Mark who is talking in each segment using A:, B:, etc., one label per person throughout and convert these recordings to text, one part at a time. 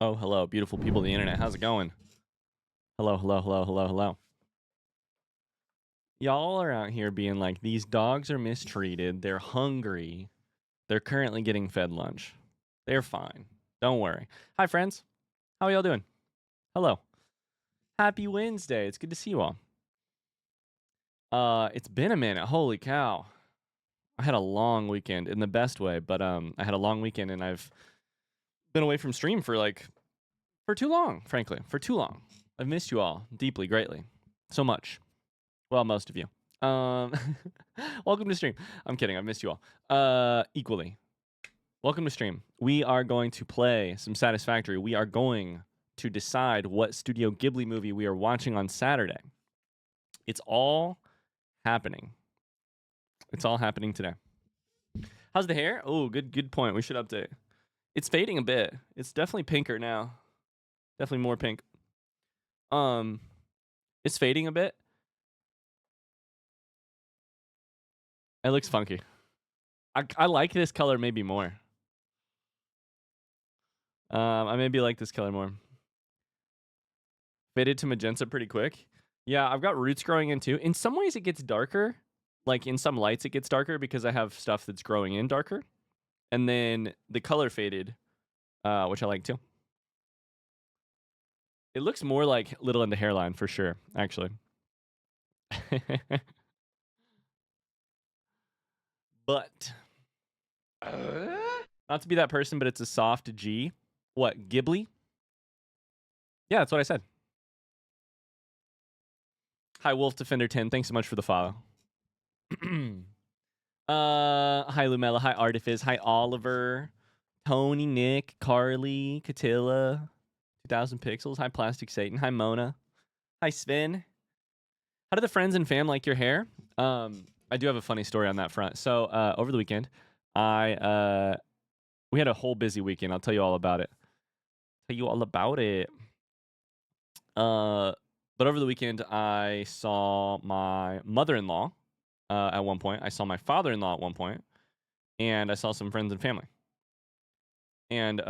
A: Oh, hello, beautiful people of the internet. How's it going? Hello, hello, hello, hello, hello. Y'all are out here being like, these dogs are mistreated. They're hungry. They're currently getting fed lunch. They're fine. Don't worry. Hi, friends. How are y'all doing? Hello. Happy Wednesday. It's good to see you all. It's been a minute. Holy cow. I had a long weekend in the best way, but I had a long weekend and I've been away from stream for too long, frankly. For too long. I've missed you all deeply, greatly. So much. Well, most of you. Welcome to stream. I'm kidding. I've missed you all. Equally. Welcome to stream. We are going to play some Satisfactory. We are going to decide what Studio Ghibli movie we are watching on Saturday. It's all happening. It's all happening today. How's the hair? Oh, good point. We should update. It's fading a bit. It's definitely pinker now. Definitely more pink. It's fading a bit. It looks funky. I like this color maybe more. I maybe like this color more. Faded to magenta pretty quick. Yeah, I've got roots growing in too. In some ways it gets darker. Like in some lights it gets darker because I have stuff that's growing in darker. And then the color faded, which I like too. It looks more like little in the hairline for sure, actually. But not to be that person, but it's a soft G. What, Ghibli? Yeah, that's what I said. Hi, Wolf Defender 10. Thanks so much for the follow. Hi, Lumella. Hi, Artifice. Hi, Oliver. Tony, Nick, Carly, Catilla, 2000 Pixels. Hi, Plastic Satan. Hi, Mona. Hi, Sven. How do the friends and fam like your hair? I do have a funny story on that front. So, over the weekend, we had a whole busy weekend. I'll tell you all about it. But over the weekend, I saw my mother-in-law at one point. I saw my father-in-law at one point, and I saw some friends and family. And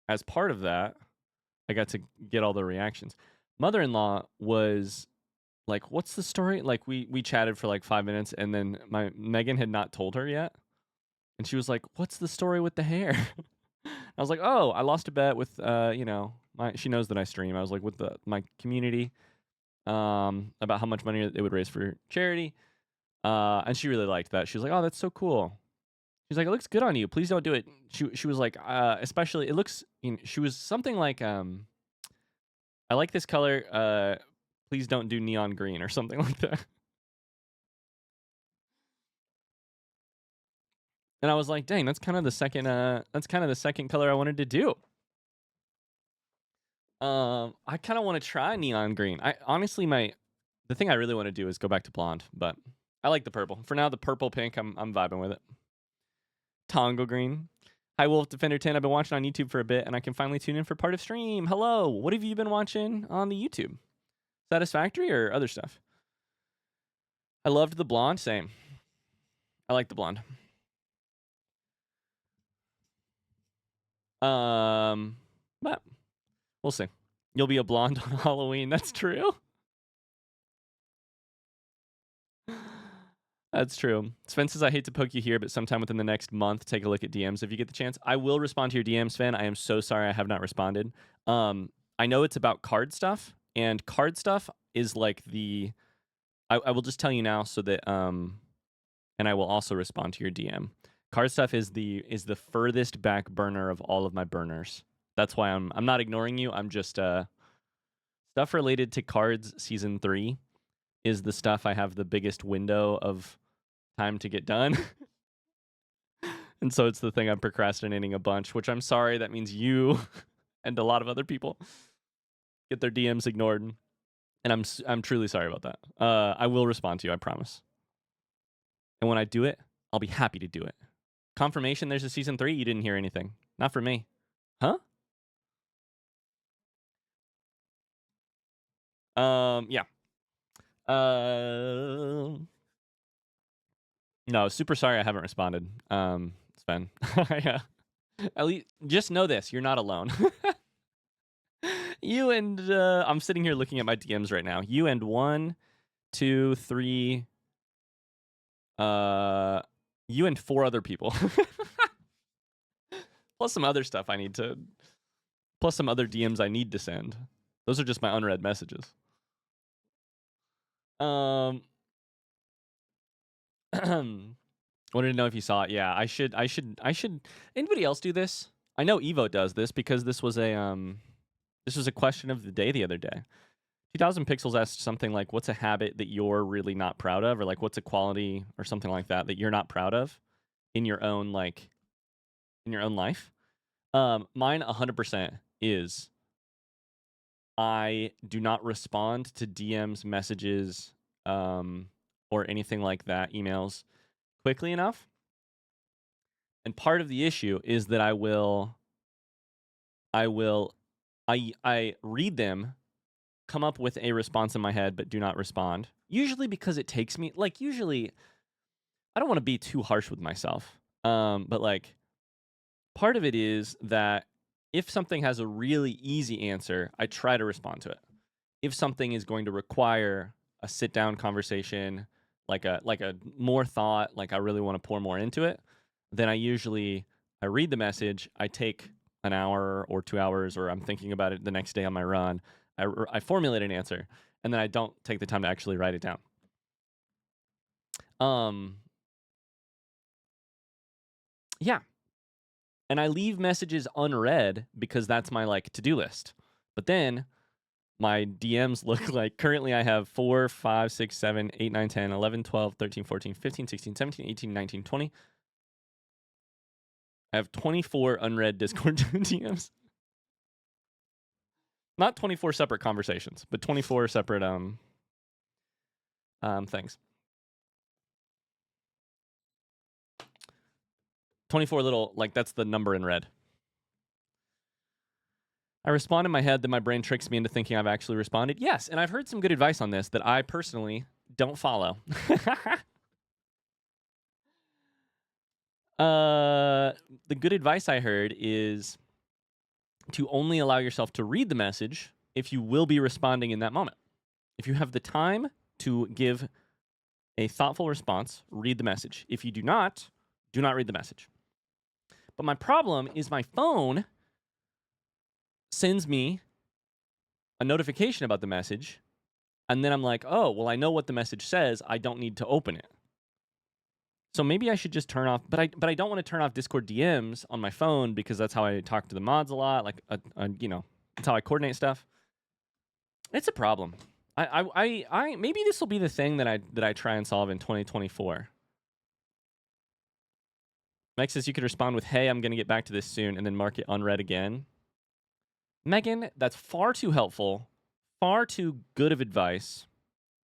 A: as part of that, I got to get all the reactions. Mother-in-law was like, "What's the story?" Like we chatted for like 5 minutes, and then Megan had not told her yet, and she was like, "What's the story with the hair?" I was like, "Oh, I lost a bet with she knows that I stream. I was like with my community about how much money it would raise for charity, and she really liked that. She was like, "Oh, that's so cool." She's like, "It looks good on you. Please don't do it." She was like, especially it looks. She was something like, "I like this color. Please don't do neon green," or something like that. And I was like, "Dang, that's kind of the second. That's kind of the second color I wanted to do." I kind of want to try neon green. I honestly, the thing I really want to do is go back to blonde, but I like the purple. For now, the purple pink, I'm vibing with it. Tongo green. Hi, Wolf Defender 10. I've been watching on YouTube for a bit, and I can finally tune in for part of stream. Hello. What have you been watching on the YouTube? Satisfactory or other stuff? I loved the blonde. Same. I like the blonde. But we'll see. You'll be a blonde on Halloween. That's true. That's true. Sven says, I hate to poke you here, but sometime within the next month, take a look at DMs if you get the chance. I will respond to your DMs, Sven. I am so sorry I have not responded. I know it's about card stuff, and card stuff is like I will just tell you now so that and I will also respond to your DM. Card stuff is the furthest back burner of all of my burners. That's why I'm not ignoring you. I'm just stuff related to cards season 3 is the stuff I have the biggest window of time to get done. And so it's the thing I'm procrastinating a bunch, which I'm sorry. That means you and a lot of other people get their DMs ignored. And I'm truly sorry about that. I will respond to you, I promise. And when I do it, I'll be happy to do it. Confirmation there's a season 3? You didn't hear anything. Not for me. Huh? Yeah. No, super sorry I haven't responded. Sven. Yeah. At least just know this, you're not alone. You and I'm sitting here looking at my DMs right now. You and 1, 2, 3. You and 4 other people. Plus some other stuff I need to. Plus some other DMs I need to send. Those are just my unread messages. Wanted to know if you saw it. Yeah, I should. Anybody else do this? I know Evo does this because this was a question of the day the other day. 2000 Pixels asked something like, "What's a habit that you're really not proud of?" Or like, "What's a quality or something like that that you're not proud of in your own life?" Mine 100% is I do not respond to DMs, messages, or anything like that, emails, quickly enough. And part of the issue is that I read them, come up with a response in my head, but do not respond. Usually because it takes me, like, usually, I don't want to be too harsh with myself. But like, part of it is that if something has a really easy answer, I try to respond to it. If something is going to require a sit-down conversation, like a more thought, like I really want to pour more into it, then I read the message, I take an hour or 2 hours, or I'm thinking about it the next day on my run, I formulate an answer, and then I don't take the time to actually write it down. Yeah. And I leave messages unread because that's my like to-do list. But then my DMs look like currently I have 4, 5, 6, 7, 8, 9, 10, 11, 12, 13, 14, 15, 16, 17, 18, 19, 20. I have 24 unread Discord DMs. Not 24 separate conversations, but 24 separate things. 24 little, like, that's the number in red. I respond in my head, then my brain tricks me into thinking I've actually responded. Yes, and I've heard some good advice on this that I personally don't follow. The good advice I heard is to only allow yourself to read the message if you will be responding in that moment. If you have the time to give a thoughtful response, read the message. If you do not read the message. But my problem is my phone sends me a notification about the message, and then I'm like, oh, well, I know what the message says. I don't need to open it. So maybe I should just turn off, but I don't want to turn off Discord DMs on my phone because that's how I talk to the mods a lot. Like, that's how I coordinate stuff. It's a problem. I maybe this will be the thing that I try and solve in 2024. Mike says you could respond with, "Hey, I'm going to get back to this soon," and then mark it unread again. Megan, that's far too helpful, far too good of advice.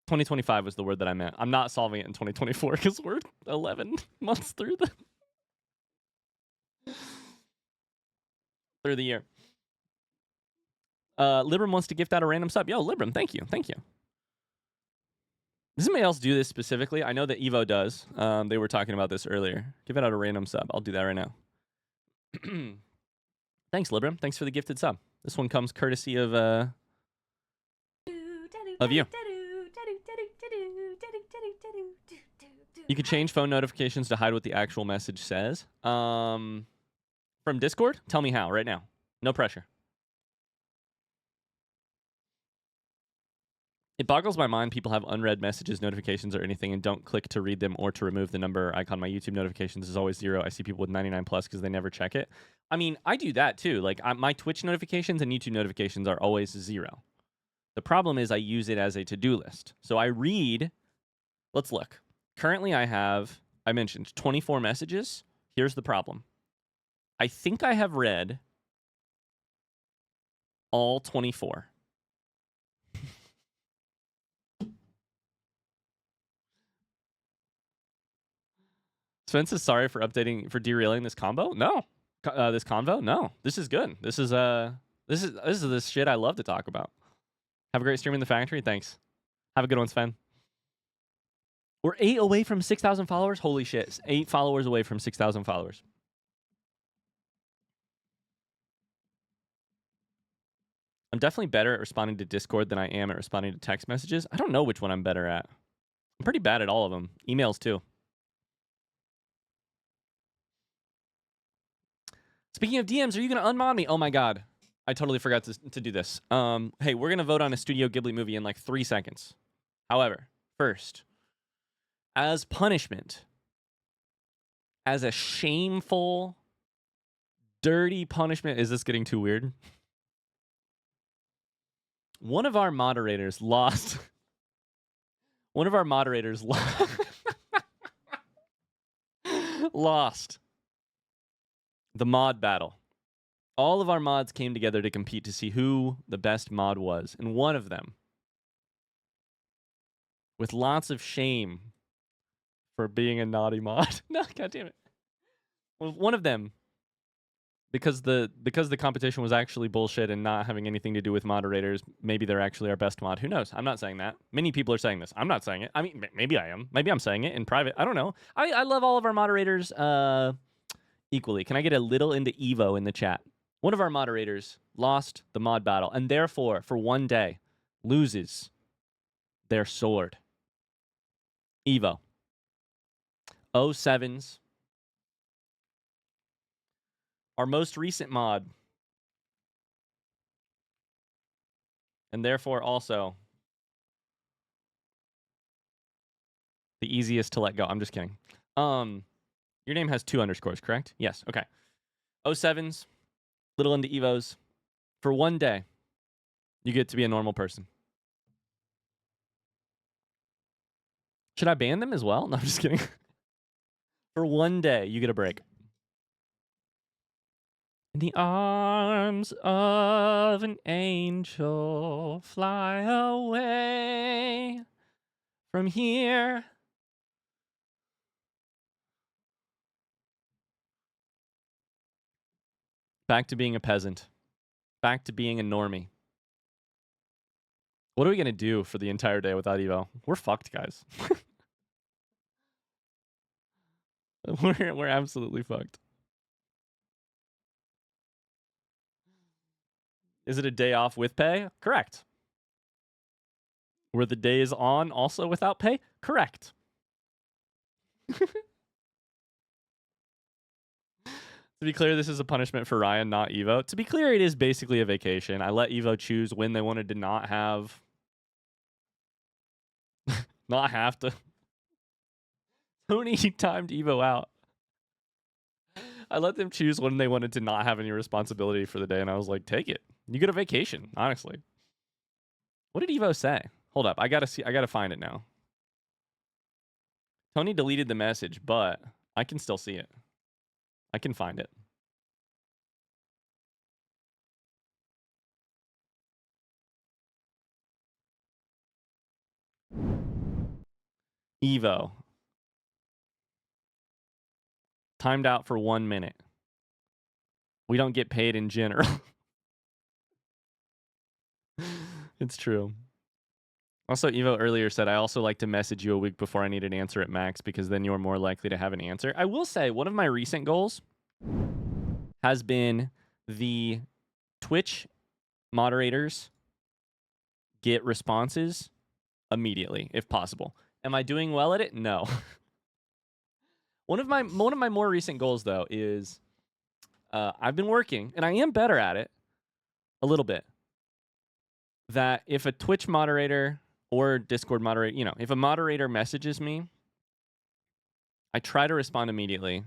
A: 2025 was the word that I meant. I'm not solving it in 2024 because we're 11 months through the year. Libram wants to gift out a random sub. Yo, Libram, thank you. Thank you. Does somebody else do this specifically? I know that Evo does. They were talking about this earlier. Give it out a random sub. I'll do that right now. Thanks, Libram. Thanks for the gifted sub. This one comes courtesy of you. You could change phone notifications to hide what the actual message says. From Discord? Tell me how right now. No pressure. It boggles my mind people have unread messages, notifications, or anything and don't click to read them or to remove the number icon. My YouTube notifications is always 0. I see people with 99 plus because they never check it. I mean, I do that too. Like my Twitch notifications and YouTube notifications are always 0. The problem is I use it as a to-do list. So I read, let's look. Currently I mentioned 24 messages. Here's the problem. I think I have read all 24. Spence is sorry for derailing this combo. No, this convo. No, this is good. This is the shit I love to talk about. Have a great stream in the factory. Thanks. Have a good one, Sven. We're 8 away from 6,000 followers. Holy shit! 8 followers away from 6,000 followers. I'm definitely better at responding to Discord than I am at responding to text messages. I don't know which one I'm better at. I'm pretty bad at all of them. Emails, too. Speaking of DMs, are you going to unmod me? Oh, my God. I totally forgot to do this. Hey, we're going to vote on a Studio Ghibli movie in like 3 seconds. However, first, as punishment, as a shameful, dirty punishment, is this getting too weird? One of our moderators lost. One of our moderators lost the mod battle. All of our mods came together to compete to see who the best mod was. And one of them, with lots of shame for being a naughty mod. No, God damn it. Well, one of them, because the competition was actually bullshit and not having anything to do with moderators, maybe they're actually our best mod. Who knows? I'm not saying that. Many people are saying this. I'm not saying it. I mean, maybe I am. Maybe I'm saying it in private. I don't know. I love all of our moderators equally. Can I get a little into Evo in the chat? One of our moderators lost the mod battle and therefore, for one day, loses their sword. Evo. 07s. Our most recent mod. And therefore also the easiest to let go. I'm just kidding. Your name has 2 underscores, correct? Yes. Okay. 07s, little into Evos. For one day, you get to be a normal person. Should I ban them as well? No, I'm just kidding. For one day, you get a break. In the arms of an angel, fly away from here. Back to being a peasant. Back to being a normie. What are we going to do for the entire day without Evo? We're fucked, guys. We're absolutely fucked. Is it a day off with pay? Correct. Were the days on also without pay? Correct. To be clear, this is a punishment for Ryan, not Evo. To be clear, it is basically a vacation. I let Evo choose when they wanted to not have to. Tony timed Evo out. I let them choose when they wanted to not have any responsibility for the day, and I was like, take it. You get a vacation, honestly. What did Evo say? Hold up. I gotta find it now. Tony deleted the message, but I can still see it. I can find it. Evo. Timed out for 1 minute. We don't get paid in general. It's true. Also, Evo earlier said, I also like to message you a week before I need an answer at max because then you're more likely to have an answer. I will say, one of my recent goals has been the Twitch moderators get responses immediately, if possible. Am I doing well at it? No. One of my more recent goals, though, is I've been working, and I am better at it a little bit, that if a Twitch moderator or Discord moderator, you know, if a moderator messages me, I try to respond immediately.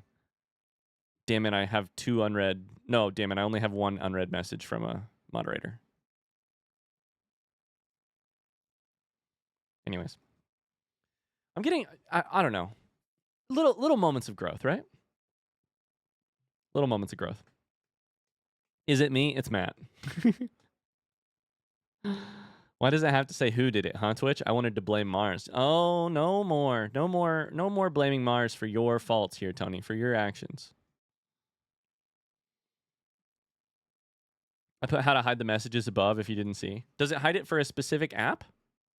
A: Damn it, I have 2 unread. No, damn it, I only have 1 unread message from a moderator. Anyways. I'm getting, I don't know, little moments of growth, right? Little moments of growth. Is it me? It's Matt. Why does it have to say who did it, huh, Twitch? I wanted to blame Mars. Oh, no more blaming Mars for your faults here, Tony, for your actions. I put how to hide the messages above if you didn't see. Does it hide it for a specific app?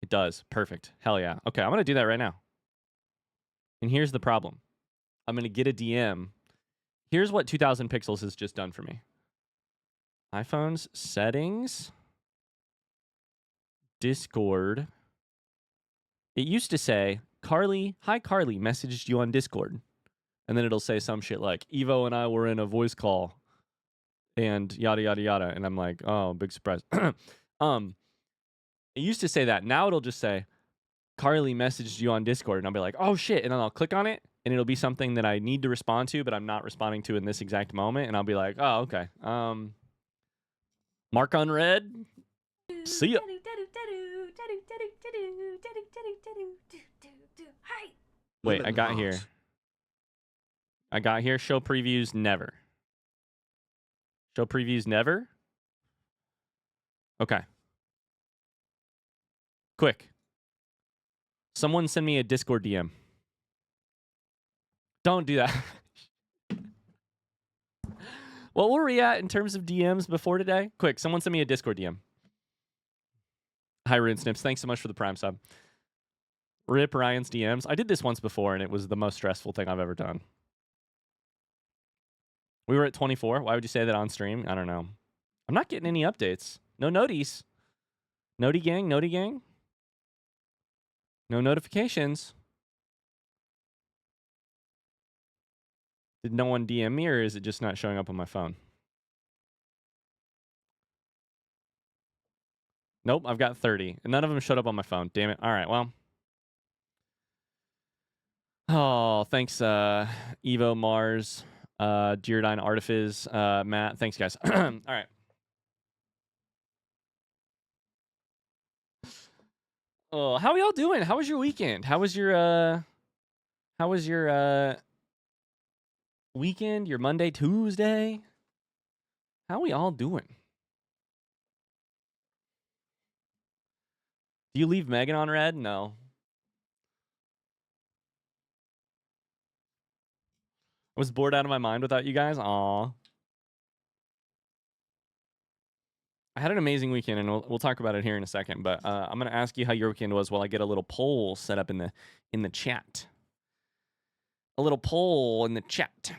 A: It does. Perfect. Hell yeah. Okay, I'm going to do that right now. And here's the problem. I'm going to get a DM. Here's what 2000 pixels has just done for me. iPhone's settings. Discord. It used to say, Carly, hi Carly, messaged you on Discord. And then it'll say some shit like, Evo and I were in a voice call and yada, yada, yada. And I'm like, oh, big surprise. It used to say that. Now it'll just say, Carly messaged you on Discord. And I'll be like, oh shit. And then I'll click on it and it'll be something that I need to respond to, but I'm not responding to in this exact moment. And I'll be like, oh, okay. Mark on red. See ya. Wait, I got here. Show previews never. Show previews never? Okay. Quick. Someone send me a Discord DM. Don't do that. What were we at in terms of DMs before today? Quick, someone send me a Discord DM. Hi, Rune Snips. Thanks so much for the Prime sub. Rip Ryan's DMs. I did this once before, and it was the most stressful thing I've ever done. We were at 24. Why would you say that on stream? I don't know. I'm not getting any updates. No noties. Noti gang, Noti gang. No notifications. Did no one DM me, or is it just not showing up on my phone? Nope, I've got 30. And none of them showed up on my phone. Damn it. All right, well. Oh, thanks, Evo, Mars, Deerdyne, Artifice, Matt. Thanks, guys. All right. Oh, how are y'all doing? How was your weekend? How was your weekend, your Monday, Tuesday? How we all doing? Do you leave Megan on red? No. I was bored out of my mind without you guys. Aw. I had an amazing weekend, and we'll talk about it here in a second. But I'm gonna ask you how your weekend was while I get a little poll set up in the chat. A little poll in the chat.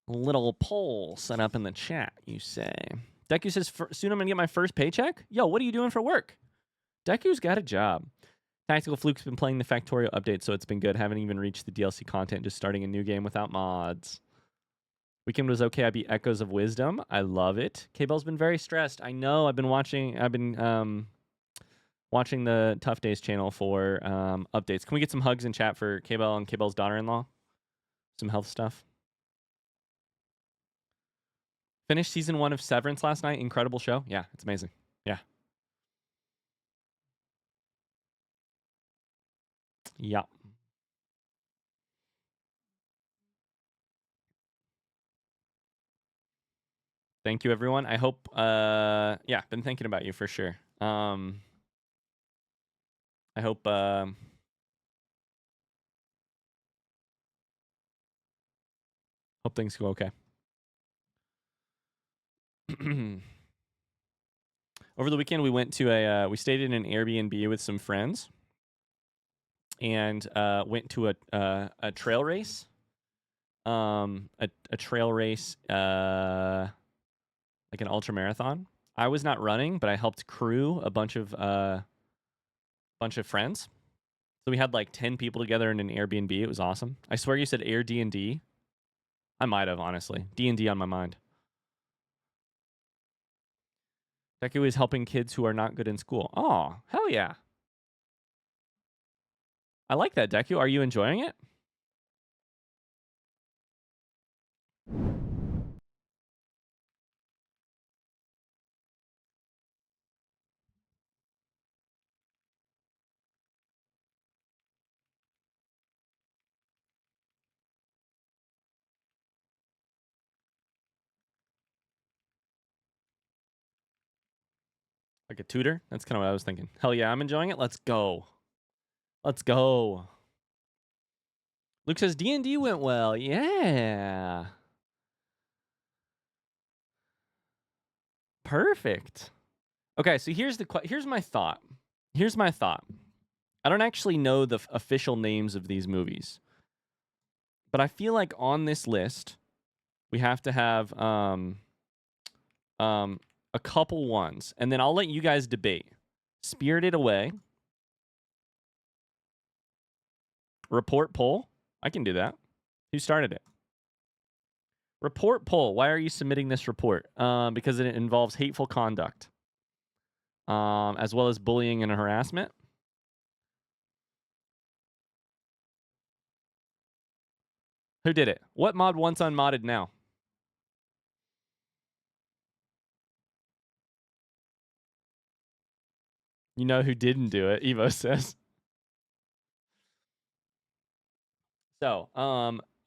A: A little poll set up in the chat, you say. Deku says, soon I'm going to get my first paycheck? Yo, what are you doing for work? Deku's got a job. Tactical Fluke's been playing the Factorio update, so it's been good. Haven't even reached the DLC content, just starting a new game without mods. Weekend was okay. I beat Echoes of Wisdom. I love it. K-Bell's been very stressed. I know. I've been watching the Tough Days channel for updates. Can we get some hugs in chat for K-Bell and K-Bell's daughter-in-law? Some health stuff. Finished season 1 of Severance last night. Incredible show. Yeah, it's amazing. Yeah. Yeah. Thank you, everyone. I hope, yeah, been thinking about you for sure. I hope, hope things go okay. Over the weekend, we went to we stayed in an Airbnb with some friends and went to a trail race. A trail race, like an ultra marathon. I was not running, but I helped crew a bunch of friends. So we had like 10 people together in an Airbnb. It was awesome. I swear you said Air D&D. I might have, honestly. D&D on my mind. Deku is helping kids who are not good in school. Oh, hell yeah. I like that, Deku. Are you enjoying it? Like a tutor? That's kind of what I was thinking. Hell yeah, I'm enjoying it. Let's go. Let's go. Luke says D&D went well. Yeah. Perfect. Okay, so here's my thought. Here's my thought. I don't actually know the official names of these movies. But I feel like on this list, we have to have a couple ones. And then I'll let you guys debate. Spirited Away. Report Poll. I can do that. Who started it? Report Poll. Why are you submitting this report? Because it involves hateful conduct, as well as bullying and harassment. Who did it? What mod once unmodded now? You know who didn't do it, Evo says. So,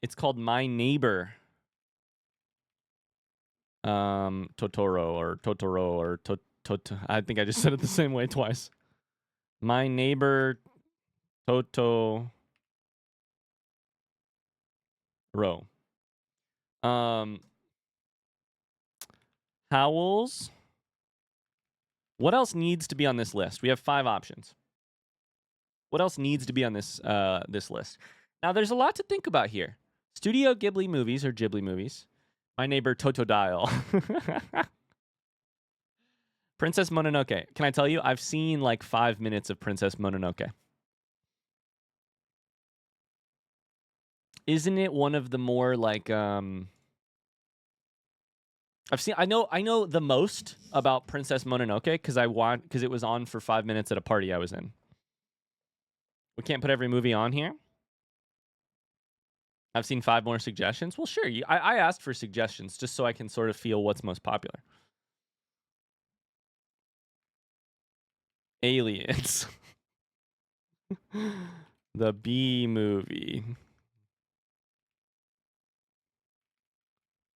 A: it's called My Neighbor. Totoro or Toto. I think I just said it the same way twice. My Neighbor Totoro. Howls. What else needs to be on this list? We have 5 options. What else needs to be on this this list? Now, there's a lot to think about here. Studio Ghibli movies or Ghibli movies. My Neighbor Totodile. Princess Mononoke. Can I tell you? I've seen like 5 minutes of Princess Mononoke. Isn't it one of the more like I know the most about Princess Mononoke because it was on for 5 minutes at a party I was in. We can't put every movie on here. I've seen 5 more suggestions. Well, sure. I asked for suggestions just so I can sort of feel what's most popular. Aliens. The B movie.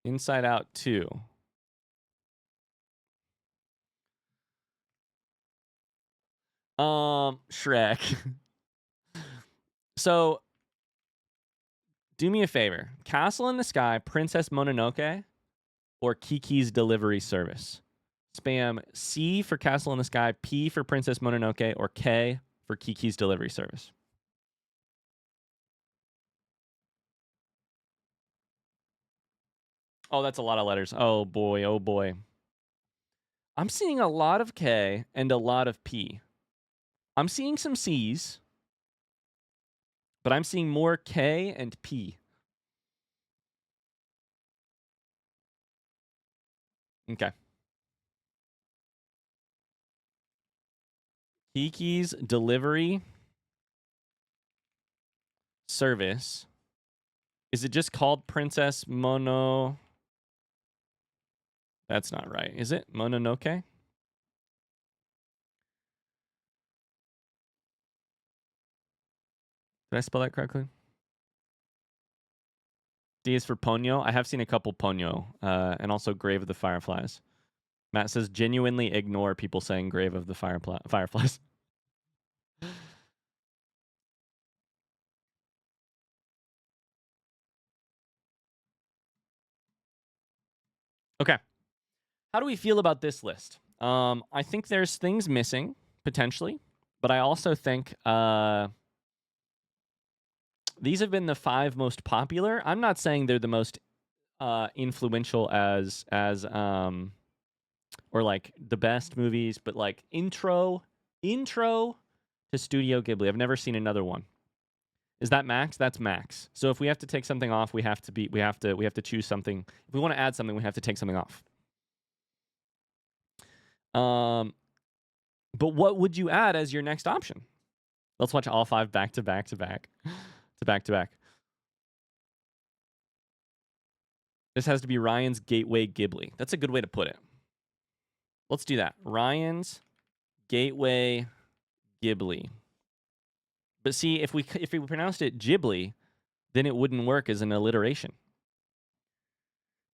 A: Inside Out 2. Shrek. So, do me a favor. Castle in the Sky, Princess Mononoke, or Kiki's Delivery Service. Spam C for Castle in the Sky, P for Princess Mononoke, or K for Kiki's Delivery Service. Oh, that's a lot of letters. Oh, boy. Oh, boy. I'm seeing a lot of K and a lot of P. I'm seeing some C's, but I'm seeing more K and P. Okay. Kiki's Delivery Service. Is it just called Princess Mono? That's not right. Is it? Mononoke? Did I spell that correctly? D is for Ponyo. I have seen a couple Ponyo, and also Grave of the Fireflies. Matt says, genuinely ignore people saying Grave of the Fireflies. Okay. How do we feel about this list? I think there's things missing, potentially, but I also think these have been the 5 most popular. I'm not saying they're the most influential as or like the best movies, but like intro to Studio Ghibli. I've never seen another one. Is that max? That's max. So if we have to take something off, we have to choose something. If we want to add something, we have to take something off. But what would you add as your next option? Let's watch all 5 back to back to back to back to back. This has to be Ryan's Gateway Ghibli. That's a good way to put it. Let's do that. Ryan's Gateway Ghibli. But see, if we pronounced it Ghibli, then it wouldn't work as an alliteration.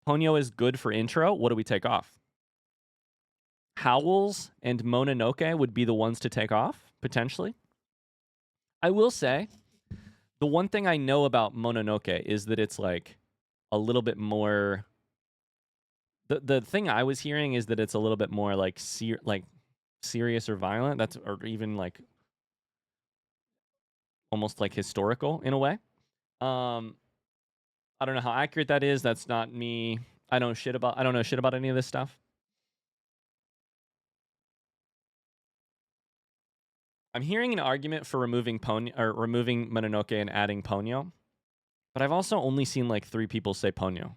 A: Ponyo is good for intro. What do we take off? Howls and Mononoke would be the ones to take off, potentially. I will say, the one thing I know about Mononoke is that it's like a little bit more... The thing I was hearing is that it's a little bit more like serious or violent. Or even like almost like historical in a way. I don't know how accurate that is. That's not me. I don't know shit about any of this stuff. I'm hearing an argument for removing Mononoke and adding Ponyo, but I've also only seen like 3 people say Ponyo.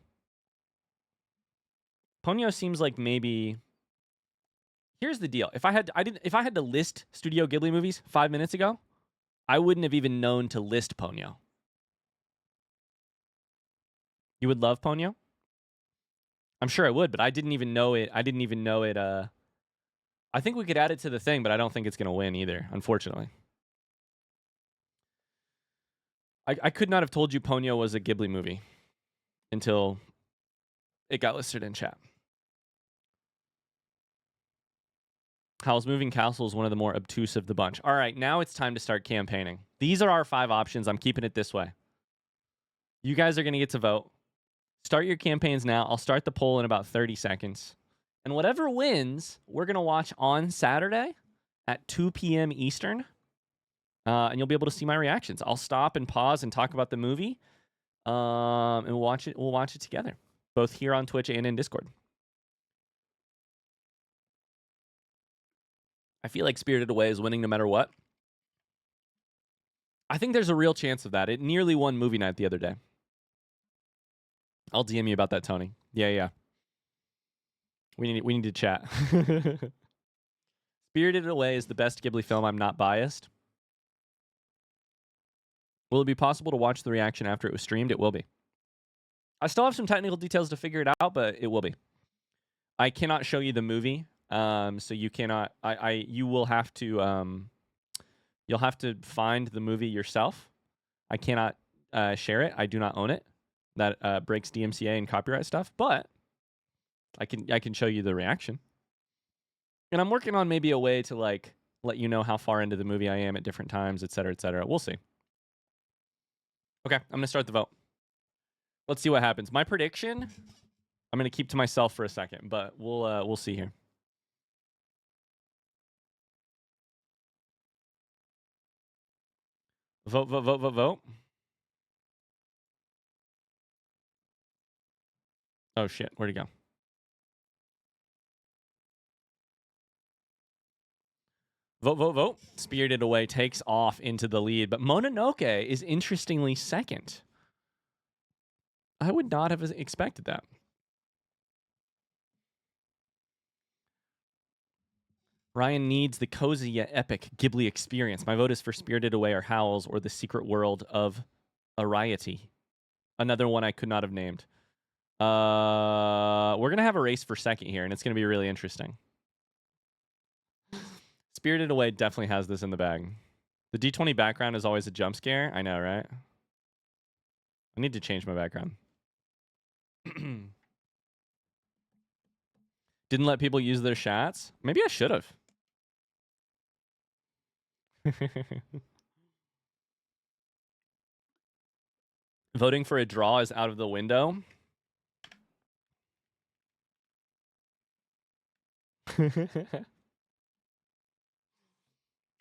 A: Ponyo seems like maybe. Here's the deal: if I had to list Studio Ghibli movies 5 minutes ago, I wouldn't have even known to list Ponyo. You would love Ponyo? I'm sure I would, but I didn't even know it. I think we could add it to the thing, but I don't think it's going to win either, unfortunately. I could not have told you Ponyo was a Ghibli movie until it got listed in chat. Howl's Moving Castle is one of the more obtuse of the bunch. All right, now it's time to start campaigning. These are our 5 options. I'm keeping it this way. You guys are going to get to vote. Start your campaigns now. I'll start the poll in about 30 seconds. And whatever wins, we're going to watch on Saturday at 2 p.m. Eastern. And you'll be able to see my reactions. I'll stop and pause and talk about the movie. And we'll watch it. We'll watch it together, both here on Twitch and in Discord. I feel like Spirited Away is winning no matter what. I think there's a real chance of that. It nearly won movie night the other day. I'll DM you about that, Tony. Yeah. We need to chat. Spirited Away is the best Ghibli film. I'm not biased. Will it be possible to watch the reaction after it was streamed? It will be. I still have some technical details to figure it out, but it will be. I cannot show you the movie, so you cannot. You will have to. You'll have to find the movie yourself. I cannot share it. I do not own it. That breaks DMCA and copyright stuff. But I can show you the reaction. And I'm working on maybe a way to like let you know how far into the movie I am at different times, et cetera, et cetera. We'll see. Okay, I'm gonna start the vote. Let's see what happens. My prediction, I'm gonna keep to myself for a second, but we'll see here. Vote. Oh shit, where'd he go? Vote. Spirited Away takes off into the lead, but Mononoke is interestingly second. I would not have expected that. Ryan needs the cozy yet epic Ghibli experience. My vote is for Spirited Away or Howl's or The Secret World of Ariety. Another one I could not have named. We're going to have a race for second here, and it's going to be really interesting. Spirited Away definitely has this in the bag. The D20 background is always a jump scare. I know, right? I need to change my background. Didn't let people use their shots? Maybe I should have. Voting for a draw is out of the window.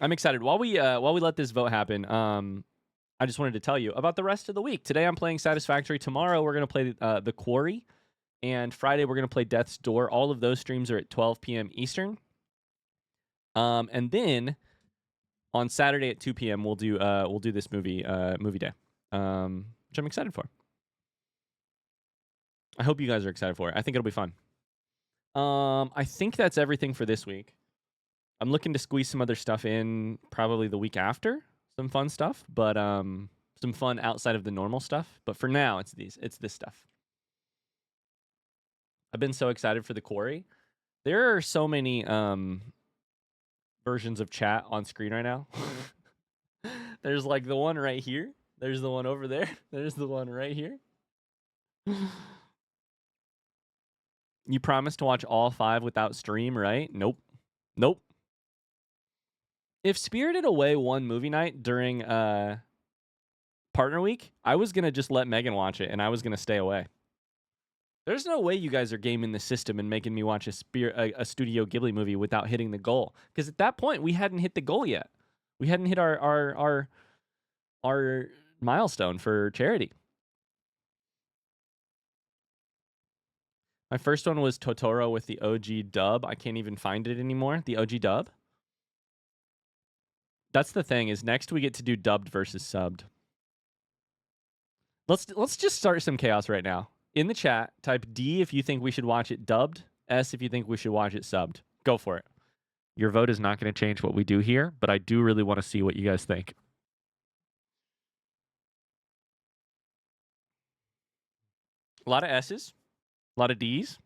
A: I'm excited. While we let this vote happen, I just wanted to tell you about the rest of the week. Today I'm playing Satisfactory. Tomorrow we're gonna play The Quarry, and Friday we're gonna play Death's Door. All of those streams are at 12 p.m. Eastern. And then on Saturday at 2 p.m. we'll do this movie day, which I'm excited for. I hope you guys are excited for it. I think it'll be fun. I think that's everything for this week. I'm looking to squeeze some other stuff in probably the week after. Some fun stuff, but some fun outside of the normal stuff. But for now, it's this stuff. I've been so excited for The Quarry. There are so many versions of chat on screen right now. There's like the one right here. There's the one over there. There's the one right here. You promised to watch all 5 without stream, right? Nope. If Spirited Away won movie night during partner week, I was gonna just let Megan watch it, and I was gonna stay away. There's no way you guys are gaming the system and making me watch a Studio Ghibli movie without hitting the goal. Because at that point, we hadn't hit the goal yet. We hadn't hit our milestone for charity. My first one was Totoro with the OG dub. I can't even find it anymore. The OG dub. That's the thing, is next we get to do dubbed versus subbed. Let's just start some chaos right now. In the chat, type D if you think we should watch it dubbed, S if you think we should watch it subbed. Go for it. Your vote is not going to change what we do here, but I do really want to see what you guys think. A lot of S's, a lot of D's.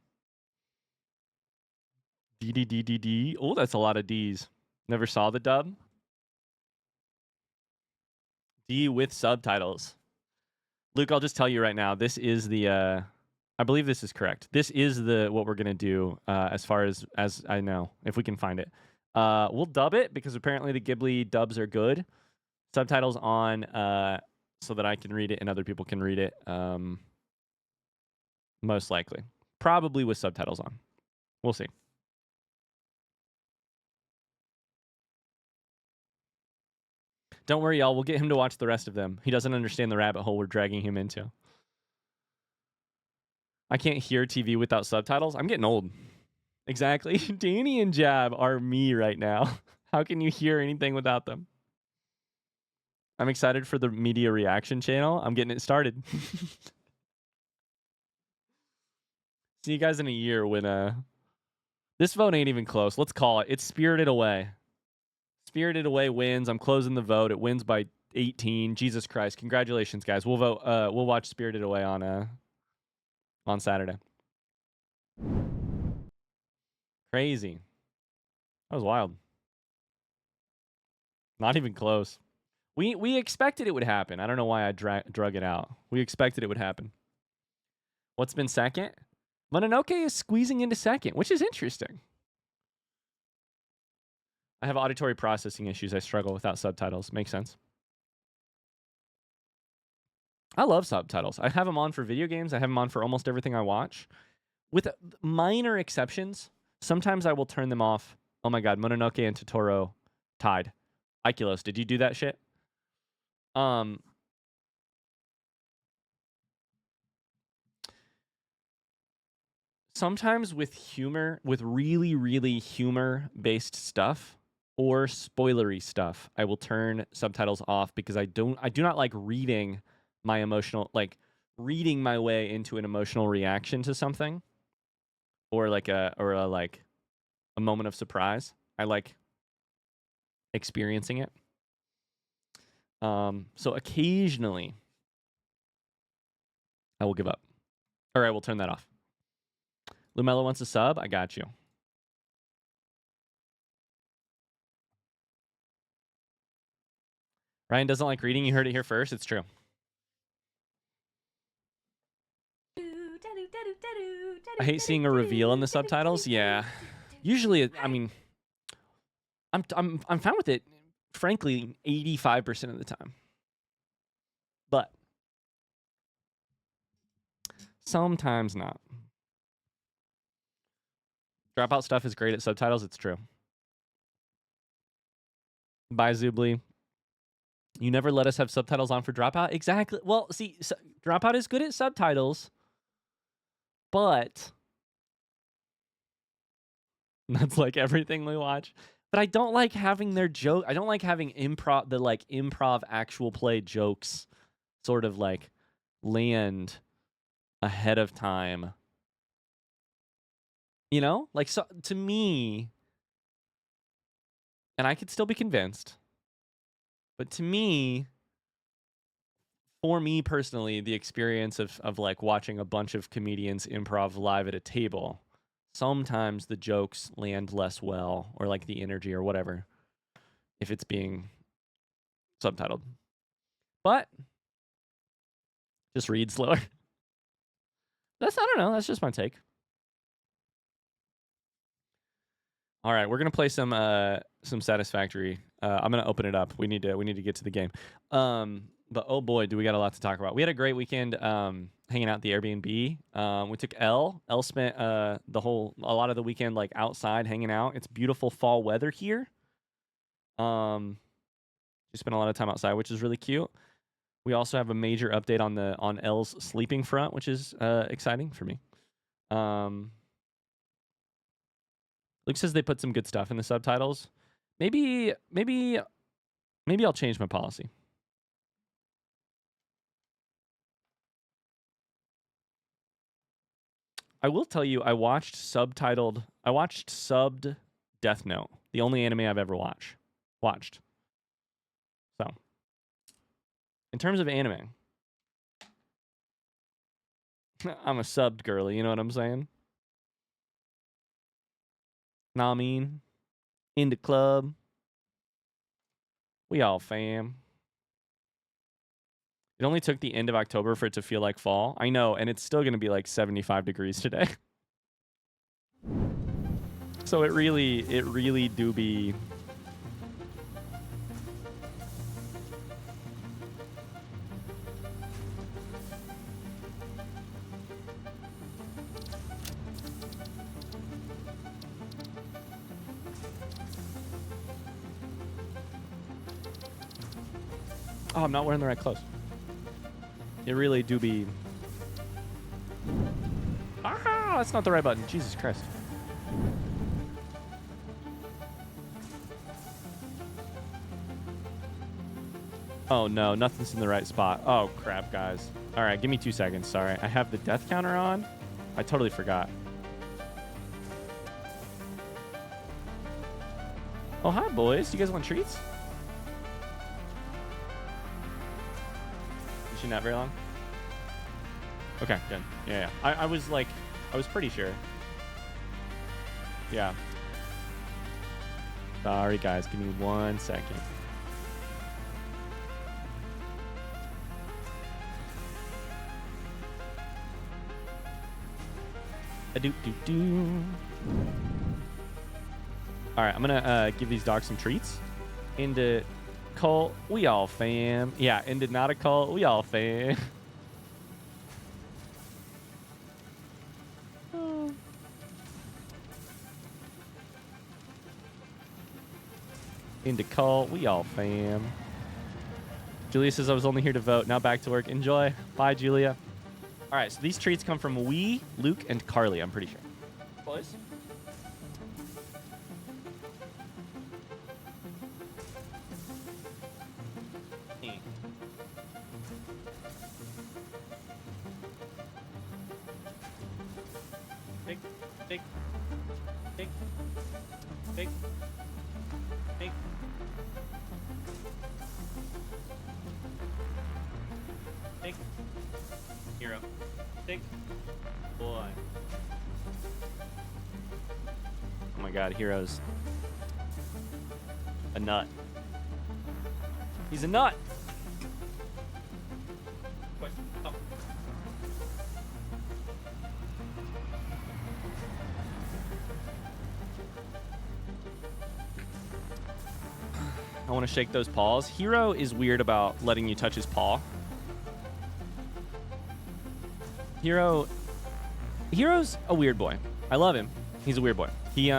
A: D, D, D, D, D. Oh, that's a lot of D's. Never saw the dub. D with subtitles. Luke, I'll just tell you right now, this is the, I believe this is correct. This is what we're going to do as far as I know, if we can find it. We'll dub it because apparently the Ghibli dubs are good. Subtitles on so that I can read it and other people can read it. Most likely. Probably with subtitles on. We'll see. Don't worry, y'all. We'll get him to watch the rest of them. He doesn't understand the rabbit hole we're dragging him into. I can't hear TV without subtitles. I'm getting old. Exactly. Danny and Jab are me right now. How can you hear anything without them? I'm excited for the media reaction channel. I'm getting it started. See you guys in a year when this vote ain't even close. Let's call it. It's Spirited Away. Spirited Away wins. I'm closing the vote. It wins by 18. Jesus Christ. Congratulations, guys. We'll vote we'll watch Spirited Away on Saturday. Crazy. That was wild. Not even close. We expected it would happen. I don't know why I drug it out. We expected it would happen. What's been second? Mononoke is squeezing into second, which is interesting. I have auditory processing issues. I struggle without subtitles. Makes sense. I love subtitles. I have them on for video games. I have them on for almost everything I watch. With minor exceptions, sometimes I will turn them off. Oh my god, Mononoke and Totoro tied. Ikelos, did you do that shit? Sometimes with humor, with really, really humor-based stuff or spoilery stuff, I will turn subtitles off because I do not like reading my emotional, like reading my way into an emotional reaction to something, or like a moment of surprise. I like experiencing it. So occasionally I will give up, or I will turn that off. Lumelo wants a sub. I got you. Ryan doesn't like reading. You heard it here first. It's true. I hate seeing a reveal in the subtitles. Yeah. Usually, I mean, I'm fine with it, frankly, 85% of the time. But sometimes not. Dropout stuff is great at subtitles. It's true. Bye, Zubly. You never let us have subtitles on for Dropout? Exactly. Well, see, Dropout is good at subtitles, but that's like everything we watch. But I don't like having their joke. I don't like having improv actual play jokes sort of like land ahead of time. You know? Like, so to me, and I could still be convinced, but to me, for me personally, the experience of like watching a bunch of comedians improv live at a table, sometimes the jokes land less well, or like the energy or whatever, if it's being subtitled. But just read slower. I don't know, that's just my take. All right, we're gonna play some Satisfactory. I'm gonna open it up. We need to get to the game. But oh boy, do we got a lot to talk about. We had a great weekend hanging out at the Airbnb. We took Elle spent a lot of the weekend like outside hanging out. It's beautiful fall weather here. She spent a lot of time outside, which is really cute. We also have a major update on Elle's sleeping front, which is exciting for me. Luke says they put some good stuff in the subtitles. Maybe I'll change my policy. I will tell you, I watched subbed Death Note, the only anime I've ever watched. So, in terms of anime, I'm a subbed girly, you know what I'm saying? Nah, I mean, in the club, we all fam. It only took the end of October for it to feel like fall. I know, and it's still going to be like 75 degrees today. So it really do be... Oh, I'm not wearing the right clothes. It really do be... Ah, that's not the right button. Jesus Christ. Oh, no. Nothing's in the right spot. Oh, crap, guys. All right, give me 2 seconds. Sorry. I have the death counter on. I totally forgot. Oh, hi, boys. You guys want treats? Is she not very long? Okay, good. Yeah. I was pretty sure. Yeah. Sorry, guys. Give me 1 second. A-do-do-do. All right, I'm going to give these dogs some treats. Into cult, we all fam. Yeah, into not a cult, we all fam. Into cult, we all fam. Julia says I was only here to vote. Now back to work. Enjoy. Bye, Julia. All right, so these treats come from Wee, Luke, and Carly, I'm pretty sure. Boys? Hero. Big boy. Oh my god, Hero's a nut. He's a nut! Oh. I want to shake those paws. Hero is weird about letting you touch his paw. Hero's a weird boy. I love him. He's a weird boy. He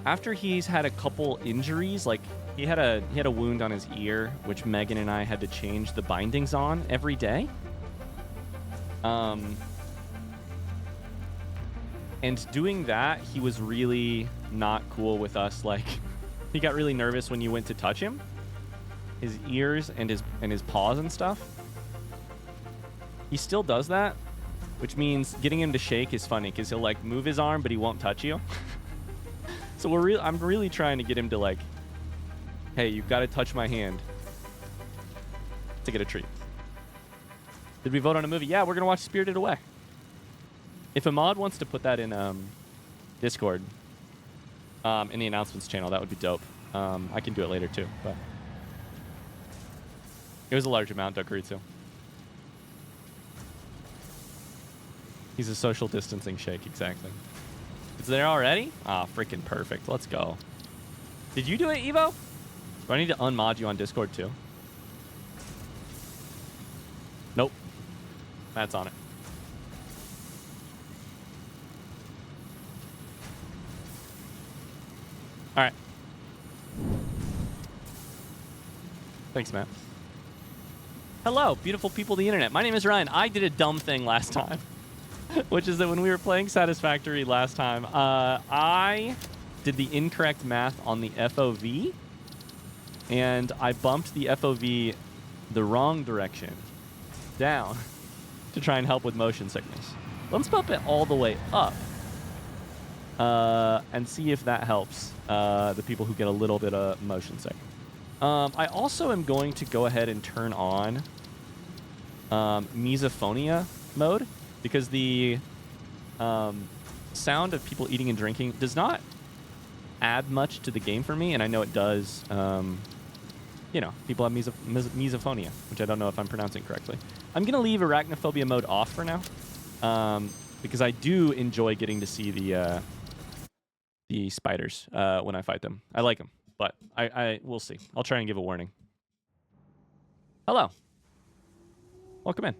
A: after he's had a couple injuries, like he had a wound on his ear, which Megan and I had to change the bindings on every day. And doing that, he was really not cool with us. Like, he got really nervous when you went to touch him, his ears and his paws and stuff. He still does that, which means getting him to shake is funny because he'll like move his arm, but he won't touch you. So I'm really trying to get him to like, hey, you've got to touch my hand to get a treat. Did we vote on a movie? Yeah, we're gonna watch Spirited Away. If a mod wants to put that in Discord, in the announcements channel, that would be dope. I can do it later too, but it was a large amount, Duckaroo too. He's a social distancing shake, exactly. It's there already? Ah, freaking perfect. Let's go. Did you do it, Evo? Do I need to unmod you on Discord too? Nope. That's on it. All right. Thanks, Matt. Hello, beautiful people of the internet. My name is Ryan. I did a dumb thing last time. which is that when we were playing Satisfactory last time, I did the incorrect math on the FOV, and I bumped the FOV the wrong direction down to try and help with motion sickness. Let's bump it all the way up and see if that helps the people who get a little bit of motion sick. I also am going to go ahead and turn on misophonia mode, because the sound of people eating and drinking does not add much to the game for me, and I know it does. You know, people have misophonia, which I don't know if I'm pronouncing correctly. I'm going to leave arachnophobia mode off for now, because I do enjoy getting to see the spiders when I fight them. I like them, but we'll see. I'll try and give a warning. Hello. Welcome in.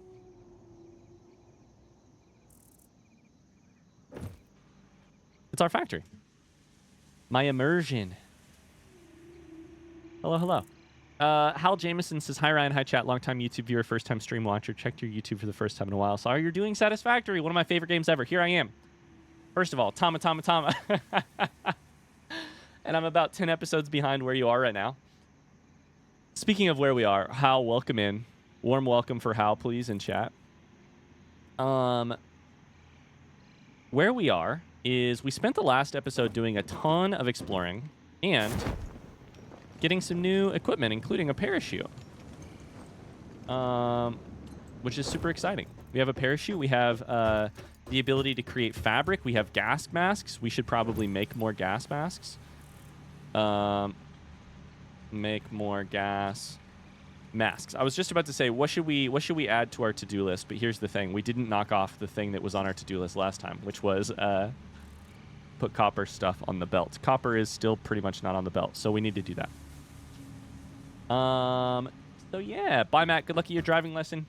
A: It's our factory. My immersion. Hello, hello. Hal Jameson says, hi, Ryan. Hi, chat. Long-time YouTube viewer, first-time stream watcher. Checked your YouTube for the first time in a while. Sorry you're doing Satisfactory, one of my favorite games ever. Here I am. First of all, Tama. And I'm about 10 episodes behind where you are right now. Speaking of where we are, Hal, welcome in. Warm welcome for Hal, please, in chat. Where we are is we spent the last episode doing a ton of exploring and getting some new equipment, including a parachute, which is super exciting. We have a parachute. We have the ability to create fabric. We have gas masks. We should probably make more gas masks. Make more gas masks. I was just about to say, what should we add to our to-do list? But here's the thing: we didn't knock off the thing that was on our to-do list last time, which was put copper stuff on the belt. Copper is still pretty much not on the belt, so we need to do that. So yeah, bye Matt. Good luck at your driving lesson.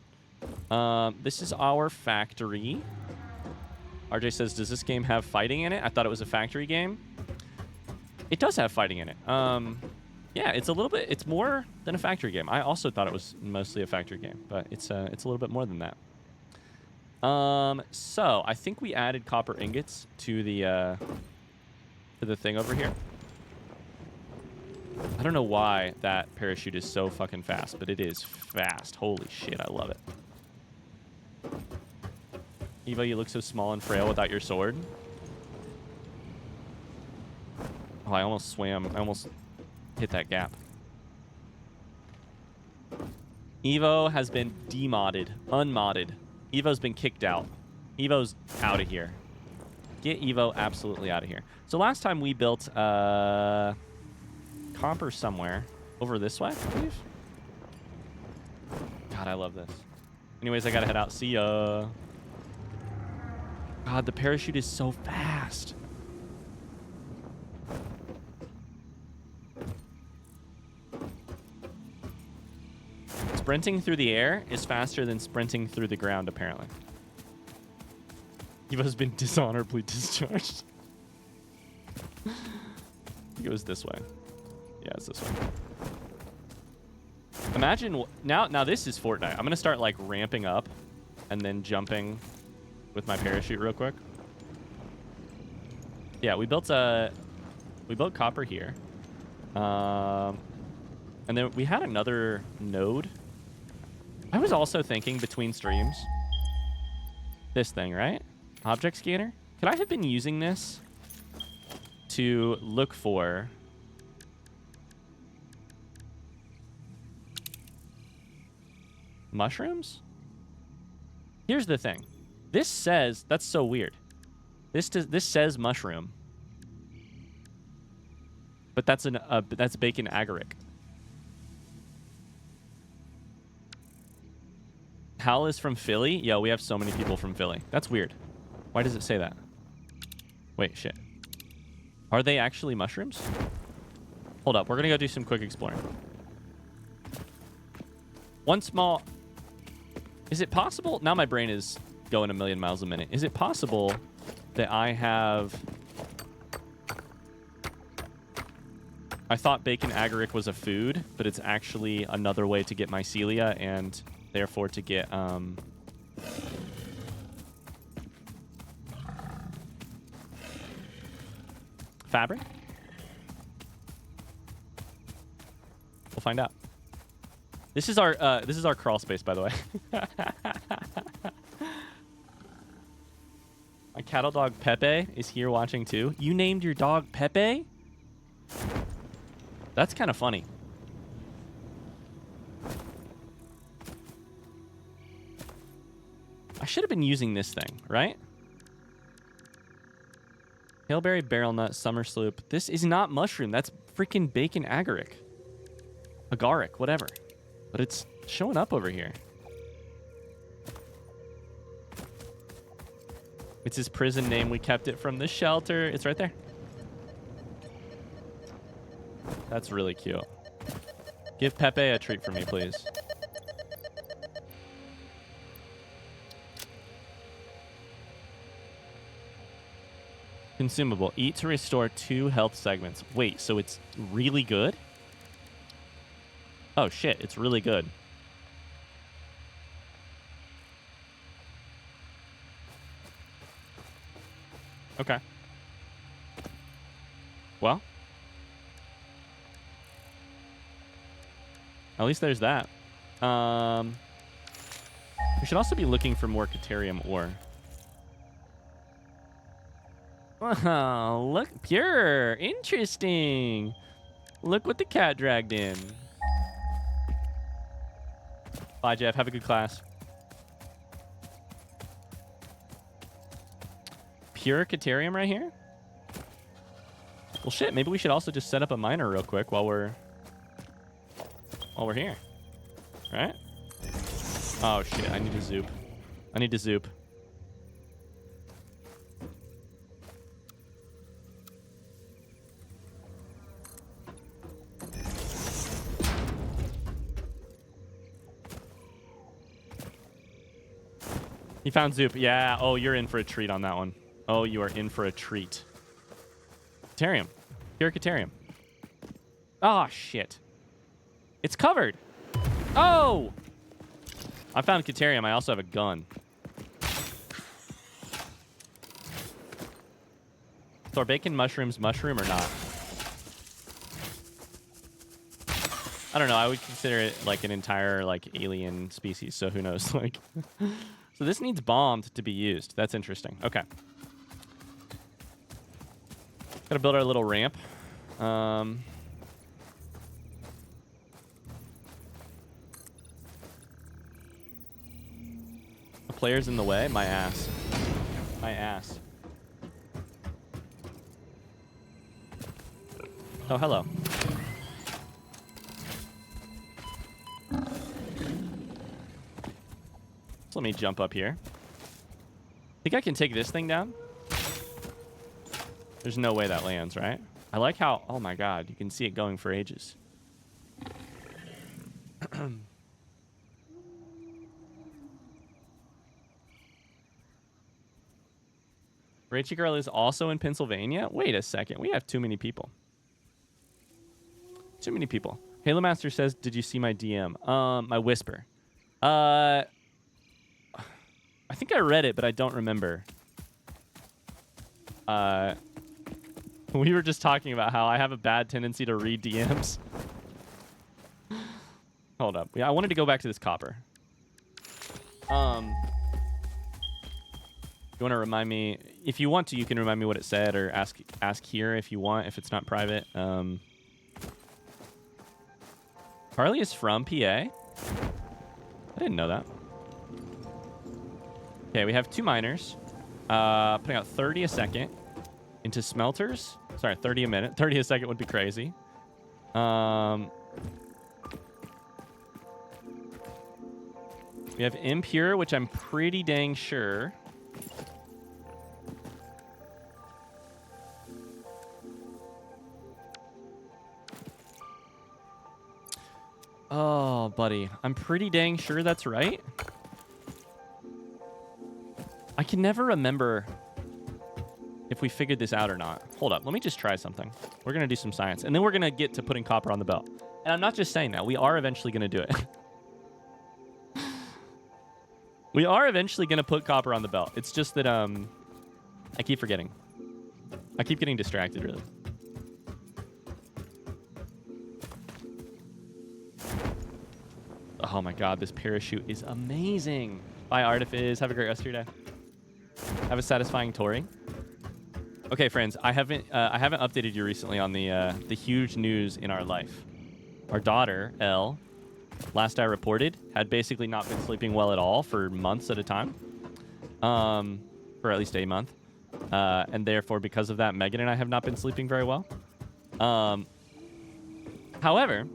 A: This is our factory. RJ says, does this game have fighting in it? I thought it was a factory game. It does have fighting in it. Yeah, it's a little bit, it's more than a factory game. I also thought it was mostly a factory game, but it's a little bit more than that. So I think we added copper ingots to the thing over here. I don't know why that parachute is so fucking fast, but it is fast. Holy shit, I love it. Evo, you look so small and frail without your sword. Oh, I almost swam. I almost hit that gap. Evo has been demodded, unmodded. Evo's been kicked out. Evo's out of here. Get Evo absolutely out of here. So last time we built copper somewhere over this way, I believe. God, I love this. Anyways, I gotta head out. See ya. God, the parachute is so fast. Sprinting through the air is faster than sprinting through the ground, apparently. Evo's been dishonorably discharged. It goes this way. Yeah, it's this way. Imagine now this is Fortnite. I'm gonna start like ramping up and then jumping with my parachute real quick. Yeah, we built copper here. And then we had another node. I was also thinking between streams. This thing, right? Object scanner. Could I have been using this to look for mushrooms? Here's the thing. This says, that's so weird. This says mushroom. But that's that's bacon agaric. Hal is from Philly? Yo, we have so many people from Philly. That's weird. Why does it say that? Wait, shit. Are they actually mushrooms? Hold up. We're going to go do some quick exploring. One small... Is it possible... Now my brain is going a million miles a minute. Is it possible that I have... I thought bacon agaric was a food, but it's actually another way to get mycelia and therefore to get fabric? We'll find out. This is our crawl space, by the way. My cattle dog Pepe is here watching too. You named your dog Pepe? That's kind of funny. I should have been using this thing, right? Hailberry, barrel nut, summer sloop. This is not mushroom. That's freaking bacon agaric. Agaric, whatever. But it's showing up over here. It's his prison name. We kept it from the shelter. It's right there. That's really cute. Give Pepe a treat for me, please. Consumable. Eat to restore 2 health segments. Wait, so it's really good? Oh, shit. It's really good. Okay. Well. At least there's that. We should also be looking for more Caterium ore. Oh, look. Pure. Interesting. Look what the cat dragged in. Bye, Jeff. Have a good class. Pure Caterium right here? Well, shit. Maybe we should also just set up a miner real quick while we're here. Right? Oh, shit. I need to zoop. I need to zoop. He found Zoop. Yeah. Oh, you're in for a treat on that one. Oh, you are in for a treat. Caterium. Pure Caterium. Oh, shit. It's covered. Oh! I found Caterium. I also have a gun. So are bacon mushrooms mushroom or not? I don't know. I would consider it like an entire like alien species. So who knows? Like... So this needs bombed to be used. That's interesting. Okay. Gotta build our little ramp. A player's in the way? My ass. My ass. Oh, hello. Let me jump up here. Think I can take this thing down? There's no way that lands, right? I like how... Oh, my God. You can see it going for ages. Rachel Girl is also in Pennsylvania? Wait a second. We have too many people. Too many people. Halo Master says, did you see my DM? My whisper. I think I read it, but I don't remember. We were just talking about how I have a bad tendency to read DMs. Hold up. Yeah, I wanted to go back to this copper. You want to remind me? If you want to, you can remind me what it said, or ask here if you want, if it's not private. Carly is from PA? I didn't know that. Okay, we have 2 miners. Putting out 30 a second into smelters. Sorry, 30 a minute. 30 a second would be crazy. We have impure, which I'm pretty dang sure. Oh, buddy. I'm pretty dang sure that's right. I can never remember if we figured this out or not. Hold up. Let me just try something. We're going to do some science. And then we're going to get to putting copper on the belt. And I'm not just saying that. We are eventually going to do it. We are eventually going to put copper on the belt. It's just that I keep forgetting. I keep getting distracted, really. Oh my god, this parachute is amazing. Bye, Artifice. Have a great rest of your day. Have a satisfying touring. Okay, friends, I haven't updated you recently on the huge news in our life. Our daughter, Elle, last I reported, had basically not been sleeping well at all for months at a time. For at least a month. And therefore, because of that, Megan and I have not been sleeping very well. However,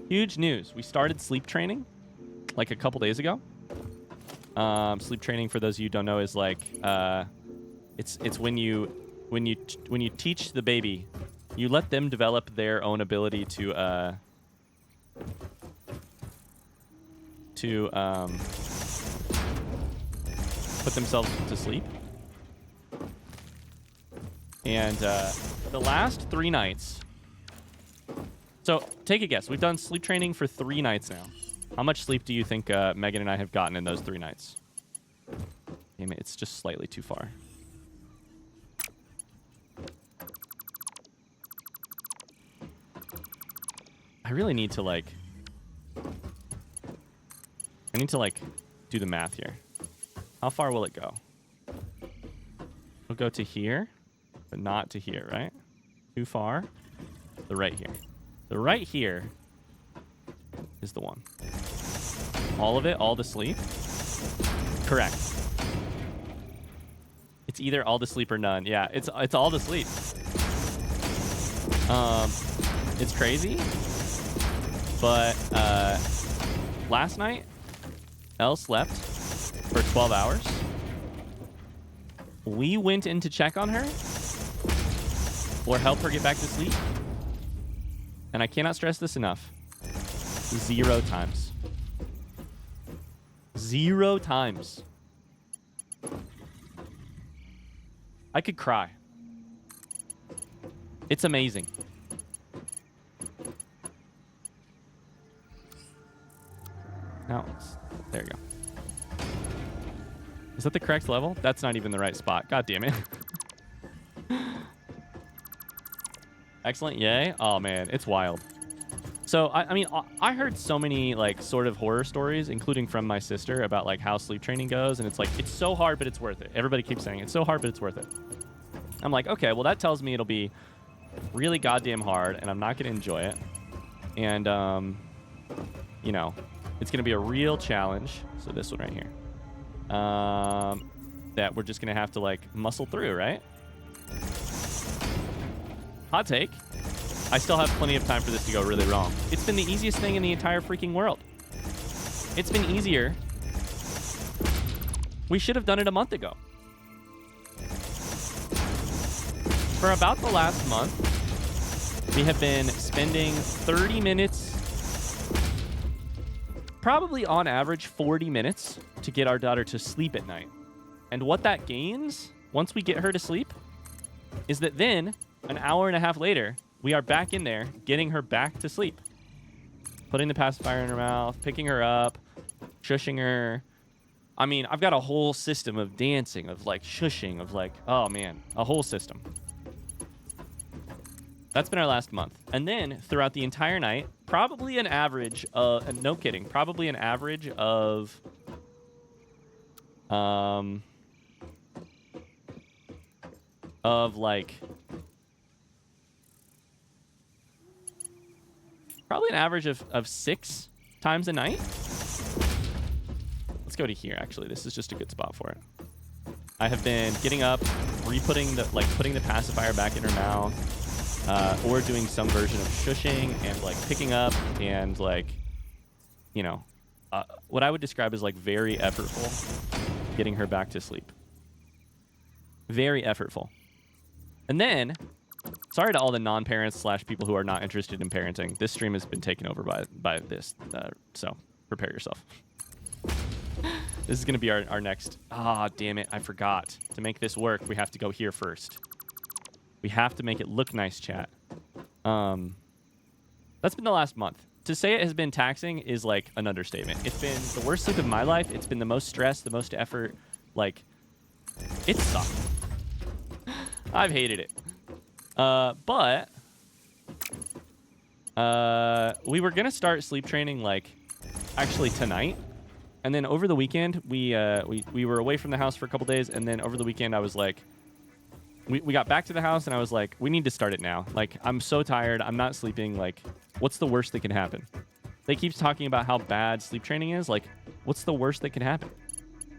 A: huge news. We started sleep training like a couple days ago. Sleep training, for those of you who don't know, is like it's when you teach the baby, you let them develop their own ability to put themselves to sleep. And the last 3 nights. So take a guess. We've done sleep training for 3 nights now. How much sleep do you think Megan and I have gotten in those 3 nights? Damn it, it's just slightly too far. I really need to like... I need to like do the math here. How far will it go? It'll go to here, but not to here, right? Too far. The right here. The right here is the one. All of it, all to sleep? Correct. It's either all to sleep or none. Yeah, it's all to sleep. It's crazy. But last night, Elle slept for 12 hours. We went in to check on her or help her get back to sleep. And I cannot stress this enough. 0 times. 0 times. I could cry. It's amazing. Now, there you go. Is that the correct level? That's not even the right spot. God damn it. Excellent. Yay. Oh, man. It's wild. So, I mean, I heard so many, like, sort of horror stories, including from my sister, about, like, how sleep training goes. And it's like, it's so hard, but it's worth it. Everybody keeps saying it's so hard, but it's worth it. I'm like, okay, well, that tells me it'll be really goddamn hard, and I'm not going to enjoy it. And, you know, it's going to be a real challenge. So this one right here. That we're just going to have to, like, muscle through, right? Hot take. I still have plenty of time for this to go really wrong. It's been the easiest thing in the entire freaking world. It's been easier. We should have done it a month ago. For about the last month, we have been spending 30 minutes, probably on average 40 minutes, to get our daughter to sleep at night. And what that gains, once we get her to sleep, is that then, an hour and a half later, we are back in there, getting her back to sleep. Putting the pacifier in her mouth, picking her up, shushing her. I mean, I've got a whole system of dancing, of like shushing, of like, oh man, a whole system. That's been our last month. And then throughout the entire night, probably an average of, no kidding, probably an average of, like, probably an average of 6 times a night. Let's go to here, actually. This is just a good spot for it. I have been getting up, putting the pacifier back in her mouth, or doing some version of shushing and, like, picking up and, like, you know, what I would describe as, like, very effortful getting her back to sleep. Very effortful. And then, sorry to all the non-parents / people who are not interested in parenting. This stream has been taken over by this, so prepare yourself. This is going to be our next... Ah, damn it, I forgot. To make this work, we have to go here first. We have to make it look nice, chat. That's been the last month. To say it has been taxing is, like, an understatement. It's been the worst sleep of my life. It's been the most stress, the most effort. Like, it sucked. I've hated it. But we were going to start sleep training, like, actually tonight. And then over the weekend, we were away from the house for a couple days. And then over the weekend, I was like, we got back to the house and I was like, we need to start it now. Like, I'm so tired. I'm not sleeping. Like, what's the worst that can happen? They keep talking about how bad sleep training is. Like, what's the worst that could happen?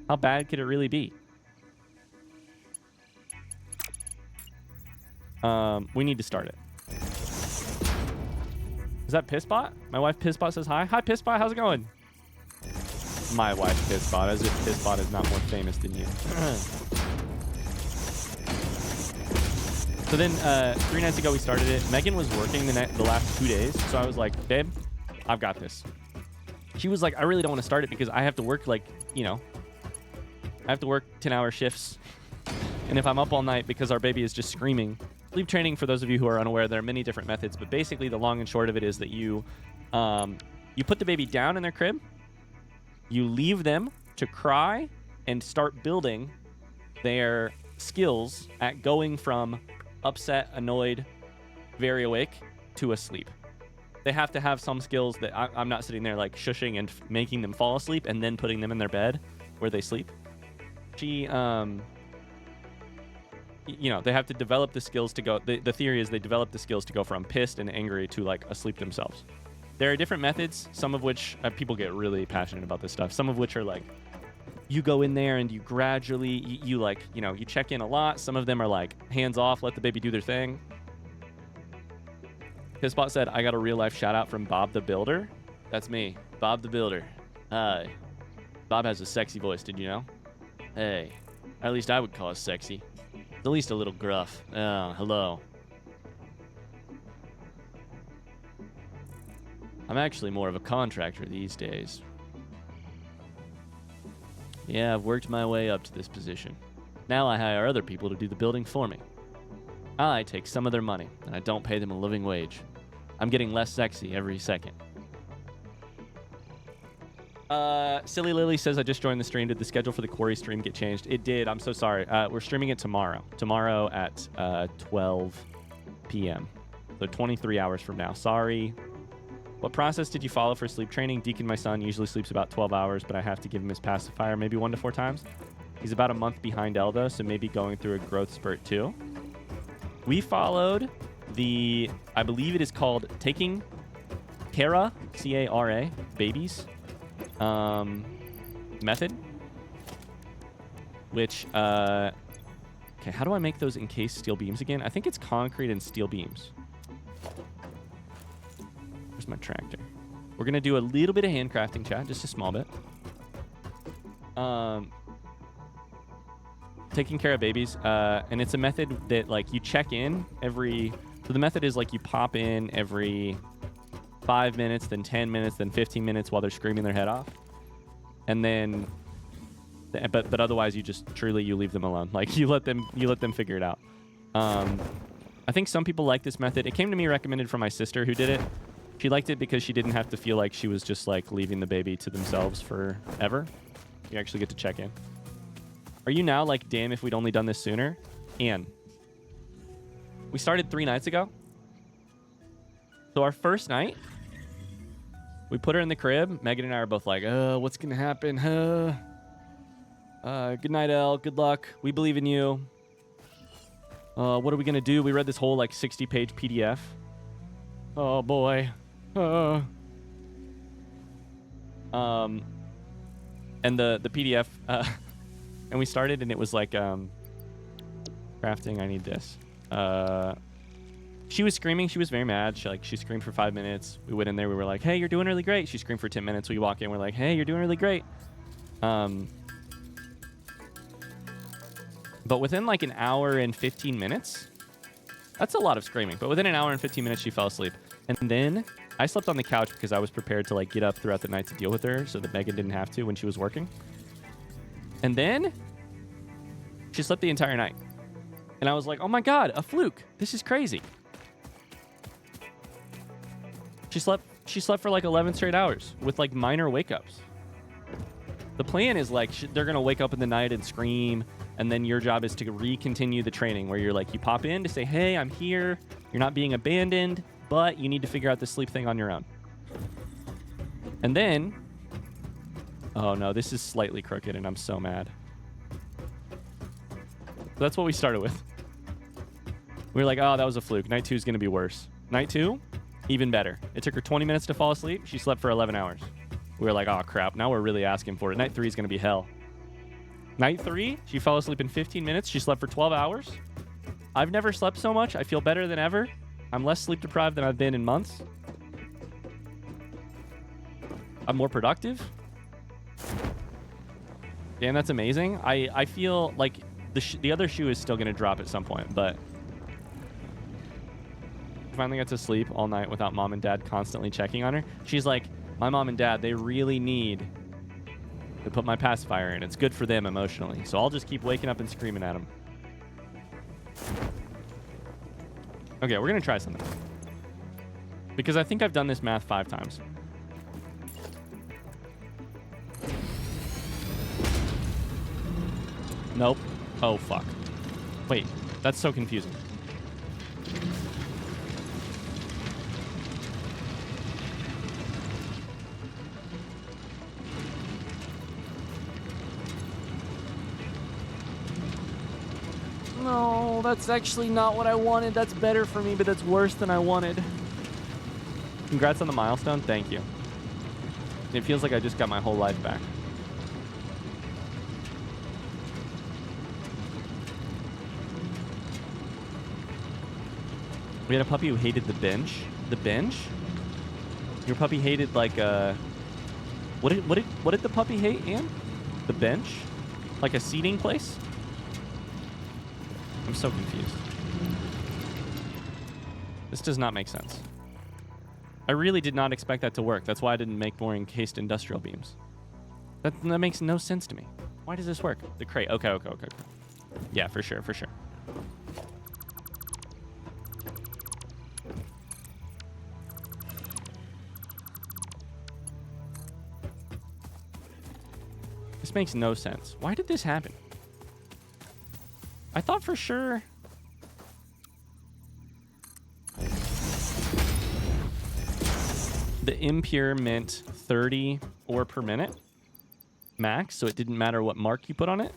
A: How bad could it really be? We need to start it. Is that Pissbot? My wife Pissbot says hi. Hi, Pissbot. How's it going? My wife Pissbot, as if Pissbot is not more famous than you. So then 3 nights ago we started it. Megan was working the last 2 days. So I was like, babe, I've got this. She was like, I really don't want to start it because I have to work I have to work 10-hour shifts. And if I'm up all night because our baby is just screaming. Sleep training, for those of you who are unaware, there are many different methods. But basically the long and short of it is that you put the baby down in their crib. You leave them to cry and start building their skills at going from upset, annoyed, very awake to asleep. They have to have some skills that I'm not sitting there like shushing and making them fall asleep and then putting them in their bed where they sleep. They have to develop the skills to go. The theory is they develop the skills to go from pissed and angry to like asleep themselves. There are different methods, some of which people get really passionate about this stuff. Some of which are like, you go in there and you gradually, you check in a lot. Some of them are like hands off, let the baby do their thing. Pissbot said, I got a real life shout out from Bob the Builder. That's me, Bob the Builder. Hi. Bob has a sexy voice, did you know? Hey, at least I would call it sexy. It's at least a little gruff. Oh, hello. I'm actually more of a contractor these days. Yeah, I've worked my way up to this position. Now I hire other people to do the building for me. I take some of their money, and I don't pay them a living wage. I'm getting less sexy every second. Silly Lily says, I just joined the stream. Did the schedule for the Quarry stream get changed? It did. I'm so sorry. We're streaming it tomorrow. Tomorrow at 12 p.m. So 23 hours from now. Sorry. What process did you follow for sleep training? Deacon, my son, usually sleeps about 12 hours, but I have to give him his pacifier maybe 1 to 4 times. He's about a month behind Elda, so maybe going through a growth spurt too. We followed I believe it is called Taking Cara, C-A-R-A, babies, method, which, okay, how do I make those encased steel beams again? I think it's concrete and steel beams. Where's my tractor? We're going to do a little bit of handcrafting, chat, just a small bit. Taking care of babies, and it's a method that, like, you check in so the method is, like, you pop in every 5 minutes, then 10 minutes, then 15 minutes while they're screaming their head off. And then, but otherwise you just you leave them alone. Like, you let them figure it out. I think some people like this method. It came to me recommended from my sister who did it. She liked it because she didn't have to feel like she was just, like, leaving the baby to themselves forever. You actually get to check in. Are you now like, damn, if we'd only done this sooner? Ian. We started 3 nights ago. So our first night, we put her in the crib. Megan and I are both like, what's going to happen? Good night, Elle. Good luck. We believe in you. What are we going to do? We read this whole, like, 60-page PDF. Oh, boy. And the PDF... and we started, and it was like, crafting, I need this. She was screaming. She was very mad. She screamed for 5 minutes. We went in there. We were like, hey, you're doing really great. She screamed for 10 minutes. We walk in. We're like, hey, you're doing really great. But within like an hour and 15 minutes, that's a lot of screaming. But within an hour and 15 minutes, she fell asleep. And then I slept on the couch because I was prepared to, like, get up throughout the night to deal with her so that Megan didn't have to when she was working. And then she slept the entire night. And I was like, oh my God, a fluke. This is crazy. She slept for like 11 straight hours with, like, minor wake-ups. The plan is, like, they're going to wake up in the night and scream, and then your job is to re-continue the training where you're like, you pop in to say, hey, I'm here. You're not being abandoned, but you need to figure out the sleep thing on your own. And then Oh no, this is slightly crooked and I'm so mad. That's what we started with. We were like, oh, that was a fluke. Night 2 is going to be worse. Night 2, even better. It took her 20 minutes to fall asleep. She slept for 11 hours. We were like, oh, crap. Now we're really asking for it. Night 3 is going to be hell. Night 3, she fell asleep in 15 minutes. She slept for 12 hours. I've never slept so much. I feel better than ever. I'm less sleep deprived than I've been in months. I'm more productive. Damn, that's amazing. I feel like the other shoe is still going to drop at some point, but I finally got to sleep all night without mom and dad constantly checking on her. She's like, my mom and dad, they really need to put my pacifier in. It's good for them emotionally. So I'll just keep waking up and screaming at them. Okay, we're going to try something. Because I think I've done this math 5 times. Nope. Oh, fuck. Wait, that's so confusing. No, that's actually not what I wanted. That's better for me, but that's worse than I wanted. Congrats on the milestone. Thank you. It feels like I just got my whole life back. We had a puppy who hated the bench. The bench? Your puppy hated like what did the puppy hate, Ian? The bench? Like a seating place? I'm so confused. This does not make sense. I really did not expect that to work. That's why I didn't make more encased industrial beams. That makes no sense to me. Why does this work? The crate. Okay. Yeah, for sure. This makes no sense. Why did this happen? I thought for sure... the impure meant 30 ore per minute max, so it didn't matter what mark you put on it.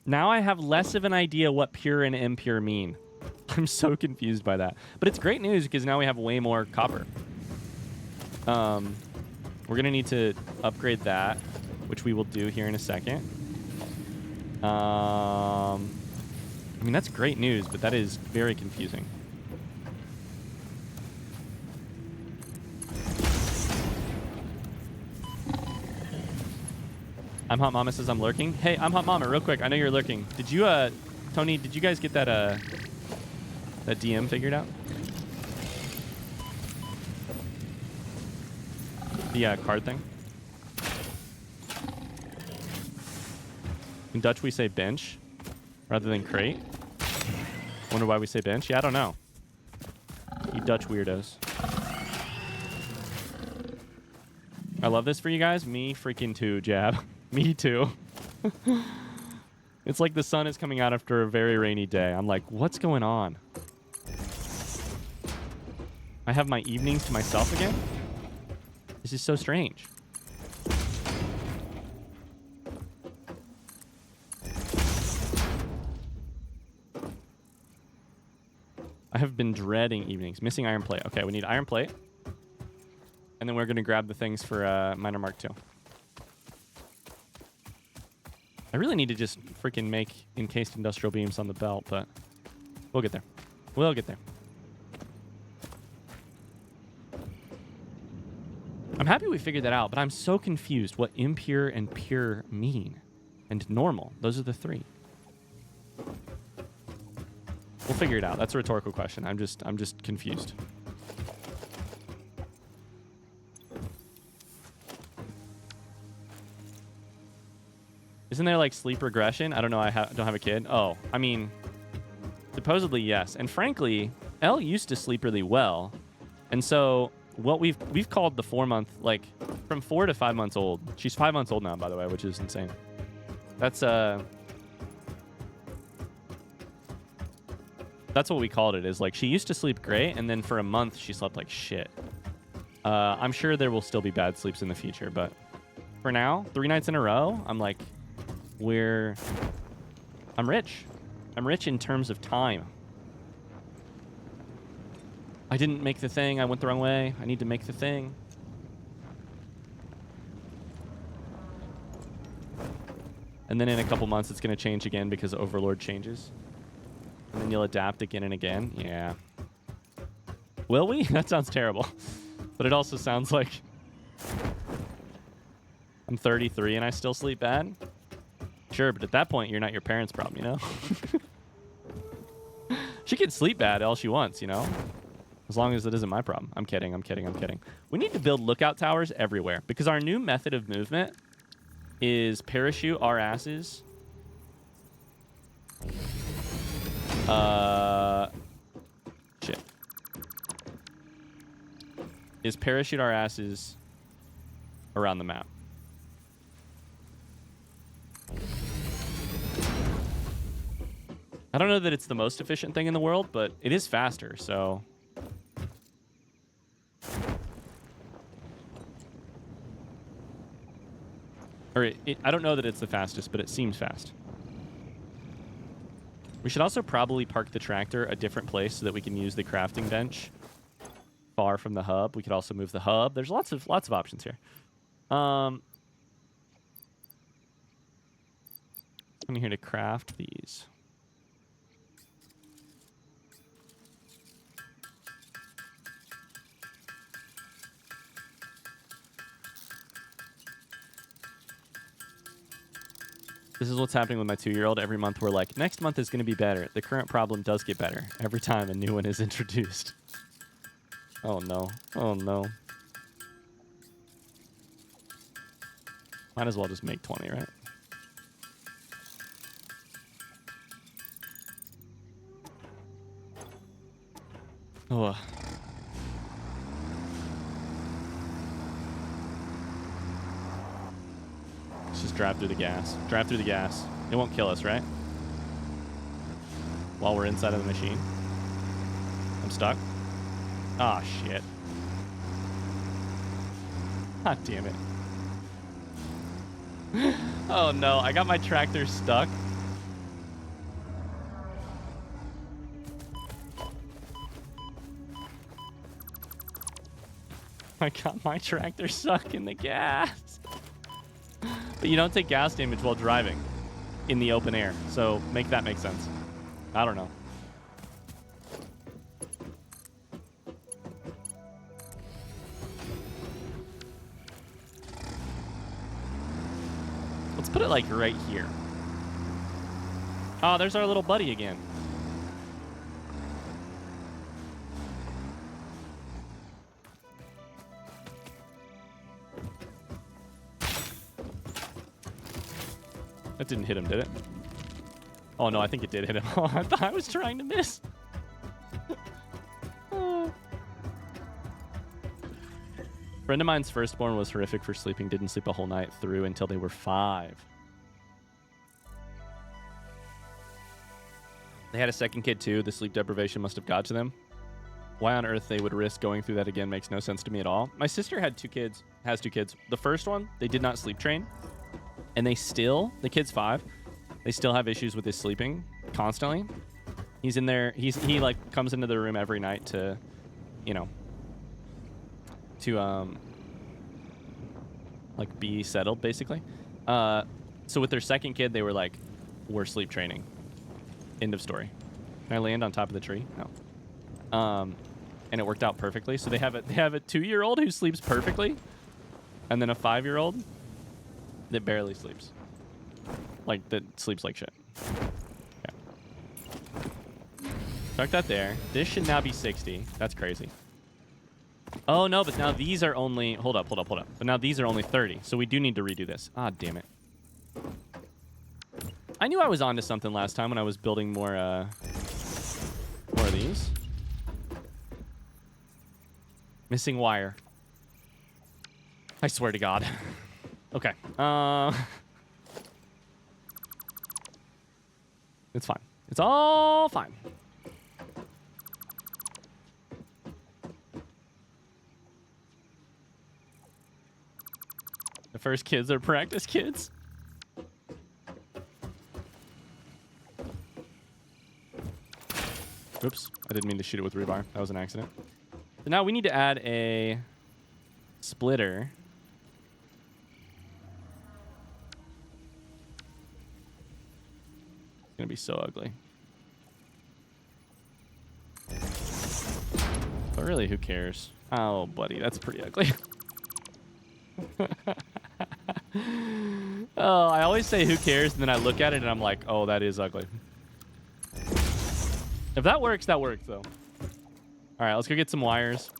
A: Now I have less of an idea what pure and impure mean. I'm so confused by that. But it's great news because now we have way more copper. We're going to need to upgrade that, which we will do here in a second. I mean, that's great news, but that is very confusing. I'm Hot Mama says I'm lurking. Hey, I'm Hot Mama, real quick. I know you're lurking. Did you, Tony, did you guys get that, that DM figured out? The, card thing? In Dutch, we say bench rather than crate. Wonder why we say bench? Yeah, I don't know. You Dutch weirdos. I love this for you guys. Me freaking too, Jab. Me too. It's like the sun is coming out after a very rainy day. I'm like, what's going on? I have my evenings to myself again? This is so strange. I have been dreading evenings. Missing iron plate. Okay, we need iron plate. And then we're going to grab the things for Miner Mark II. I really need to just freaking make encased industrial beams on the belt, but we'll get there. We'll get there. I'm happy we figured that out, but I'm so confused what impure and pure mean. And normal. Those are the 3. We'll figure it out. That's a rhetorical question. I'm just confused. Isn't there like sleep regression? I don't know. I don't have a kid. Oh, I mean, supposedly yes. And frankly, Elle used to sleep really well, and so what we've called the 4-month, like from 4 to 5 months old. She's 5 months old now, by the way, which is insane. That's what we called it. Is like she used to sleep great, and then for a month she slept like shit. I'm sure there will still be bad sleeps in the future, but For now, 3 nights in a row, I'm like, I'm rich. I'm rich in terms of time. I didn't make the thing. I went the wrong way. I need to make the thing. And then in a couple months, it's going to change again because Overlord changes. And then you'll adapt again and again. Yeah. Will we? That sounds terrible. But it also sounds like I'm 33 and I still sleep bad. Sure, but at that point, you're not your parents' problem, you know? She can sleep bad all she wants, you know? As long as it isn't my problem. I'm kidding, I'm kidding, I'm kidding. We need to build lookout towers everywhere because our new method of movement is parachute our asses. Shit. Is parachute our asses around the map. I don't know that it's the most efficient thing in the world, but it is faster, so... Or I don't know that it's the fastest, but it seems fast. We should also probably park the tractor a different place so that we can use the crafting bench far from the hub. We could also move the hub. There's lots of options here. I'm here to craft these. This is what's happening with my 2-year-old. Every month we're like, next month is going to be better. The current problem does get better every time a new one is introduced. Oh no. Oh no. Might as well just make 20, right? Oh. Let's just drive through the gas. Drive through the gas. It won't kill us, right? While we're inside of the machine. I'm stuck. Ah, shit. God damn it. Oh no, I got my tractor stuck. I got my tractor stuck in the gas. But you don't take gas damage while driving in the open air. So make that make sense. I don't know. Let's put it like right here. Oh, there's our little buddy again. That didn't hit him, did it? Oh, no, I think it did hit him. Oh, I thought I was trying to miss. Friend of mine's firstborn was horrific for sleeping. Didn't sleep a whole night through until they were 5. They had a second kid, too. The sleep deprivation must have got to them. Why on earth they would risk going through that again makes no sense to me at all. My sister had 2 kids, has 2 kids. The first one, they did not sleep train. And they still, the kid's 5, they still have issues with his sleeping constantly. He's in there, he like comes into the room every night to, you know, to like be settled basically. So with their second kid, they were like, we're sleep training. End of story. Can I land on top of the tree? No. And it worked out perfectly. So they have a 2-year-old who sleeps perfectly, and then a 5-year-old that barely sleeps. Like, that sleeps like shit. Okay. Chuck that there. This should now be 60. That's crazy. Oh, no, but now these are only... Hold up. But now these are only 30, so we do need to redo this. Ah, damn it. I knew I was onto something last time when I was building more of these. Missing wire. I swear to God. Okay. It's fine. It's all fine. First kids are practice kids. Oops, I didn't mean to shoot it with rebar. That was an accident. So now we need to add a splitter. It's gonna be so ugly. But really, who cares? Oh, buddy, that's pretty ugly. Oh, I always say who cares, and then I look at it and I'm like, oh, that is ugly. If that works, though. All right, let's go get some wires.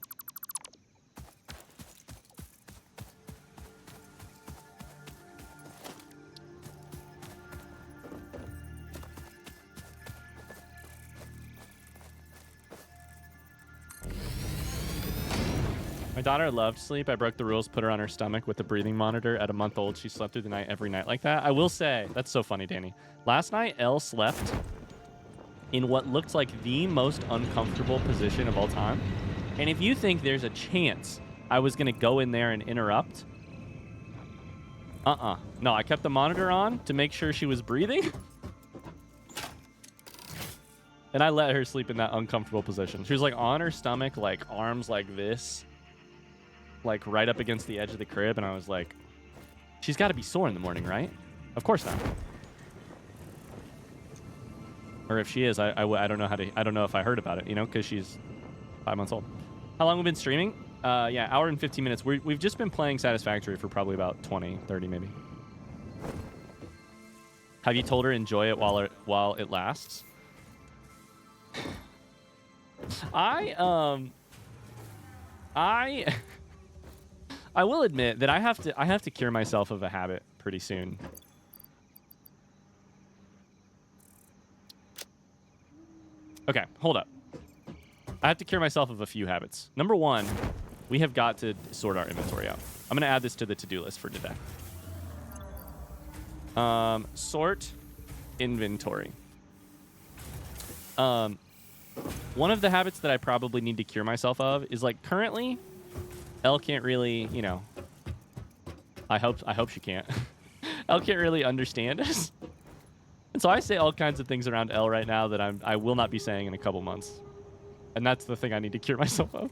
A: My daughter loved sleep. I broke the rules, put her on her stomach with a breathing monitor. At a month old, she slept through the night every night like that. I will say, that's so funny, Danny. Last night, Elle slept in what looked like the most uncomfortable position of all time. And if you think there's a chance I was going to go in there and interrupt, no, I kept the monitor on to make sure she was breathing. And I let her sleep in that uncomfortable position. She was like on her stomach, like arms like this, like right up against the edge of the crib. And I was like, she's got to be sore in the morning, right? Of course not. Or if she is, I don't know I don't know if I heard about it, you know, because she's 5 months old. How long have we been streaming? Yeah, hour and 15 minutes. We've just been playing Satisfactory for probably about 20, 30 maybe. Have you told her enjoy it while it lasts? I will admit that I have to cure myself of a habit pretty soon. Okay, hold up. I have to cure myself of a few habits. Number one, we have got to sort our inventory out. I'm going to add this to the to-do list for today. Sort inventory. One of the habits that I probably need to cure myself of is, like, currently, Elle can't really, you know, I hope she can't. Elle can't really understand us. And so I say all kinds of things around Elle right now that I will not be saying in a couple months. And that's the thing I need to cure myself of.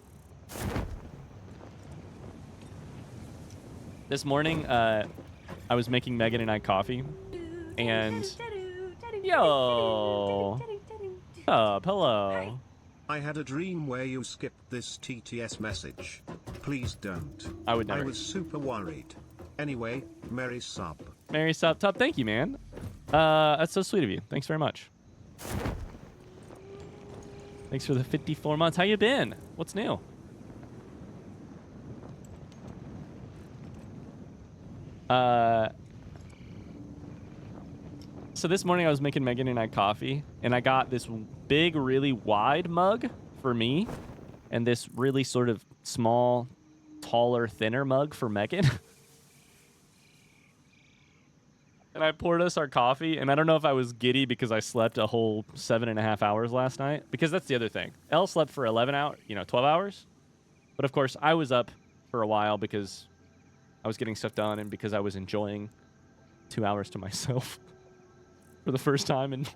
A: This morning, I was making Megan and I coffee. And... Yo! What's up? Hello.
B: I had a dream where you skipped this TTS message. Please don't.
A: I would never.
B: I was super worried. Anyway, Merry sub.
A: Merry sub. Top. Thank you, man. That's so sweet of you. Thanks very much. Thanks for the 54 months. How you been? What's new? So this morning I was making Megan and I coffee, and I got this big, really wide mug for me, and this really sort of small, taller, thinner mug for Megan. And I poured us our coffee, and I don't know if I was giddy because I slept a whole 7.5 hours last night, because that's the other thing. Elle slept for 11 hours, 12 hours. But of course, I was up for a while because I was getting stuff done and because I was enjoying 2 hours to myself for the first time. And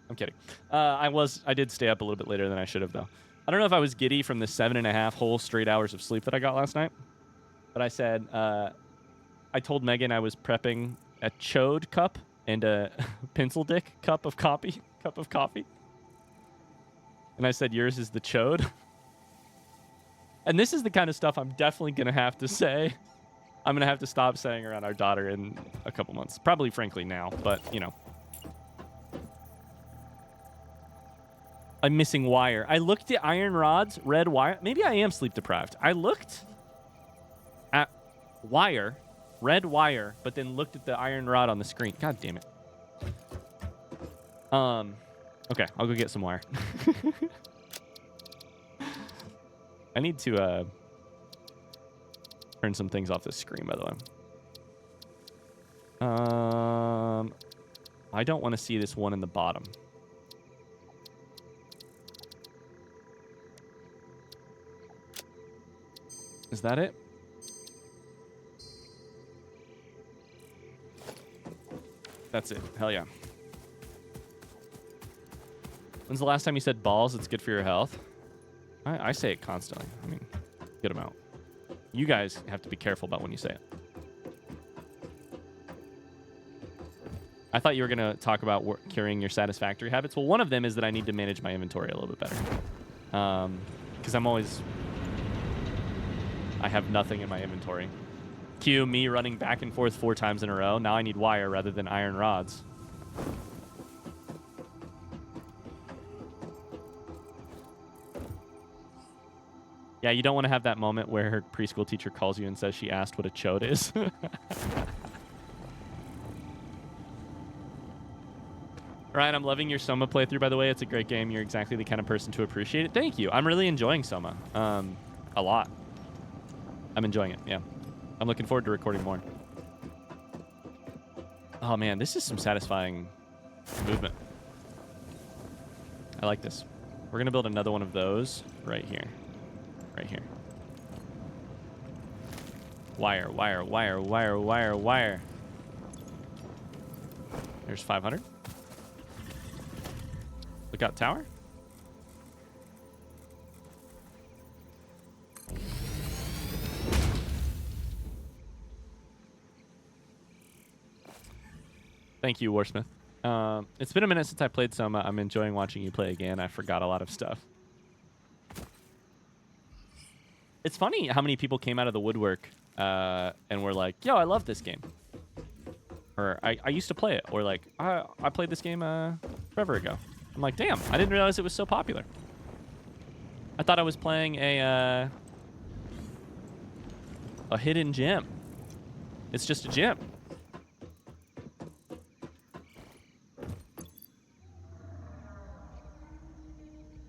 A: I'm kidding. I did stay up a little bit later than I should have, though. I don't know if I was giddy from the 7.5 whole straight hours of sleep that I got last night, but I said, I told Megan I was prepping a chode cup and a pencil dick cup of coffee. And I said, yours is the chode. And this is the kind of stuff I'm definitely going to have to say. I'm going to have to stop saying around our daughter in a couple months. Probably, frankly, now, but, you know. I'm missing wire. I looked at iron rods, red wire. Maybe I am sleep deprived. I looked at wire, red wire, but then looked at the iron rod on the screen. God damn it. Okay, I'll go get some wire. I need to turn some things off this screen, by the way. I don't want to see this one in the bottom. Is that it? That's it. Hell yeah. When's the last time you said balls? It's good for your health. I say it constantly. I mean, good amount. You guys have to be careful about when you say it. I thought you were going to talk about curing your satisfactory habits. Well, one of them is that I need to manage my inventory a little bit better. Because I have nothing in my inventory. Cue me running back and forth 4 times in a row. Now I need wire rather than iron rods. Yeah, you don't want to have that moment where her preschool teacher calls you and says she asked what a chode is. Ryan, I'm loving your Soma playthrough, by the way. It's a great game. You're exactly the kind of person to appreciate it. Thank you. I'm really enjoying Soma. A lot. I'm enjoying it, yeah. I'm looking forward to recording more. Oh, man, this is some satisfying movement. I like this. We're going to build another one of those right here. Right here. Wire, wire, wire, wire, wire, wire. There's 500. Lookout tower. Thank you, Warsmith. It's been a minute since I played Soma. I'm enjoying watching you play again. I forgot a lot of stuff. It's funny how many people came out of the woodwork and were like, yo, I love this game. Or I used to play it. Or like, I played this game forever ago. I'm like, damn, I didn't realize it was so popular. I thought I was playing a hidden gem. It's just a gem.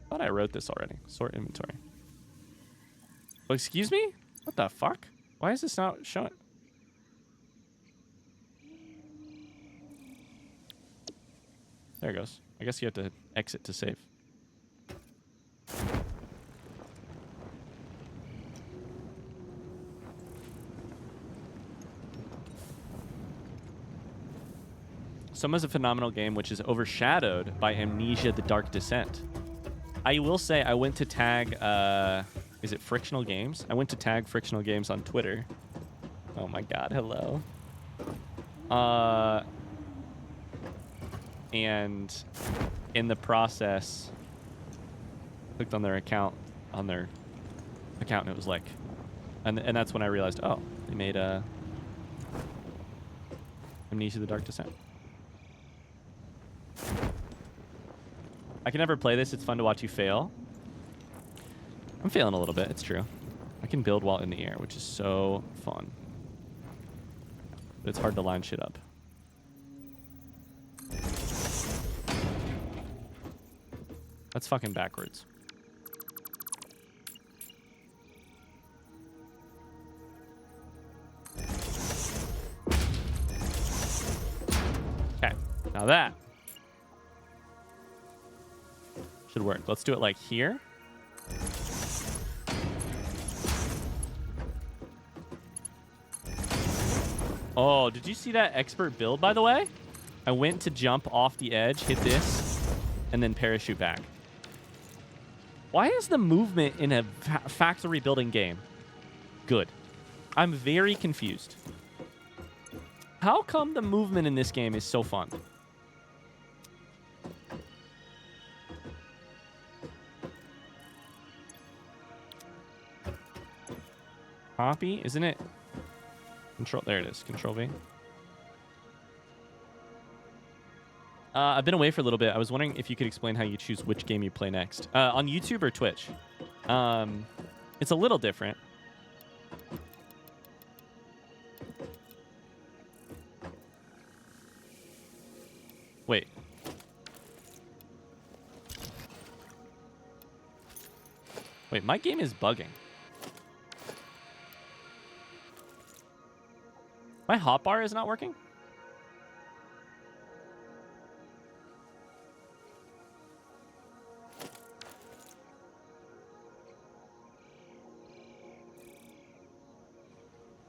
A: I thought I wrote this already. Sort inventory. Oh, excuse me? What the fuck? Why is this not showing? There it goes. I guess you have to exit to save. Soma's a phenomenal game, which is overshadowed by Amnesia: The Dark Descent. I will say I went to tag... is it Frictional Games? I went to tag Frictional Games on Twitter. Oh my god, hello. And in the process, clicked on their account, and it was like, and that's when I realized, oh, they made Amnesia: The Dark Descent. I can never play this. It's fun to watch you fail. I'm failing a little bit. It's true. I can build while in the air, which is so fun. But it's hard to line shit up. That's fucking backwards. Okay. Now that should work. Let's do it like here. Oh, did you see that expert build, by the way? I went to jump off the edge, hit this, and then parachute back. Why is the movement in a factory building game good? I'm very confused. How come the movement in this game is so fun? Copy, isn't it? Control, there it is. Control V. I've been away for a little bit. I was wondering if you could explain how you choose which game you play next. On YouTube or Twitch? It's a little different. Wait. Wait, my game is bugging. My hotbar is not working?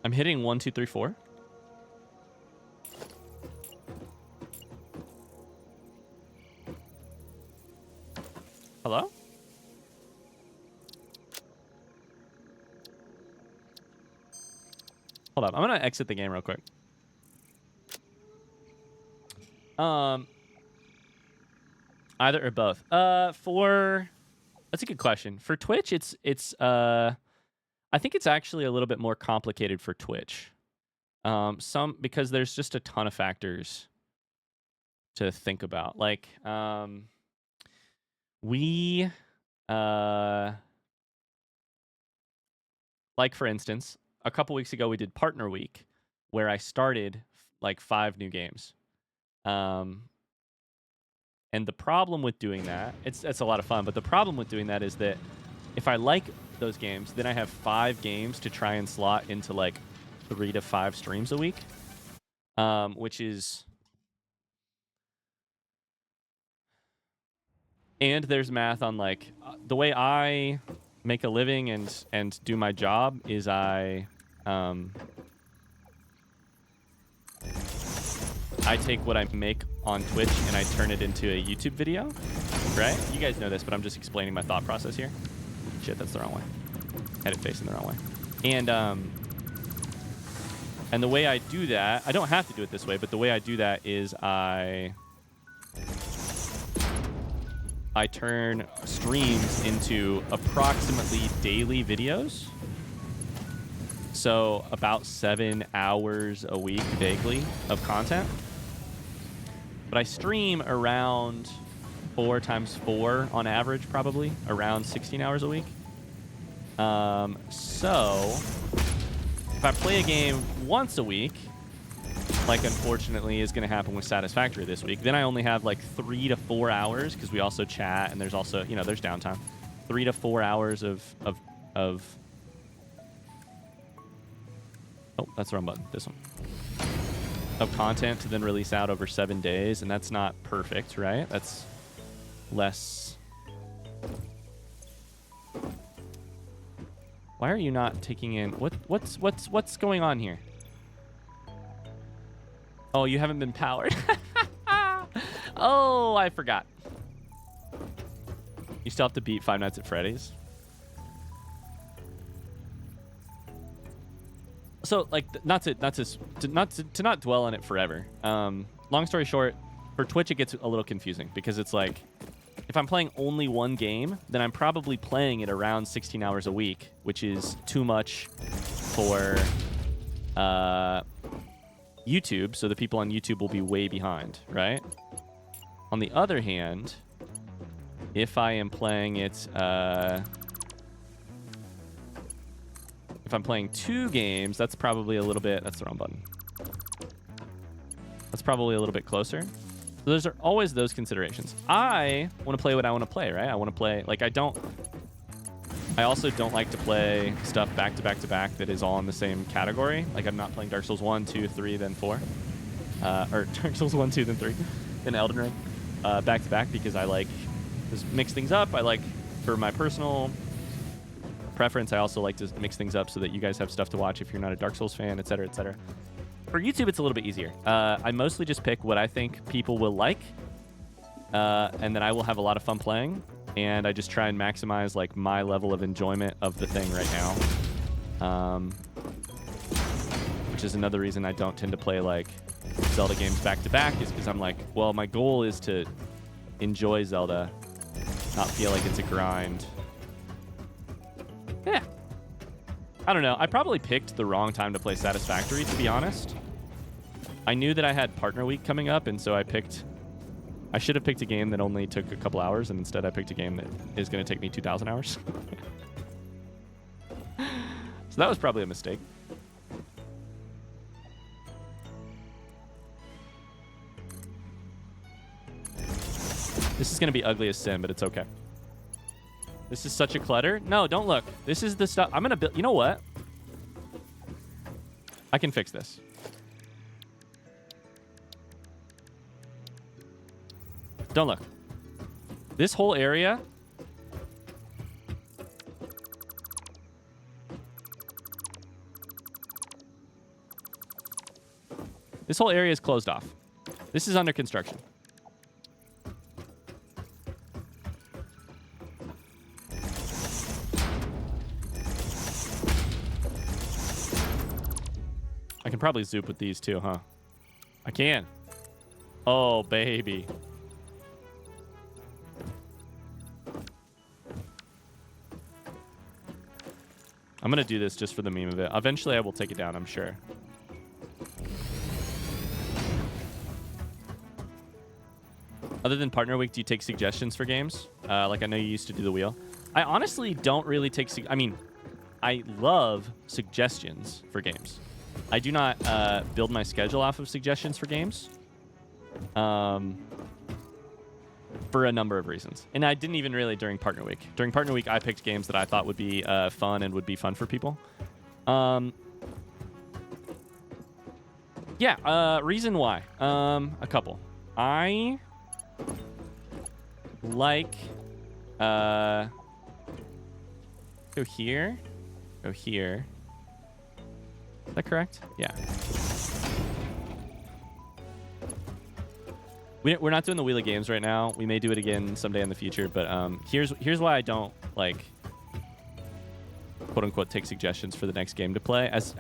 A: I'm hitting 1, 2, 3, 4. Hello? Hold up. I'm going to exit the game real quick. Either or both. That's a good question. For Twitch, I think it's actually a little bit more complicated for Twitch. Because there's just a ton of factors to think about. Like, like for instance, a couple weeks ago we did Partner Week, where I started like 5 new games. And the problem with doing that, it's a lot of fun, but the problem with doing that is that if I like those games, then I have 5 games to try and slot into like 3 to 5 streams a week, which is... And there's math on like the way I make a living and do my job is I take what I make on Twitch and I turn it into a YouTube video, right? You guys know this, but I'm just explaining my thought process here. Shit, that's the wrong way. Had it facing the wrong way. And the way I do that, I don't have to do it this way, but the way I do that is I turn streams into approximately daily videos. So about 7 hours a week vaguely of content. But I stream around 4 times 4 on average, probably around 16 hours a week. So if I play a game once a week, like unfortunately is going to happen with Satisfactory this week, then I only have like 3 to 4 hours because we also chat and there's also, you know, there's downtime. 3 to 4 hours of oh, that's the wrong button. This one. Of content to then release out over 7 days, and that's not perfect, right? That's less. Why are you not taking in what's going on here? Oh, you haven't been powered. Oh, I forgot. You still have to beat Five Nights at Freddy's. So, like, not to dwell on it forever. Long story short, for Twitch it gets a little confusing because it's like, if I'm playing only one game, then I'm probably playing it around 16 hours a week, which is too much for YouTube. So the people on YouTube will be way behind, right? On the other hand, if I am playing it, if I'm playing 2 games, that's probably a little bit... That's the wrong button. That's probably a little bit closer. So those are always those considerations. I want to play what I want to play, right? I want to play... Like, I also don't like to play stuff back to back to back that is all in the same category. Like, I'm not playing Dark Souls 1, 2, 3, then 4. Or Dark Souls 1, 2, then 3. Then Elden Ring. Back to back because I like... Just mix things up. I like, for my personal... preference, I also like to mix things up so that you guys have stuff to watch if you're not a Dark Souls fan, etc., etc. For YouTube, it's a little bit easier. I mostly just pick what I think people will like, and then I will have a lot of fun playing, and I just try and maximize like my level of enjoyment of the thing right now, which is another reason I don't tend to play like Zelda games back to back, is because I'm like, well, my goal is to enjoy Zelda, not feel like it's a grind. Yeah. I don't know. I probably picked the wrong time to play Satisfactory, to be honest. I knew that I had Partner Week coming up, and so I should have picked a game that only took a couple hours, and instead I picked a game that is going to take me 2,000 hours. So that was probably a mistake. This is going to be ugly as sin, but it's okay. This is such a clutter. No, don't look. This is the stuff. I'm going to build. You know what? I can fix this. Don't look. This whole area. This whole area is closed off. This is under construction. can probably zoop with these too, huh? I can. Oh, baby. I'm going to do this just for the meme of it. Eventually, I will take it down, I'm sure. Other than partner week, do you take suggestions for games? Like I know you used to do the wheel. I honestly don't really take... I mean, I love suggestions for games. I do not build my schedule off of suggestions for games. For a number of reasons. And I didn't even really during partner week. During partner week, I picked games that I thought would be fun and would be fun for people. Yeah, reason why. A couple. I like go here. Go here. Is that correct? Yeah. We're not doing the Wheel of Games right now. We may do it again someday in the future, but here's why I don't like quote unquote take suggestions for the next game to play. As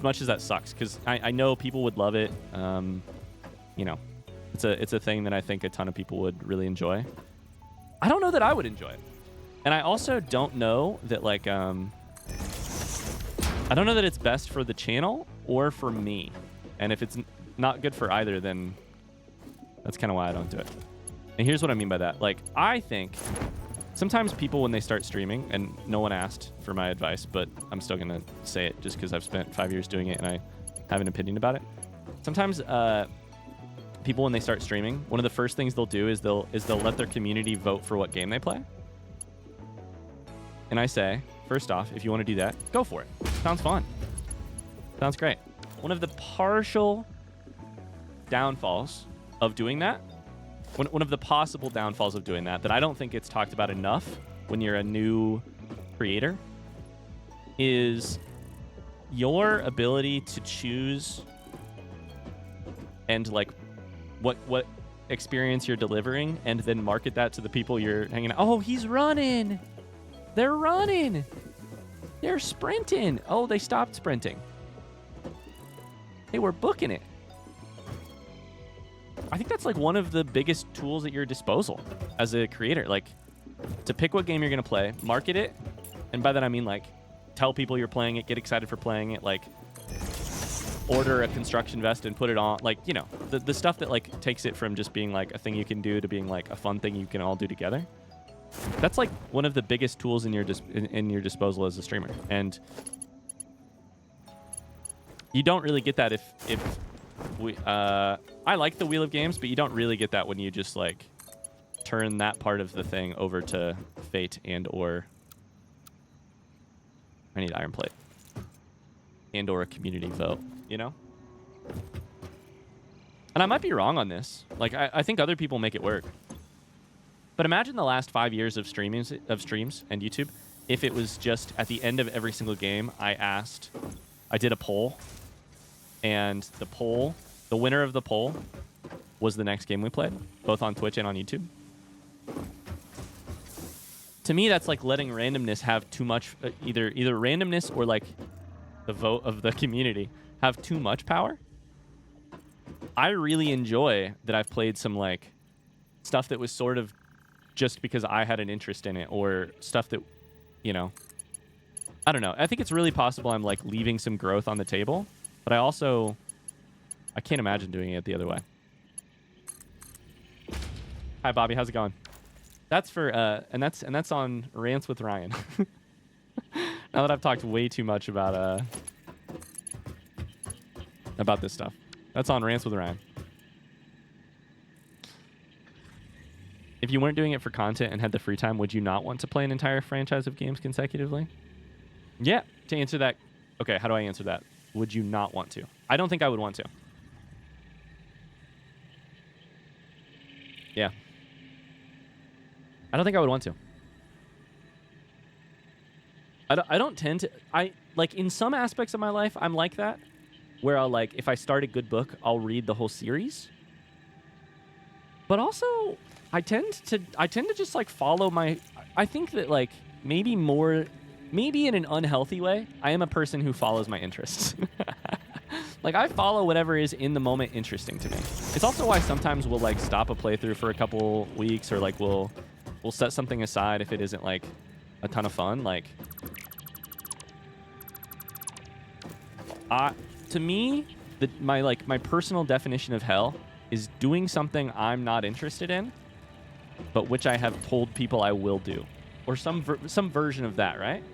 A: much as that sucks, because I know people would love it. You know, it's a thing that I think a ton of people would really enjoy. I don't know that I would enjoy it, and I also don't know that like I don't know that it's best for the channel or for me. And if it's not good for either, then that's kind of why I don't do it. And here's what I mean by that. Like, I think sometimes people, when they start streaming, and no one asked for my advice, but I'm still going to say it just because I've spent 5 years doing it and I have an opinion about it. Sometimes people, when they start streaming, one of the first things they'll do is they'll let their community vote for what game they play. And I say, first off, if you want to do that, go for it. Sounds fun. Sounds great. One of the partial downfalls of doing that, one of the possible downfalls of doing that I don't think it's talked about enough when you're a new creator, is your ability to choose and like what experience you're delivering and then market that to the people you're hanging out. Oh, he's running. They're running. They're sprinting. Oh, they stopped sprinting. They were booking it. I think that's like one of the biggest tools at your disposal as a creator, like to pick what game you're going to play, market it. And by that, I mean like tell people you're playing it, get excited for playing it, like order a construction vest and put it on, like, you know, the stuff that like takes it from just being like a thing you can do to being like a fun thing you can all do together. That's like one of the biggest tools in your disposal as a streamer. And you don't really get that if I like the Wheel of Games, but you don't really get that when you just like turn that part of the thing over to Fate and or I need Iron Plate and or a community vote, you know? And I might be wrong on this. Like I think other people make it work. But imagine the last 5 years of streams and YouTube, if it was just at the end of every single game, I did a poll, and the winner of the poll was the next game we played, both on Twitch and on YouTube. To me, that's like letting randomness have too much, either randomness or like the vote of the community have too much power. I really enjoy that I've played some like stuff that was sort of just because I had an interest in it, or stuff that, you know, I don't know. I think it's really possible I'm like leaving some growth on the table, but I can't imagine doing it the other way. Hi, Bobby. How's it going? That's for, and that's on Rants with Ryan. Now that I've talked way too much about this stuff. That's on Rants with Ryan. If you weren't doing it for content and had the free time, would you not want to play an entire franchise of games consecutively? Yeah. To answer that, okay, how do I answer that? Would you not want to? I don't think I would want to. Yeah. I don't think I would want to. I don't tend to... like, in some aspects of my life, I'm like that, where I'll, like, if I start a good book, I'll read the whole series. But also, I tend to just, like, follow my... I think that, like, maybe in an unhealthy way, I am a person who follows my interests. Like, I follow whatever is in the moment interesting to me. It's also why sometimes we'll, like, stop a playthrough for a couple weeks, or, like, we'll set something aside if it isn't, like, a ton of fun. Like, to me, my personal definition of hell is doing something I'm not interested in, but which I have told people I will do, or some version of that, right?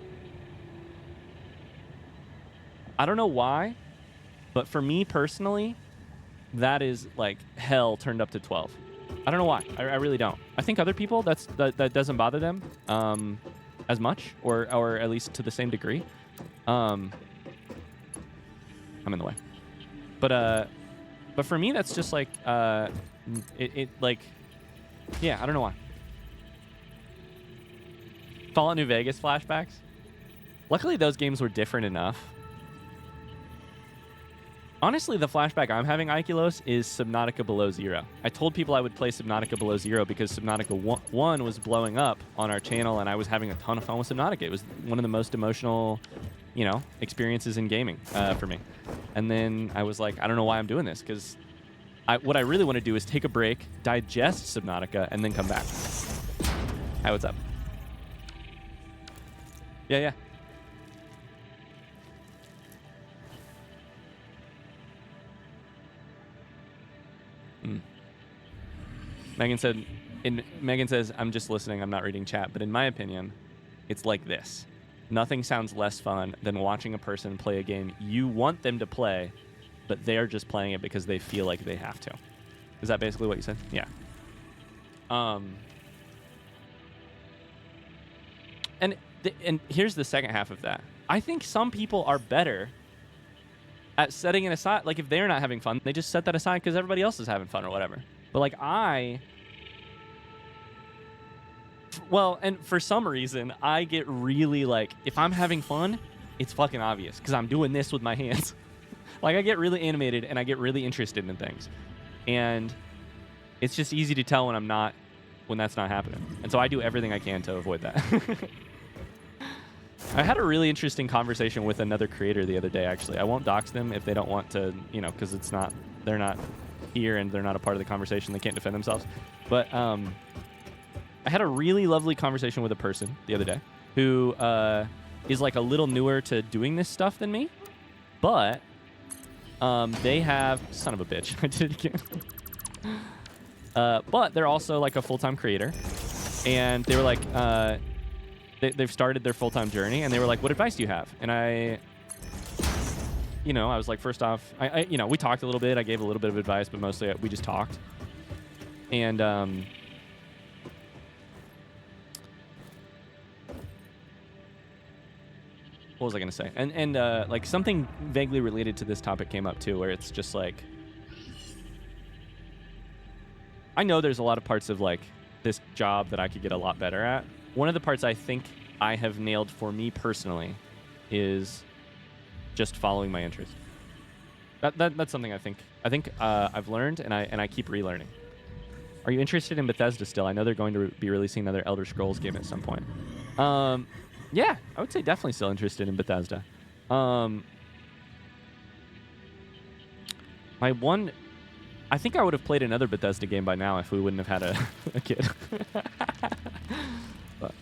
A: I don't know why, but for me personally, that is like hell turned up to 12. I don't know why. I really don't. I think other people that doesn't bother them as much, or at least to the same degree. I'm in the way, but for me, that's just like it like, yeah, I don't know why. Fallout New Vegas flashbacks. Luckily, those games were different enough. Honestly, the flashback I'm having, Ikelos, is Subnautica Below Zero. I told people I would play Subnautica Below Zero because Subnautica 1 was blowing up on our channel, and I was having a ton of fun with Subnautica. It was one of the most emotional, experiences in gaming for me. And then I was like, I don't know why I'm doing this, because what I really want to do is take a break, digest Subnautica, and then come back. Hi, what's up? Yeah. Megan says, I'm just listening, I'm not reading chat, but in my opinion, it's like this. Nothing sounds less fun than watching a person play a game you want them to play, but they're just playing it because they feel like they have to. Is that basically what you said? Yeah. And here's the second half of that. I think some people are better at setting it aside. Like, if they're not having fun, they just set that aside because everybody else is having fun or whatever. But, like, and for some reason, I get really, like, if I'm having fun, it's fucking obvious because I'm doing this with my hands. Like, I get really animated and I get really interested in things. And it's just easy to tell when that's not happening. And so I do everything I can to avoid that. I had a really interesting conversation with another creator the other day, actually. I won't dox them if they don't want to, because they're not here and they're not a part of the conversation. They can't defend themselves. But I had a really lovely conversation with a person the other day who is like a little newer to doing this stuff than me. But they have... Son of a bitch. I did it again. But they're also like a full-time creator. And they were like... They've started their full-time journey, and they were like, what advice do you have? And I was like, first off, we talked a little bit. I gave a little bit of advice, but mostly we just talked. And what was I going to say? And like something vaguely related to this topic came up too, where it's just like, I know there's a lot of parts of like this job that I could get a lot better at. One of the parts I think I have nailed for me personally is just following my interest. That's something I think I've learned, and I keep relearning. Are you interested in Bethesda still? I know they're going to be releasing another Elder Scrolls game at some point. Yeah, I would say definitely still interested in Bethesda. I think I would have played another Bethesda game by now if we wouldn't have had a kid. But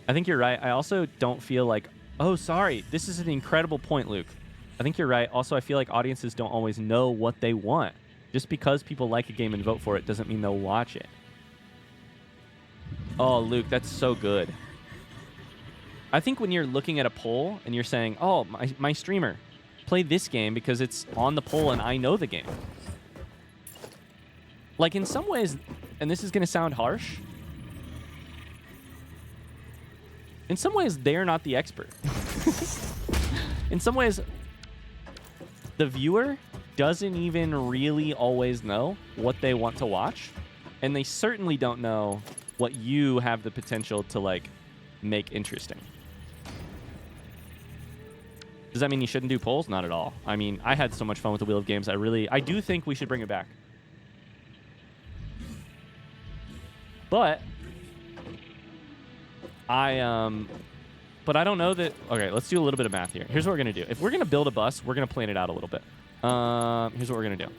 A: I think you're right. I also don't feel like... Oh, sorry. This is an incredible point, Luke. I think you're right. Also, I feel like audiences don't always know what they want. Just because people like a game and vote for it doesn't mean they'll watch it. Oh, Luke, that's so good. I think when you're looking at a poll and you're saying, oh, my streamer, play this game because it's on the poll and I know the game. Like, in some ways, and this is going to sound harsh, in some ways, they're not the expert. In some ways, the viewer doesn't even really always know what they want to watch, and they certainly don't know what you have the potential to, like, make interesting. Does that mean you shouldn't do polls? Not at all. I mean, I had so much fun with the Wheel of Games. I do think we should bring it back. But I But I don't know that... Okay, let's do a little bit of math here. Here's what we're going to do. If we're going to build a bus, we're going to plan it out a little bit. Here's what we're going to do.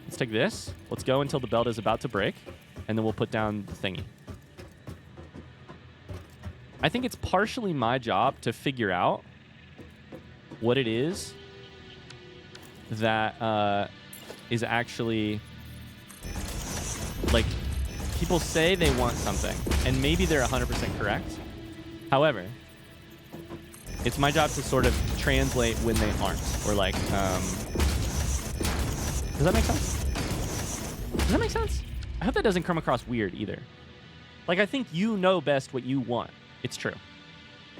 A: Let's take this. Let's go until the belt is about to break, and then we'll put down the thingy. I think it's partially my job to figure out what it is that is actually... Like, people say they want something, and maybe they're 100% correct. However... It's my job to sort of translate when they aren't. Or like, does that make sense? Does that make sense? I hope that doesn't come across weird either. Like, I think you know best what you want. It's true.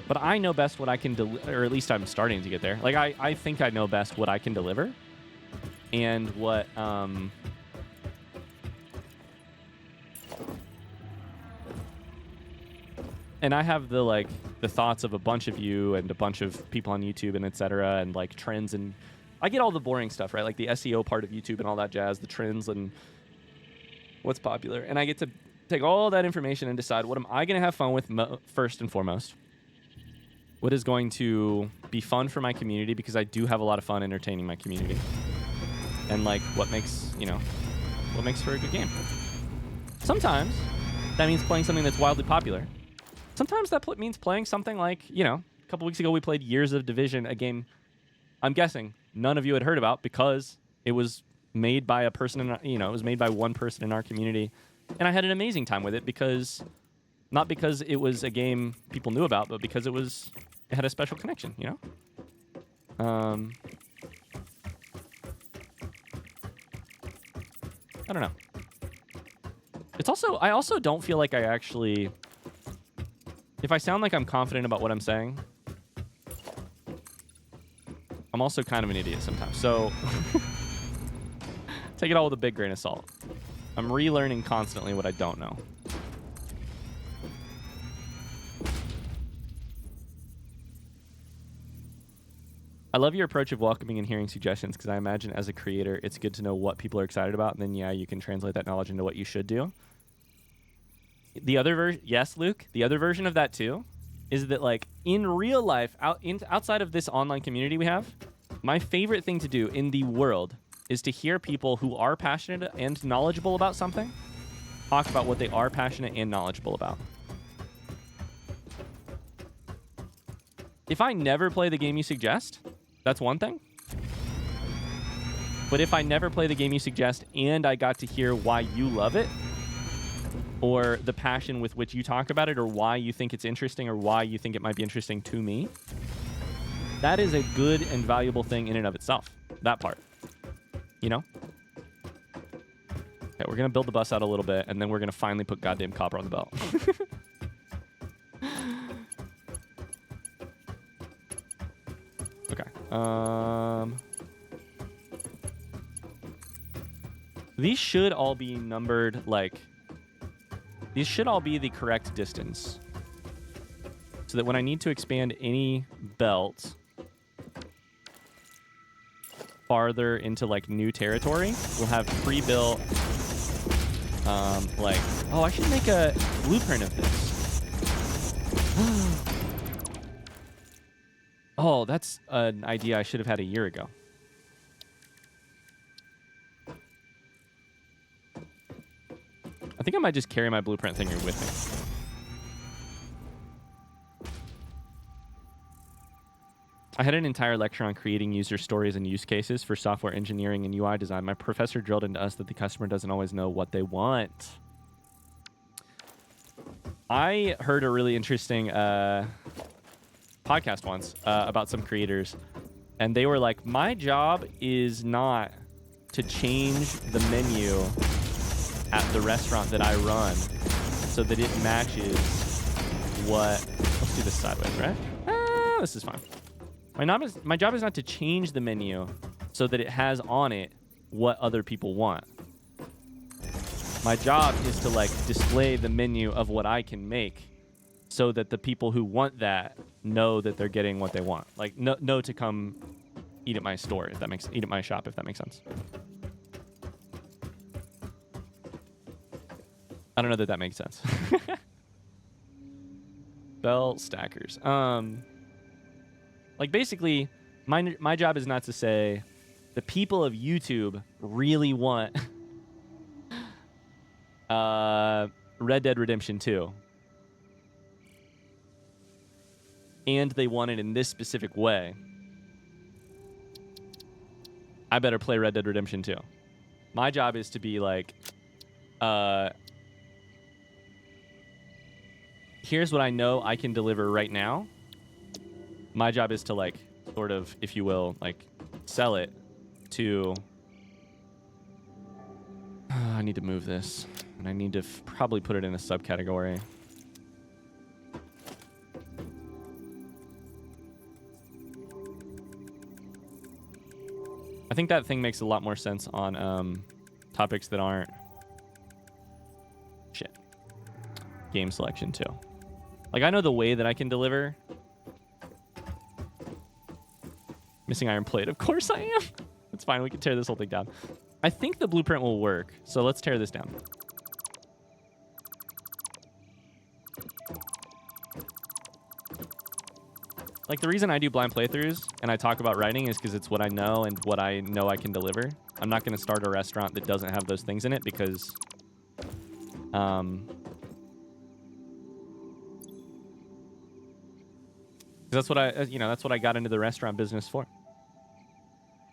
A: But I know best what I can deliver, or at least I'm starting to get there. Like, I think I know best what I can deliver. And what, and I have the like the thoughts of a bunch of you and a bunch of people on YouTube and etc. and like trends, and I get all the boring stuff, right? Like the SEO part of YouTube and all that jazz, the trends and what's popular. And I get to take all that information and decide what am I going to have fun with first and foremost. What is going to be fun for my community, because I do have a lot of fun entertaining my community. And like what makes, you know, what makes for a good game. Sometimes that means playing something that's wildly popular. Sometimes that means playing something like, you know, a couple weeks ago we played Years of Division, a game I'm guessing none of you had heard about because it was made by a person, in, you know, it was made by one person in our community. And I had an amazing time with it because, not because it was a game people knew about, but because it had a special connection, you know? I don't know. It's also, I also don't feel like I actually... If I sound like I'm confident about what I'm saying, I'm also kind of an idiot sometimes. So take it all with a big grain of salt. I'm relearning constantly what I don't know. I love your approach of welcoming and hearing suggestions, because I imagine as a creator, it's good to know what people are excited about, and then, yeah, you can translate that knowledge into what you should do. The other version, yes, Luke, the other version of that too is that, like, in real life, outside of this online community we have, my favorite thing to do in the world is to hear people who are passionate and knowledgeable about something talk about what they are passionate and knowledgeable about. If I never play the game you suggest, that's one thing. But if I never play the game you suggest and I got to hear why you love it, or the passion with which you talk about it, or why you think it's interesting, or why you think it might be interesting to me, that is a good and valuable thing in and of itself. That part. You know? Okay, we're going to build the bus out a little bit, and then we're going to finally put goddamn copper on the belt. Okay. These should all be numbered, like... These should all be the correct distance. So that when I need to expand any belt farther into, like, new territory, we'll have pre-built, like... Oh, I should make a blueprint of this. Oh, that's an idea I should have had a year ago. I think I might just carry my blueprint thing here with me. I had an entire lecture on creating user stories and use cases for software engineering and UI design. My professor drilled into us that the customer doesn't always know what they want. I heard a really interesting podcast once about some creators, and they were like, my job is not to change the menu at the restaurant that I run so that it matches what... Let's do this sideways, right? This is fine. My job is not to change the menu so that it has on it what other people want. My job is to, like, display the menu of what I can make so that the people who want that know that they're getting what they want. Like, know to come eat at my store, if that makes... Eat at my shop, if that makes sense. I don't know that that makes sense. Bell stackers. Like, basically, my job is not to say the people of YouTube really want Red Dead Redemption 2. And they want it in this specific way. I better play Red Dead Redemption 2. My job is to be like, here's what I know I can deliver right now. My job is to, like, sort of, if you will, like, sell it to... I need to move this. And I need to probably put it in a subcategory. I think that thing makes a lot more sense on topics that aren't... Shit. Game selection, too. Like, I know the way that I can deliver... Missing iron plate. Of course I am. It's fine. We can tear this whole thing down. I think the blueprint will work. So let's tear this down. Like, the reason I do blind playthroughs and I talk about writing is because it's what I know and what I know I can deliver. I'm not going to start a restaurant that doesn't have those things in it because... that's what that's what I got into the restaurant business for.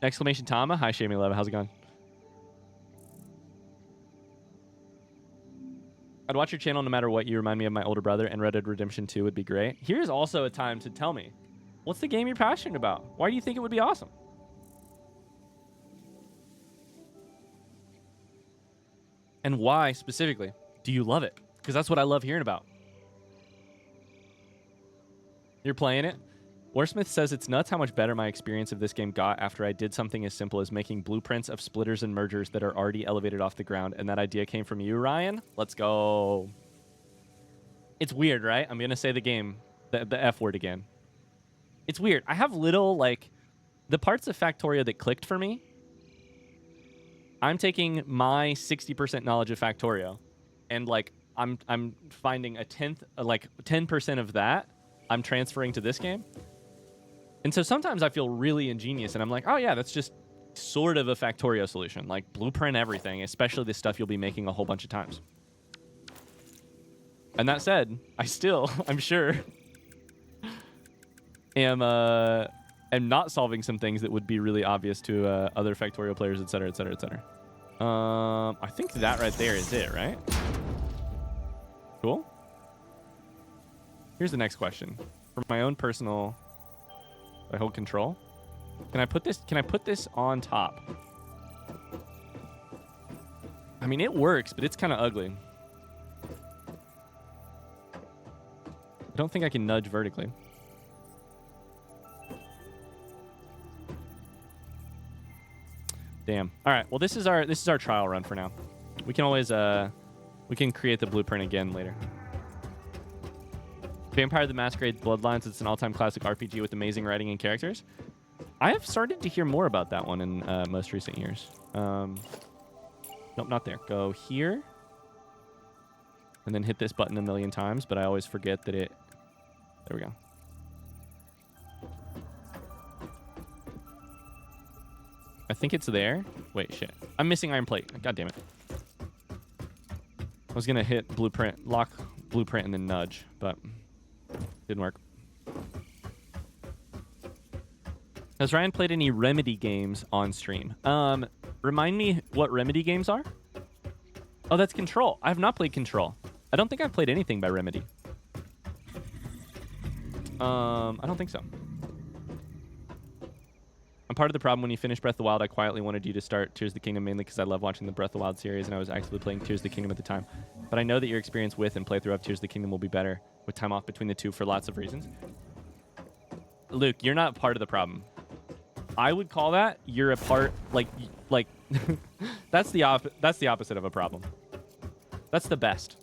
A: Exclamation Tama. Hi, Shamey Love. How's it going? I'd watch your channel no matter what. You remind me of my older brother, and Red Dead Redemption 2 would be great. Here's also a time to tell me, what's the game you're passionate about? Why do you think it would be awesome? And why, specifically, do you love it? Because that's what I love hearing about. You're playing it? Warsmith says it's nuts how much better my experience of this game got after I did something as simple as making blueprints of splitters and mergers that are already elevated off the ground, and that idea came from you, Ryan? Let's go. It's weird, right? I'm going to say the F word again. It's weird. I have little, like, the parts of Factorio that clicked for me, I'm taking my 60% knowledge of Factorio, and, like, I'm finding a 10% of that I'm transferring to this game. And so sometimes I feel really ingenious and I'm like, oh yeah, that's just sort of a Factorio solution. Like, blueprint everything, especially the stuff you'll be making a whole bunch of times. And that said, I still, I'm sure, am not solving some things that would be really obvious to other Factorio players, etc., etc., etc. I think that right there is it, right? Cool. Here's the next question. For my own personal... I hold control. Can I put this on top? I mean, it works, but it's kind of ugly. I don't think I can nudge vertically. Damn. All right. Well, this is our trial run for now. We can always we can create the blueprint again later. Vampire the Masquerade Bloodlines, it's an all-time classic RPG with amazing writing and characters. I have started to hear more about that one in most recent years. Nope, not there. Go here. And then hit this button a million times, but I always forget that it... There we go. I think it's there. Wait, shit. I'm missing iron plate. God damn it. I was going to hit blueprint, lock blueprint, and then nudge, but... Didn't work. Has Ryan played any Remedy games on stream? Remind me what Remedy games are? Oh, that's Control. I have not played Control. I don't think I've played anything by Remedy. I don't think so. I'm part of the problem. When you finish Breath of the Wild, I quietly wanted you to start Tears of the Kingdom, mainly because I love watching the Breath of the Wild series, and I was actively playing Tears of the Kingdom at the time. But I know that your experience with and playthrough of Tears of the Kingdom will be better with time off between the two for lots of reasons. Luke, you're not part of the problem. I would call that you're a part, like that's the opposite of a problem. That's the best.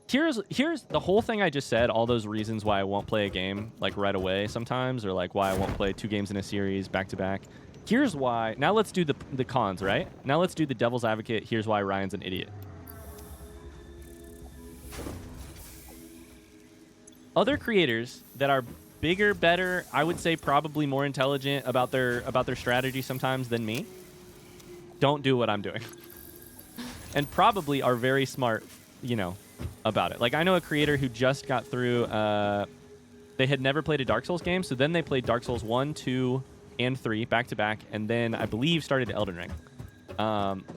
A: Here's the whole thing I just said, all those reasons why I won't play a game like right away sometimes, or like why I won't play 2 games in a series back to back. Here's why. Now let's do the cons, right? Now let's do the devil's advocate. Here's why Ryan's an idiot. Other creators that are bigger, better, I would say probably more intelligent about their strategy sometimes than me, don't do what I'm doing. And probably are very smart, you know, about it. Like, I know a creator who just got through, they had never played a Dark Souls game, so then they played Dark Souls 1, 2, and 3 back to back, and then I believe started Elden Ring.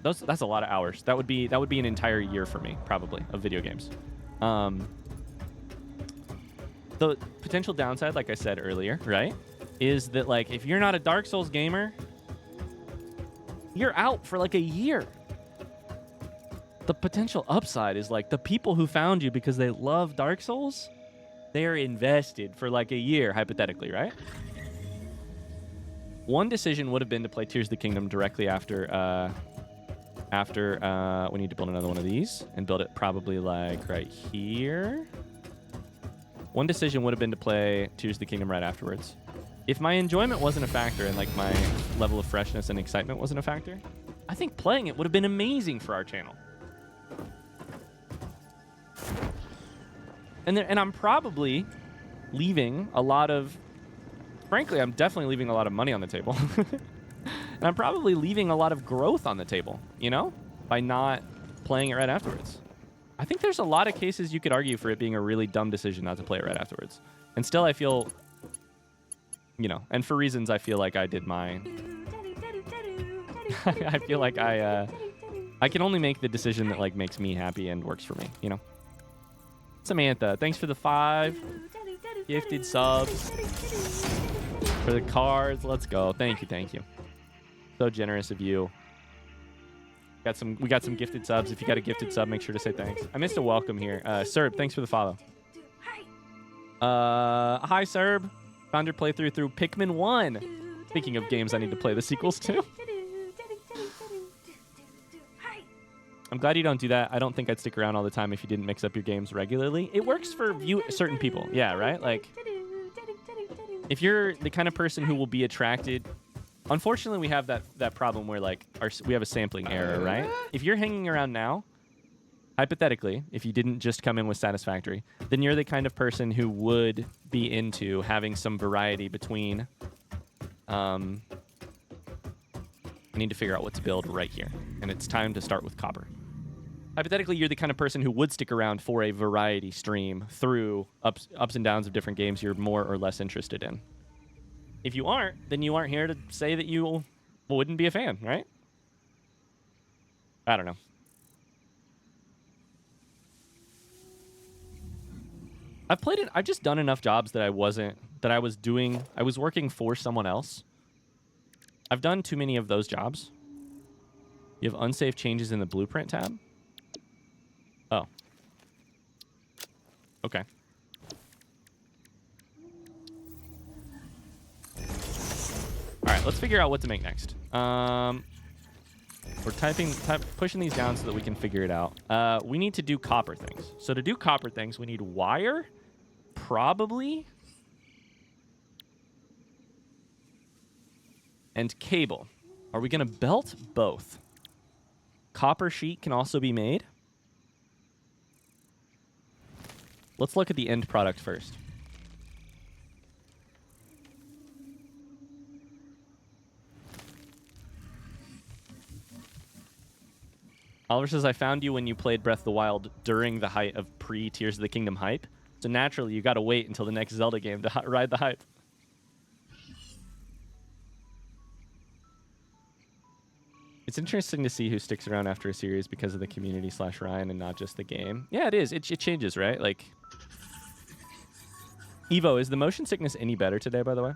A: That's a lot of hours. That would be an entire year for me, probably, of video games. The potential downside, like I said earlier, right, is that, like, if you're not a Dark Souls gamer, you're out for like a year. The potential upside is, like, the people who found you because they love Dark Souls, they're invested for like a year, hypothetically, right? One decision would have been to play Tears of the Kingdom directly after we need to build another one of these and build it probably like right here. One decision would have been to play Tears of the Kingdom right afterwards. If my enjoyment wasn't a factor and, like, my level of freshness and excitement wasn't a factor, I think playing it would have been amazing for our channel. And I'm probably leaving a lot of... Frankly, I'm definitely leaving a lot of money on the table. And I'm probably leaving a lot of growth on the table, you know? By not playing it right afterwards. I think there's a lot of cases you could argue for it being a really dumb decision not to play it right afterwards. And still, I feel... You know, and for reasons I feel like I did mine. I feel like I can only make the decision that, like, makes me happy and works for me, you know? Samantha, thanks for the 5 gifted subs. For the cards, let's go. Thank you. So generous of you. We got some gifted subs. If you got a gifted sub, make sure to say thanks. I missed a welcome here. Serb, thanks for the follow. Hi, Serb. Found your playthrough through Pikmin 1. Speaking of games I need to play the sequels to. I'm glad you don't do that. I don't think I'd stick around all the time if you didn't mix up your games regularly. It works for certain people. Yeah, right? Like, if you're the kind of person who will be attracted... Unfortunately, we have that problem where, like, we have a sampling error, right? If you're hanging around now, hypothetically, if you didn't just come in with Satisfactory, then you're the kind of person who would be into having some variety between... I need to figure out what to build right here. And it's time to start with copper. Hypothetically, you're the kind of person who would stick around for a variety stream through ups and downs of different games you're more or less interested in. If you aren't, then you aren't here to say that you wouldn't be a fan, right? I don't know. I've just done enough jobs that I was working for someone else. I've done too many of those jobs. You have unsafe changes in the blueprint tab. Oh. Okay. All right, let's figure out what to make next. We're pushing these down so that we can figure it out. We need to do copper things. So to do copper things, we need wire, probably, and cable. Are we going to belt both? Copper sheet can also be made. Let's look at the end product first. Oliver says, I found you when you played Breath of the Wild during the height of pre-Tears of the Kingdom hype. So naturally, you got to wait until the next Zelda game to ride the hype. It's interesting to see who sticks around after a series because of the community / Ryan and not just the game. Yeah, it is. It changes, right? Like, Evo, is the motion sickness any better today, by the way?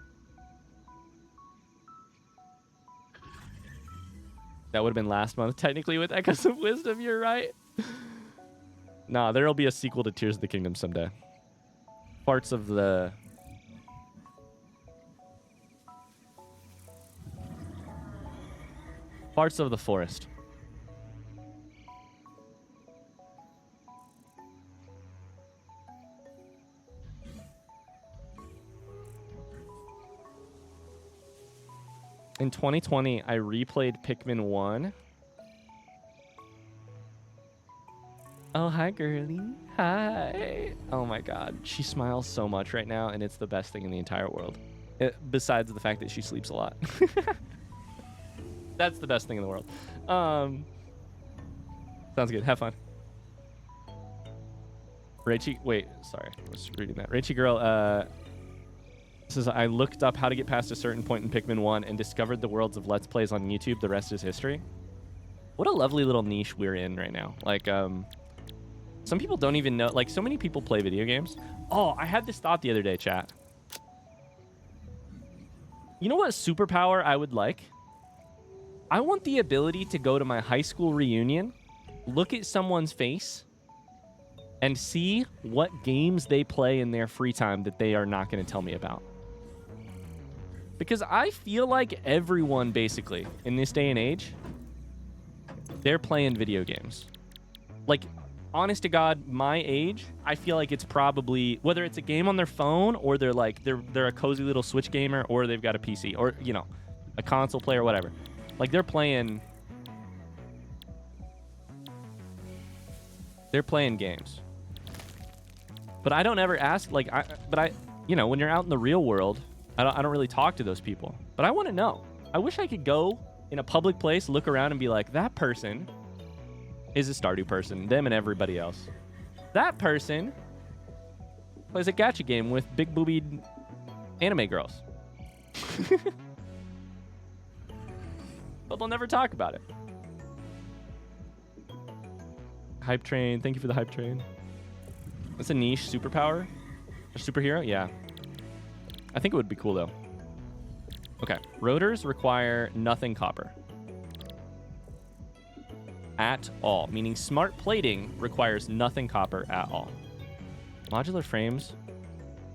A: That would have been last month, technically, with Echoes of Wisdom. You're right. Nah, there'll be a sequel to Tears of the Kingdom someday. Parts of the... Parts of the forest. In 2020, I replayed Pikmin 1. Oh, hi, girly. Hi. Oh, my God. She smiles so much right now, and it's the best thing in the entire world. Besides the fact that she sleeps a lot. That's the best thing in the world. Sounds good. Have fun. Rachie, wait, sorry. I was reading that. Rachie girl, says, I looked up how to get past a certain point in Pikmin 1 and discovered the worlds of Let's Plays on YouTube. The rest is history. What a lovely little niche we're in right now. Like, some people don't even know. Like, so many people play video games. Oh, I had this thought the other day, chat. You know what superpower I would like? I want the ability to go to my high school reunion, look at someone's face, and see what games they play in their free time that they are not going to tell me about. Because I feel like everyone, basically, in this day and age, they're playing video games. Like, honest to God, my age, I feel like it's probably, whether it's a game on their phone or they're a cozy little Switch gamer or they've got a PC or, you know, a console player or whatever. Like, they're playing games. But I don't ever ask, like, you know, when you're out in the real world, I don't really talk to those people. But I want to know. I wish I could go in a public place, look around and be like, that person is a Stardew person, them and everybody else. That person plays a gacha game with big boobied anime girls. But they'll never talk about it. Hype train. Thank you for the hype train. That's a niche superpower. A superhero? Yeah. I think it would be cool, though. Okay. Rotors require nothing copper. At all. Meaning smart plating requires nothing copper at all. Modular frames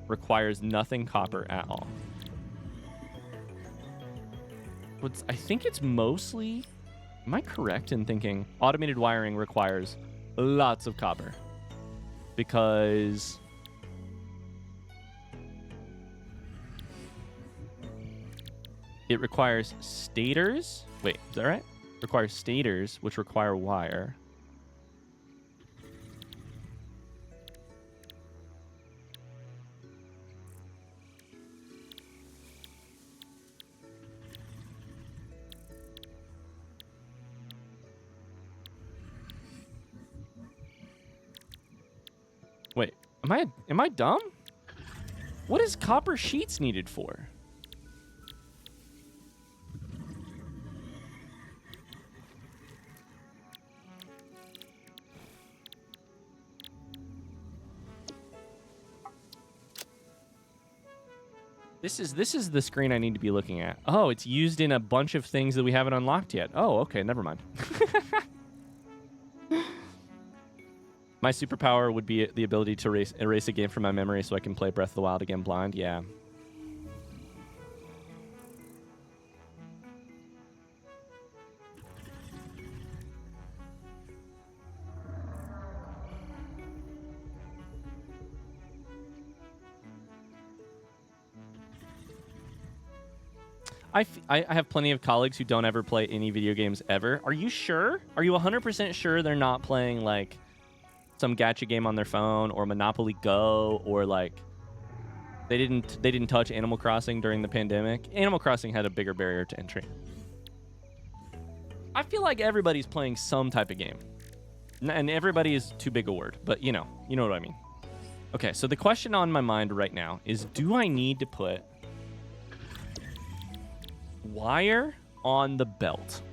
A: requires nothing copper at all. I think it's mostly... Am I correct in thinking automated wiring requires lots of copper? Because... it requires stators. Wait, is that right? Requires stators, which require wire. Wait, am I dumb? What is copper sheets needed for? This is the screen I need to be looking at. Oh, it's used in a bunch of things that we haven't unlocked yet. Oh, okay, never mind. My superpower would be the ability to erase a game from my memory so I can play Breath of the Wild again blind. Yeah. I have plenty of colleagues who don't ever play any video games ever. Are you sure? Are you 100% sure they're not playing, like, some gacha game on their phone or Monopoly Go, or like they didn't touch Animal Crossing during the pandemic? Animal Crossing had a bigger barrier to entry. I feel like everybody's playing some type of game. And everybody is too big a word, but you know what I mean. Okay, so the question on my mind right now is, do I need to put wire on the belt?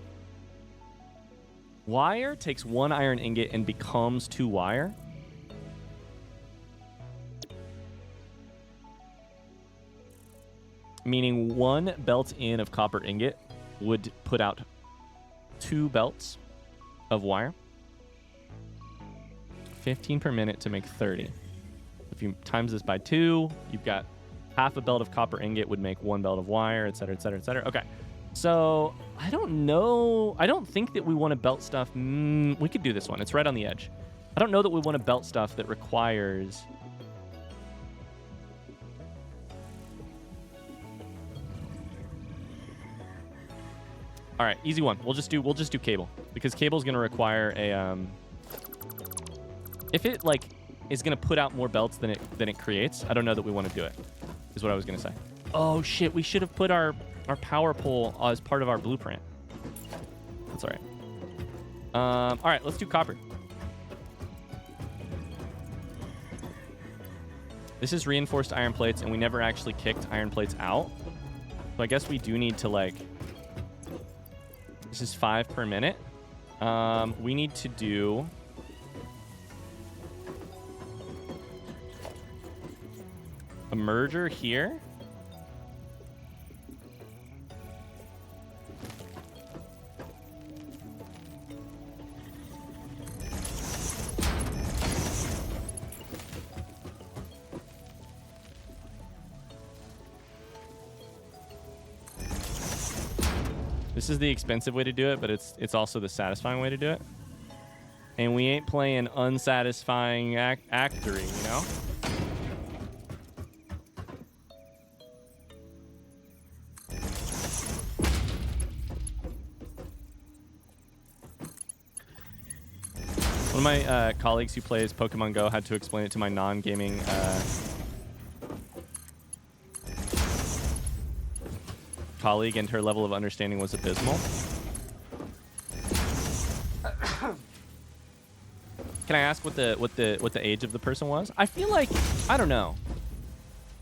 A: Wire takes 1 iron ingot and becomes 2 wire. Meaning 1 belt in of copper ingot would put out 2 belts of wire. 15 per minute to make 30. If you times this by 2, you've got half a belt of copper ingot would make 1 belt of wire, etc., etc., etc. Okay. So, I don't know. I don't think that we want to belt stuff. We could do this one. It's right on the edge. I don't know that we want to belt stuff that requires... All right, easy one. We'll just do cable, because cable's going to require a If it like is gonna put out more belts than it creates, I don't know that we want to do it. Is what I was gonna say. Oh shit, we should have put our power pole as part of our blueprint. That's all right. All right, let's do copper. This is reinforced iron plates, and we never actually kicked iron plates out. So I guess we do need to like. This is 5 per minute. We need to do. A merger here. This is the expensive way to do it, but it's also the satisfying way to do it. And we ain't playing unsatisfying actory, you know? One of my colleagues who plays Pokemon Go had to explain it to my non-gaming colleague, and her level of understanding was abysmal. Can I ask what the age of the person was? I feel like, I don't know.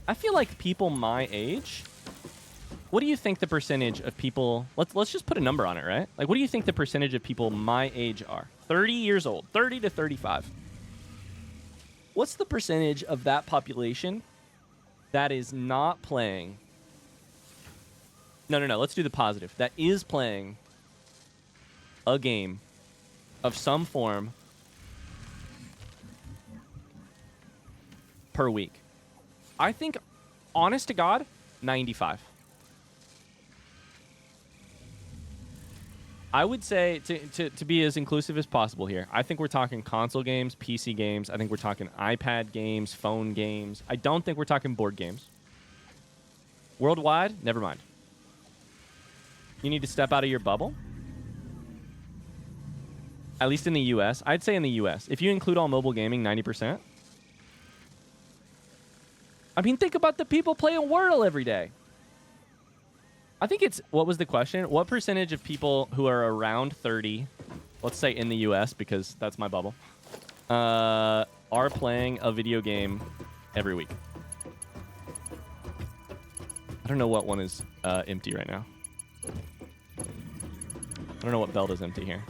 A: I feel like people my age. What do you think the percentage of people? Let's just put a number on it, right? Like, what do you think the percentage of people my age are? 30 years old, 30 to 35. What's the percentage of that population that is not playing? No. Let's do the positive. That is playing a game of some form per week. I think, honest to God, 95. I would say, to be as inclusive as possible here, I think we're talking console games, PC games. I think we're talking iPad games, phone games. I don't think we're talking board games. Worldwide, never mind. You need to step out of your bubble. At least in the US. I'd say in the US. If you include all mobile gaming, 90%. I mean, think about the people playing Wordle every day. I think it's, what was the question? What percentage of people who are around 30, let's say in the US, because that's my bubble, are playing a video game every week? I don't know what one is empty right now. I don't know what belt is empty here.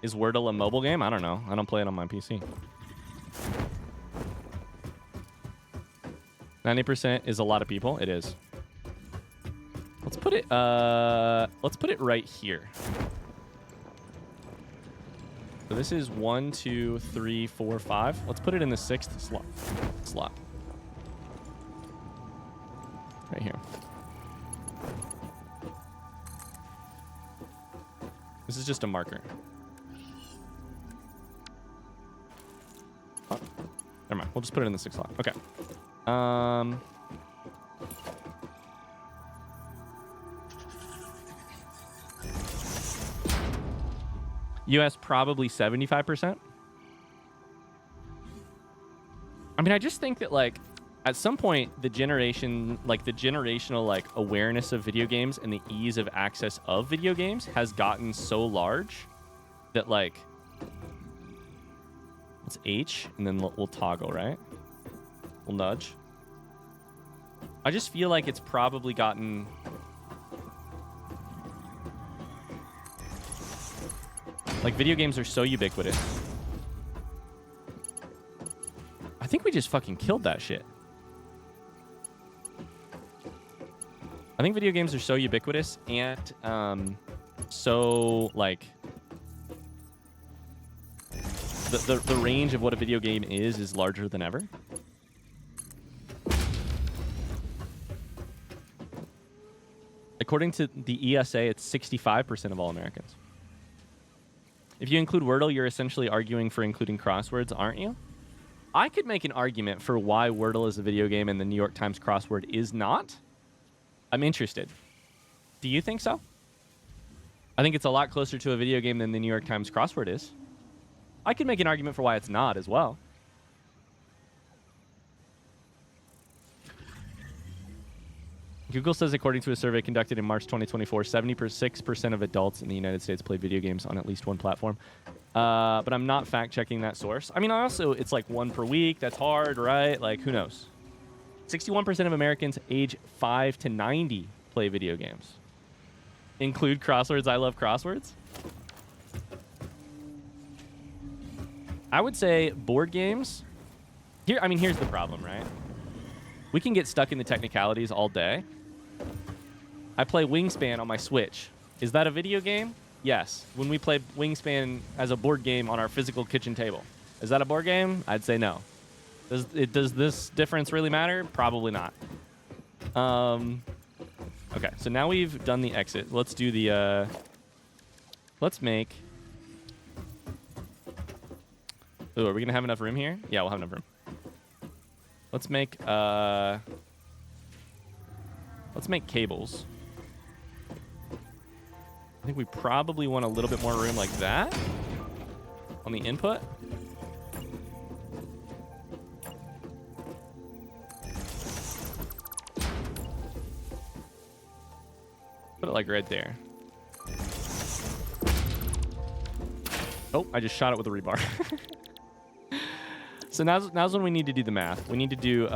A: Is Wordle a mobile game? I don't know. I don't play it on my PC. 90% is a lot of people. It is. Let's put it right here. So this is 1, 2, 3, 4, 5. Let's put it in the 6th slot. Right here. This is just a marker. Oh, never mind. We'll just put it in the 6th slot. Okay. US probably 75%. I mean, I just think that, like, at some point, the generational, like, awareness of video games and the ease of access of video games has gotten so large that, like, it's H, and then we'll toggle, right? We'll nudge. I just feel like it's probably gotten... Like, video games are so ubiquitous. I think we just fucking killed that shit. I think video games are so ubiquitous and so, like... The range of what a video game is larger than ever. According to the ESA, it's 65% of all Americans. If you include Wordle, you're essentially arguing for including crosswords, aren't you? I could make an argument for why Wordle is a video game and the New York Times crossword is not. I'm interested. Do you think so? I think it's a lot closer to a video game than the New York Times crossword is. I could make an argument for why it's not as well. Google says, according to a survey conducted in March 2024, 76% of adults in the United States play video games on at least one platform. But I'm not fact-checking that source. I mean, also, it's like one per week. That's hard, right? Like, who knows? 61% of Americans age 5 to 90 play video games. Include crosswords. I love crosswords. I would say board games. Here's the problem, right? We can get stuck in the technicalities all day. I play Wingspan on my Switch. Is that a video game? Yes. When we play Wingspan as a board game on our physical kitchen table. Is that a board game? I'd say no. Does this difference really matter? Probably not. Okay, so now we've done the exit. Let's do the... let's make... Ooh, are we going to have enough room here? Yeah, we'll have enough room. Let's make cables. I think we probably want a little bit more room like that on the input. Put it like right there. Oh, I just shot it with a rebar. So now's when we need to do the math. We need to do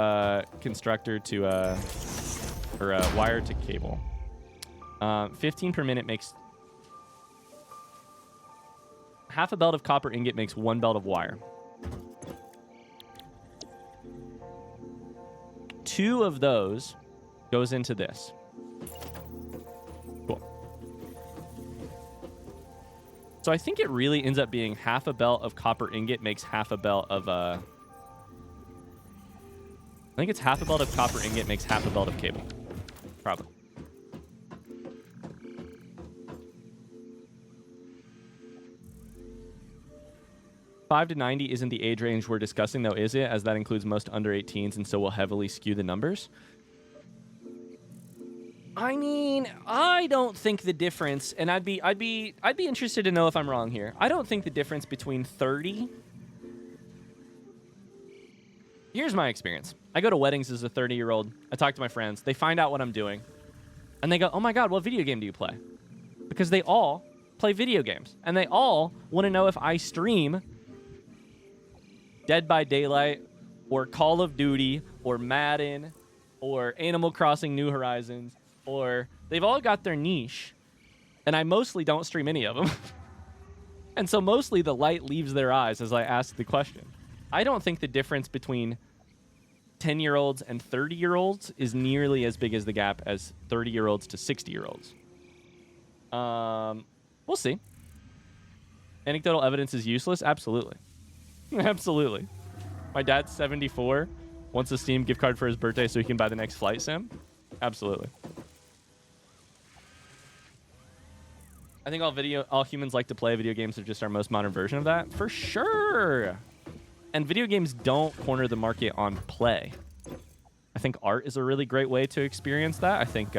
A: constructor to wire to cable. 15 per minute makes half a belt of copper ingot makes 1 belt of wire. 2 of those goes into this. Cool. So I think it really ends up being half a belt of copper ingot makes half a belt of I think it's half a belt of copper ingot makes half a belt of cable. Probably. $5 to $90 isn't the age range we're discussing, though, is it? As that includes most under 18s, and so will heavily skew the numbers. I mean, I don't think the difference, and I'd be interested to know if I'm wrong here. I don't think the difference between 30. Here's my experience. I go to weddings as a 30-year-old. I talk to my friends. They find out what I'm doing, and they go, "Oh my God, what video game do you play?" Because they all play video games, and they all want to know if I stream Dead by Daylight or Call of Duty or Madden or Animal Crossing New Horizons, or they've all got their niche, and I mostly don't stream any of them. And so mostly the light leaves their eyes as I ask the question. I don't think the difference between 10-year-olds and 30-year-olds is nearly as big as the gap as 30-year-olds to 60-year-olds. We'll see. Anecdotal evidence is useless? Absolutely. Absolutely. My dad's 74, wants a Steam gift card for his birthday so he can buy the next flight sim? Absolutely. I think all humans like to play video games are just our most modern version of that. For sure. And video games don't corner the market on play. I think art is a really great way to experience that. I think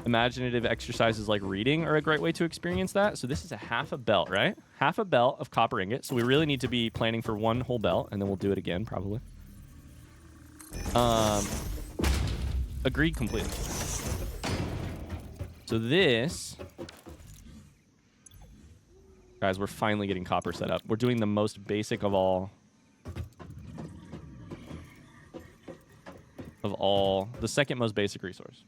A: imaginative exercises like reading are a great way to experience that. So this is a half a belt, right? Half a belt of copper ingot. So we really need to be planning for one whole belt, and then we'll do it again, probably. Agreed completely. So this... Guys, we're finally getting copper set up. We're doing the most basic of all... the second most basic resource.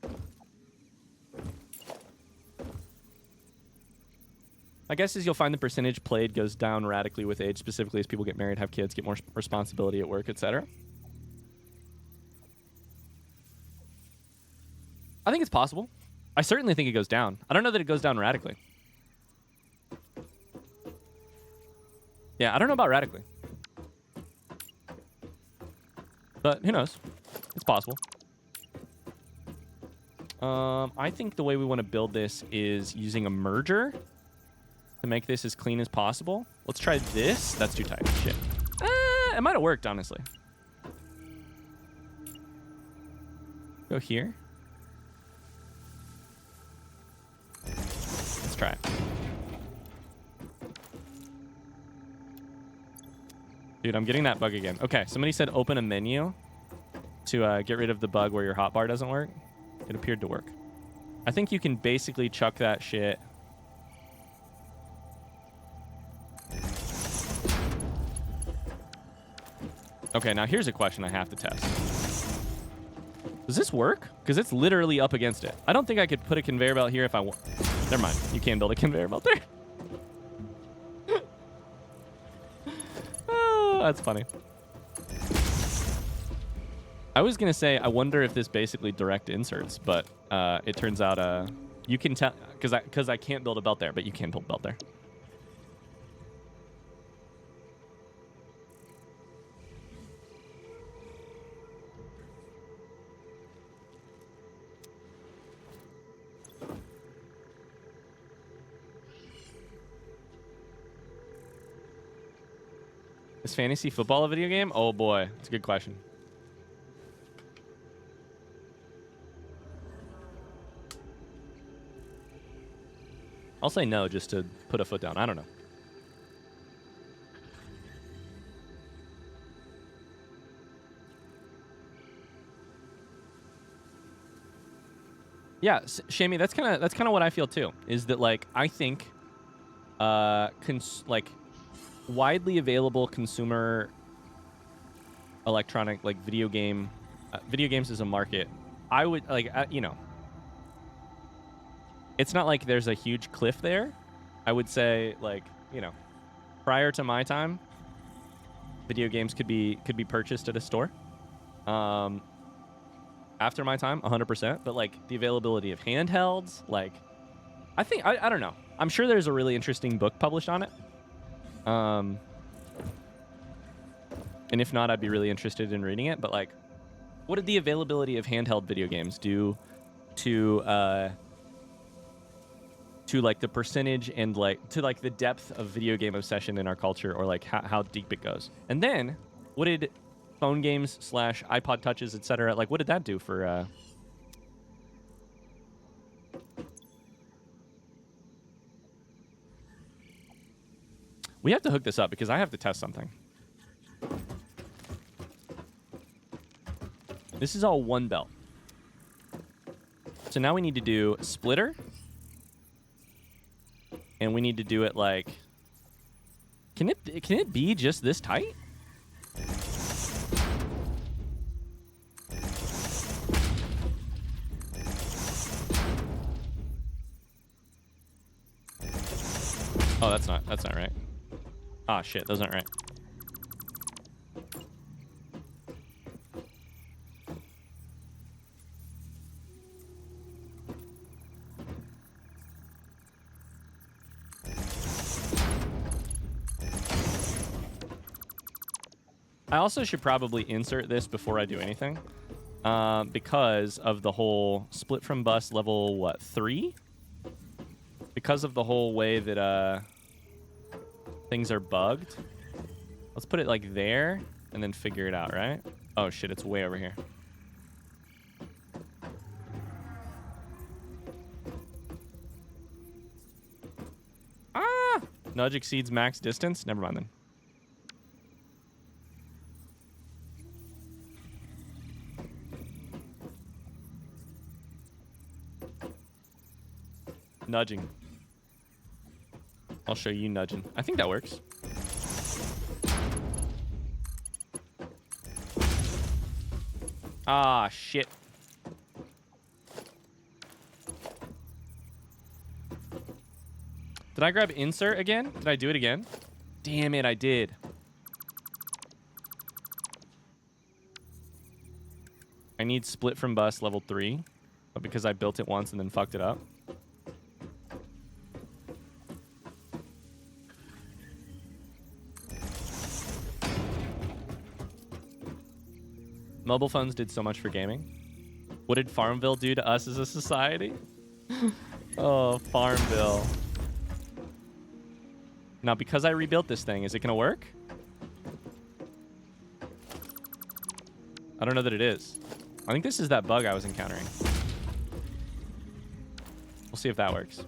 A: My guess is you'll find the percentage played goes down radically with age, specifically as people get married, have kids, get more responsibility at work, etc. I think it's possible. I certainly think it goes down. I don't know that it goes down radically. Yeah, I don't know about radically. But who knows? It's possible. I think the way we want to build this is using a merger to make this as clean as possible. Let's try this. That's too tight. Shit. It might have worked, honestly. Go here. Let's try it. Dude, I'm getting that bug again. Okay, somebody said open a menu to get rid of the bug where your hotbar doesn't work. It appeared to work. I think you can basically chuck that shit. Okay, now here's a question I have to test. Does this work? Because it's literally up against it. I don't think I could put a conveyor belt here if I want. Never mind. You can build a conveyor belt there. Oh, that's funny. I was going to say, I wonder if this basically direct inserts, but it turns out you can tell, because I can't build a belt there, but you can build a belt there. Is fantasy football a video game? Oh boy, that's a good question. I'll say no just to put a foot down. I don't know. Yeah, Shamey, that's kind of what I feel too. Is that like I think, like widely available consumer electronic like video games as a market, I would like you know, it's not like there's a huge cliff there. I would say like, you know, prior to my time, video games could be purchased at a store. After my time, 100%, but like the availability of handhelds, like I think I don't know. I'm sure there's a really interesting book published on it. And if not, I'd be really interested in reading it. But like, what did the availability of handheld video games do to like the percentage and like to like the depth of video game obsession in our culture, or like how deep it goes? And then what did phone games / iPod touches, etc., like what did that do for we have to hook this up because I have to test something. This is all one belt. So now we need to do splitter. And we need to do it like... Can it be just this tight? Oh, that's not right. Ah, shit, those aren't right. I also should probably insert this before I do anything, because of the whole split from bus level, what, 3? Because of the whole way that things are bugged. Let's put it like there and then figure it out, right? Oh shit, it's way over here. Ah! Nudge exceeds max distance? Never mind then. Nudging. I'll show you nudging. I think that works. Ah, shit. Did I grab insert again? Did I do it again? Damn it, I did. I need split from bus level 3, but because I built it once and then fucked it up. Mobile phones did so much for gaming. What did Farmville do to us as a society? Oh, Farmville. Now, because I rebuilt this thing, is it going to work? I don't know that it is. I think this is that bug I was encountering. We'll see if that works.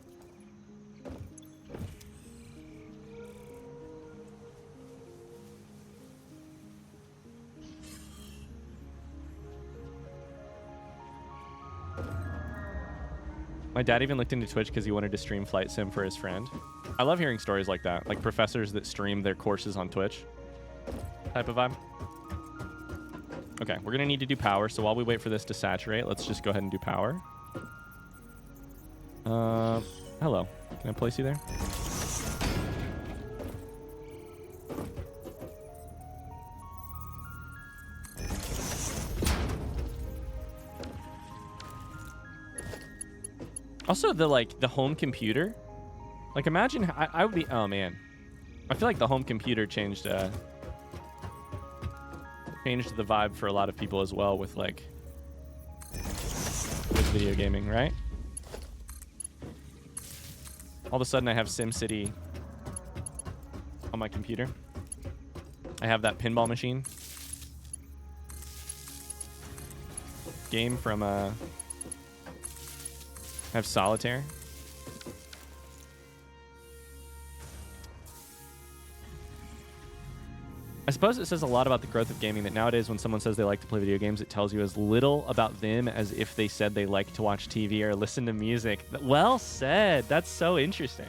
A: My dad even looked into Twitch because he wanted to stream Flight Sim for his friend. I love hearing stories like that, like professors that stream their courses on Twitch type of vibe. Okay, we're gonna need to do power, so while we wait for this to saturate, let's just go ahead and do power. Hello. Can I place you there? Also, the home computer. Like, imagine I would be. Oh man, I feel like the home computer changed the vibe for a lot of people as well with video gaming, right? All of a sudden, I have SimCity on my computer. I have that pinball machine game from I have Solitaire. I suppose it says a lot about the growth of gaming that nowadays when someone says they like to play video games, it tells you as little about them as if they said they like to watch TV or listen to music. Well said. That's so interesting.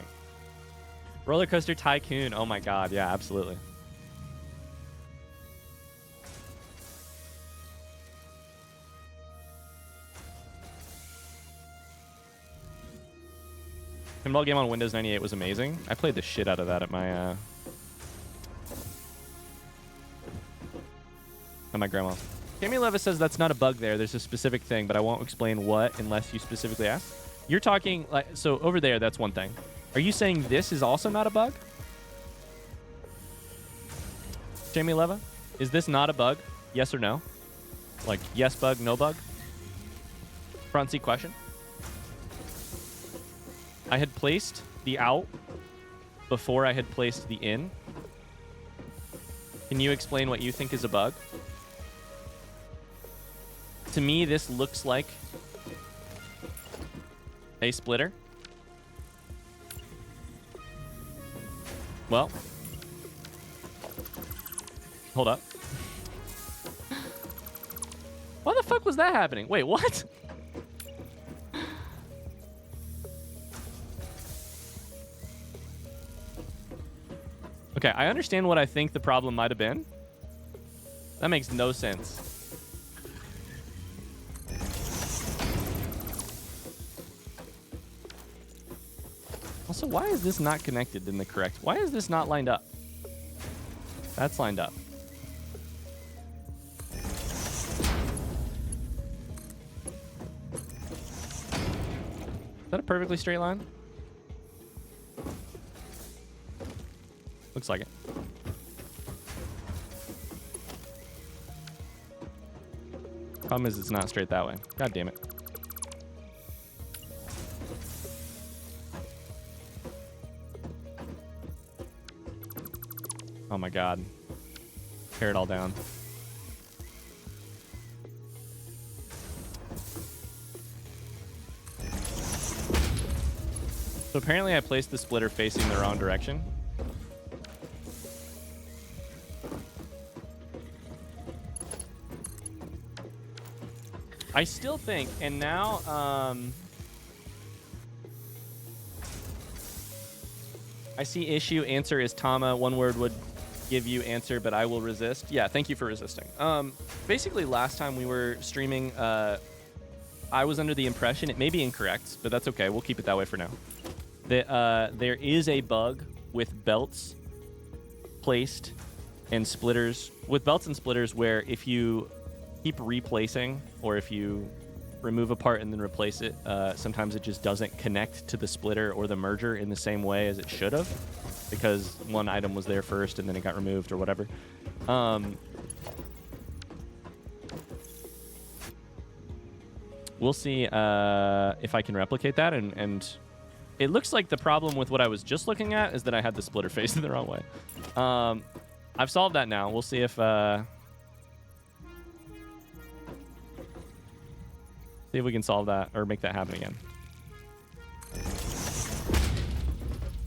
A: Roller Coaster Tycoon. Oh my god. Yeah, absolutely. Pinball game on Windows 98 was amazing. I played the shit out of that at my grandma's. Cammy Levis says that's not a bug there. There's a specific thing, but I won't explain what unless you specifically ask. You're talking like so over there. That's one thing. Are you saying this is also not a bug? Jamie Leva, is this not a bug? Yes or no? Like yes bug, no bug? Front seat question. I had placed the out before I had placed the in. Can you explain what you think is a bug? To me, this looks like a splitter. Well, hold up. Why the fuck was that happening? Wait, what? Okay, I understand what I think the problem might have been. That makes no sense. Also, why is this not connected in the correct? Why is this not lined up? That's lined up. Is that a perfectly straight line? Looks like it. Problem is it's not straight that way. God damn it. Oh my god. Tear it all down. So apparently I placed the splitter facing the wrong direction. I still think, and now, I see issue, answer is Tama. One word would give you answer, but I will resist. Yeah, thank you for resisting. Basically, last time we were streaming, I was under the impression, it may be incorrect, but that's okay. We'll keep it that way for now. That there is a bug with belts placed and splitters, with belts and splitters where if you keep replacing, or if you remove a part and then replace it, sometimes it just doesn't connect to the splitter or the merger in the same way as it should have, because one item was there first and then it got removed or whatever. We'll see if I can replicate that, and it looks like the problem with what I was just looking at is that I had the splitter facing the wrong way. I've solved that now. We'll see if we can solve that or make that happen again.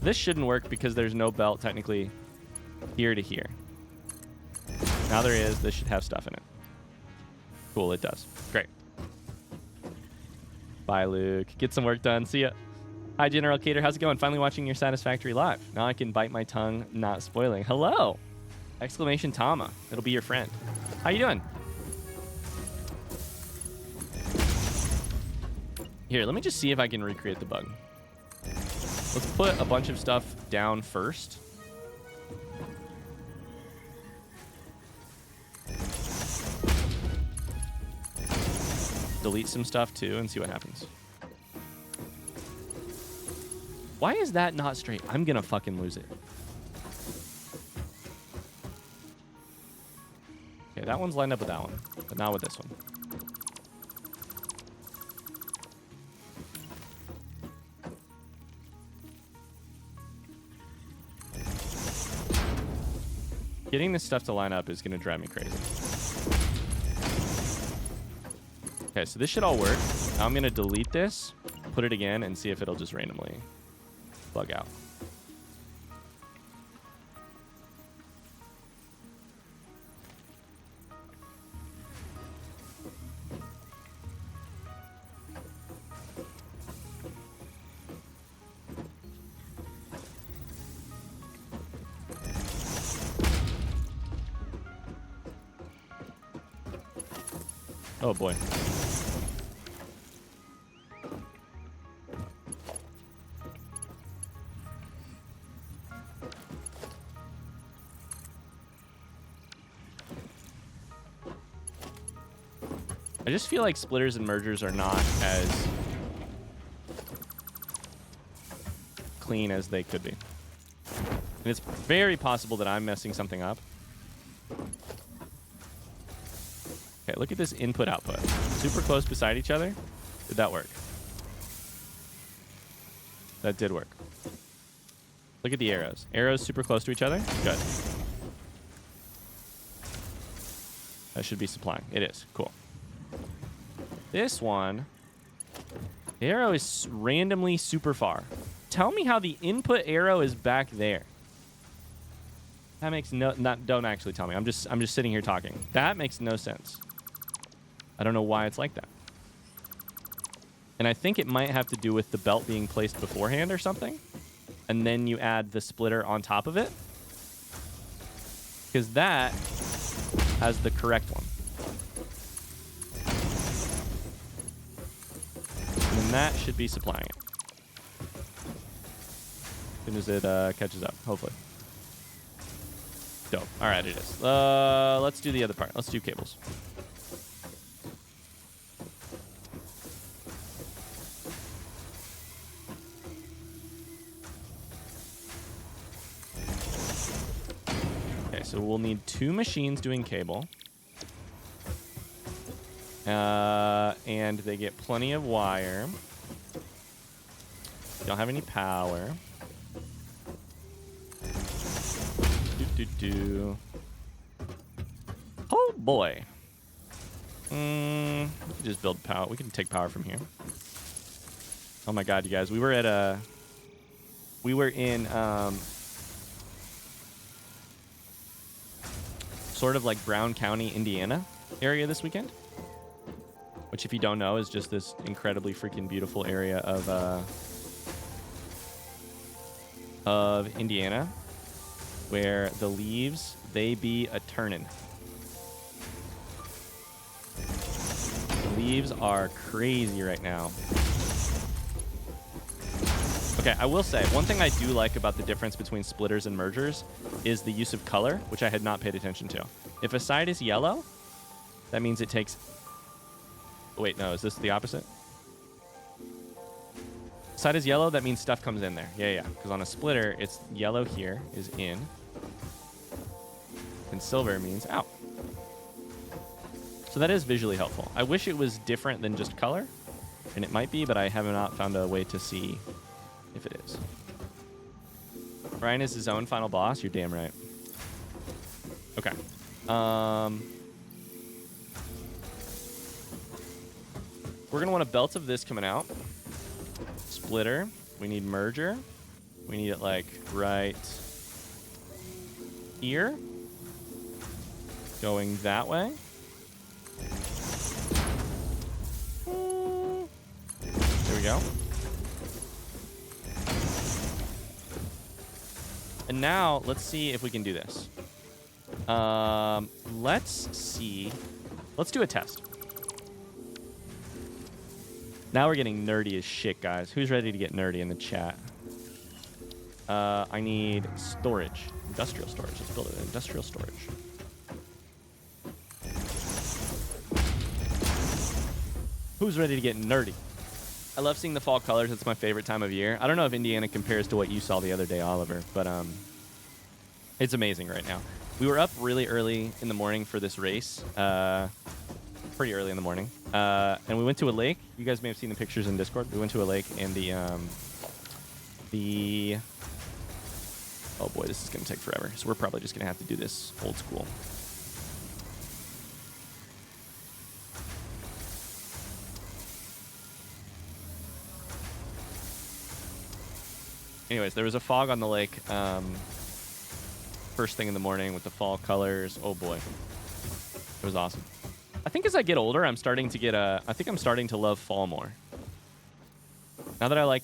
A: This shouldn't work because there's no belt technically here to here. Now there is. This should have stuff in it. Cool, it does. Great. Bye, Luke. Get some work done. See ya. Hi, General Cater. How's it going? Finally watching your Satisfactory live. Now I can bite my tongue, not spoiling. Hello! Exclamation Tama. It'll be your friend. How you doing? Here, let me just see if I can recreate the bug. Let's put a bunch of stuff down first. Delete some stuff too and see what happens. Why is that not straight? I'm gonna fucking lose it. Okay, that one's lined up with that one, but not with this one. Getting this stuff to line up is gonna drive me crazy. Okay, so this should all work. Now I'm gonna delete this, put it again, and see if it'll just randomly bug out. Oh boy. I just feel like splitters and mergers are not as clean as they could be. And it's very possible that I'm messing something up. Okay, look at this input-output. Super close beside each other. Did that work? That did work. Look at the arrows. Arrows super close to each other. Good. That should be supplying. It is. Cool. This one, the arrow is randomly super far. Tell me how the input arrow is back there. That makes no... don't actually tell me. I'm just sitting here talking. That makes no sense. I don't know why it's like that. And I think it might have to do with the belt being placed beforehand or something. And then you add the splitter on top of it. Because that has the correct one. And then that should be supplying it. As soon as it catches up, hopefully. Dope. All right, it is. Let's do the other part. Let's do cables. Okay, so we'll need 2 machines doing cable. And they get plenty of wire. Don't have any power. Oh boy. We can just build power. We can take power from here. Oh my god, you guys. We were in sort of like Brown County, Indiana area this weekend. Which, if you don't know, is just this incredibly freaking beautiful area of Indiana, where the leaves, they be a turnin'. The leaves are crazy right now. Okay, I will say, one thing I do like about the difference between splitters and mergers is the use of color, which I had not paid attention to. If a side is yellow, that means it takes... Wait, no, is this the opposite? Side is yellow, that means stuff comes in there. Yeah. Because on a splitter, it's yellow here is in. And silver means out. So that is visually helpful. I wish it was different than just color. And it might be, but I have not found a way to see if it is. Ryan is his own final boss? You're damn right. Okay. We're going to want a belt of this coming out. Splitter. We need merger. We need it like right here. Going that way. we go. And now let's see if we can do this. Let's see. Let's do a test. Now we're getting nerdy as shit, guys. Who's ready to get nerdy in the chat? I need storage. Industrial storage. Let's build it. Industrial storage. Who's ready to get nerdy? I love seeing the fall colors. It's my favorite time of year. I don't know if Indiana compares to what you saw the other day, Oliver, but it's amazing right now. We were up really early in the morning for this race. Pretty early in the morning. And we went to a lake. You guys may have seen the pictures in Discord. We went to a lake, and oh boy, this is going to take forever. So we're probably just going to have to do this old school. Anyways, there was a fog on the lake first thing in the morning with the fall colors. Oh boy, it was awesome. I think as I get older, I'm starting to get I think I'm starting to love fall more. Now that I like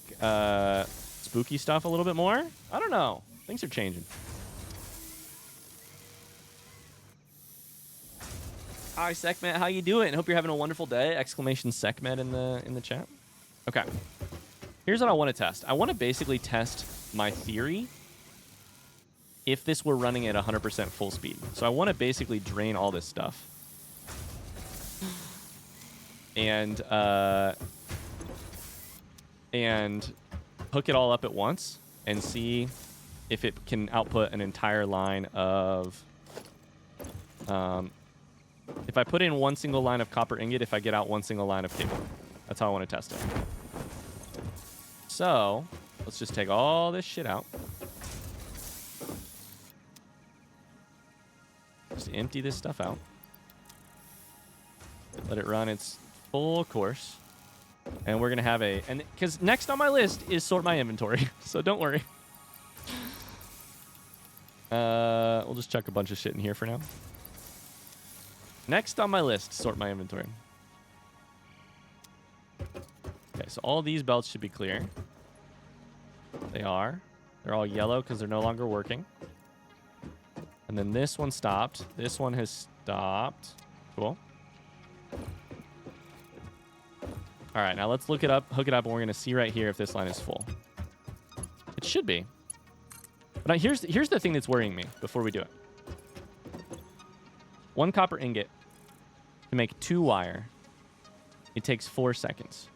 A: spooky stuff a little bit more, I don't know. Things are changing. Hi, Sekmet. How you doing? Hope you're having a wonderful day. Exclamation Sekmet in the chat. Okay. Here's what I want to test. I want to basically test my theory if this were running at 100% full speed. So I want to basically drain all this stuff. And hook it all up at once and see if it can output an entire line of... if I put in one single line of copper ingot, if I get out one single line of cable. That's how I want to test it. So, let's just take all this shit out. Just empty this stuff out. Let it run its full course. And we're going to have and because next on my list is sort my inventory. So don't worry. We'll just chuck a bunch of shit in here for now. Next on my list, sort my inventory. Okay, so all these belts should be clear. They are. They're all yellow because they're no longer working. And then this one stopped. This one has stopped. Cool. All right, now let's look it up, hook it up, and we're going to see right here if this line is full. It should be. But here's the thing that's worrying me before we do it. One copper ingot to make 2 wire. It takes 4 seconds.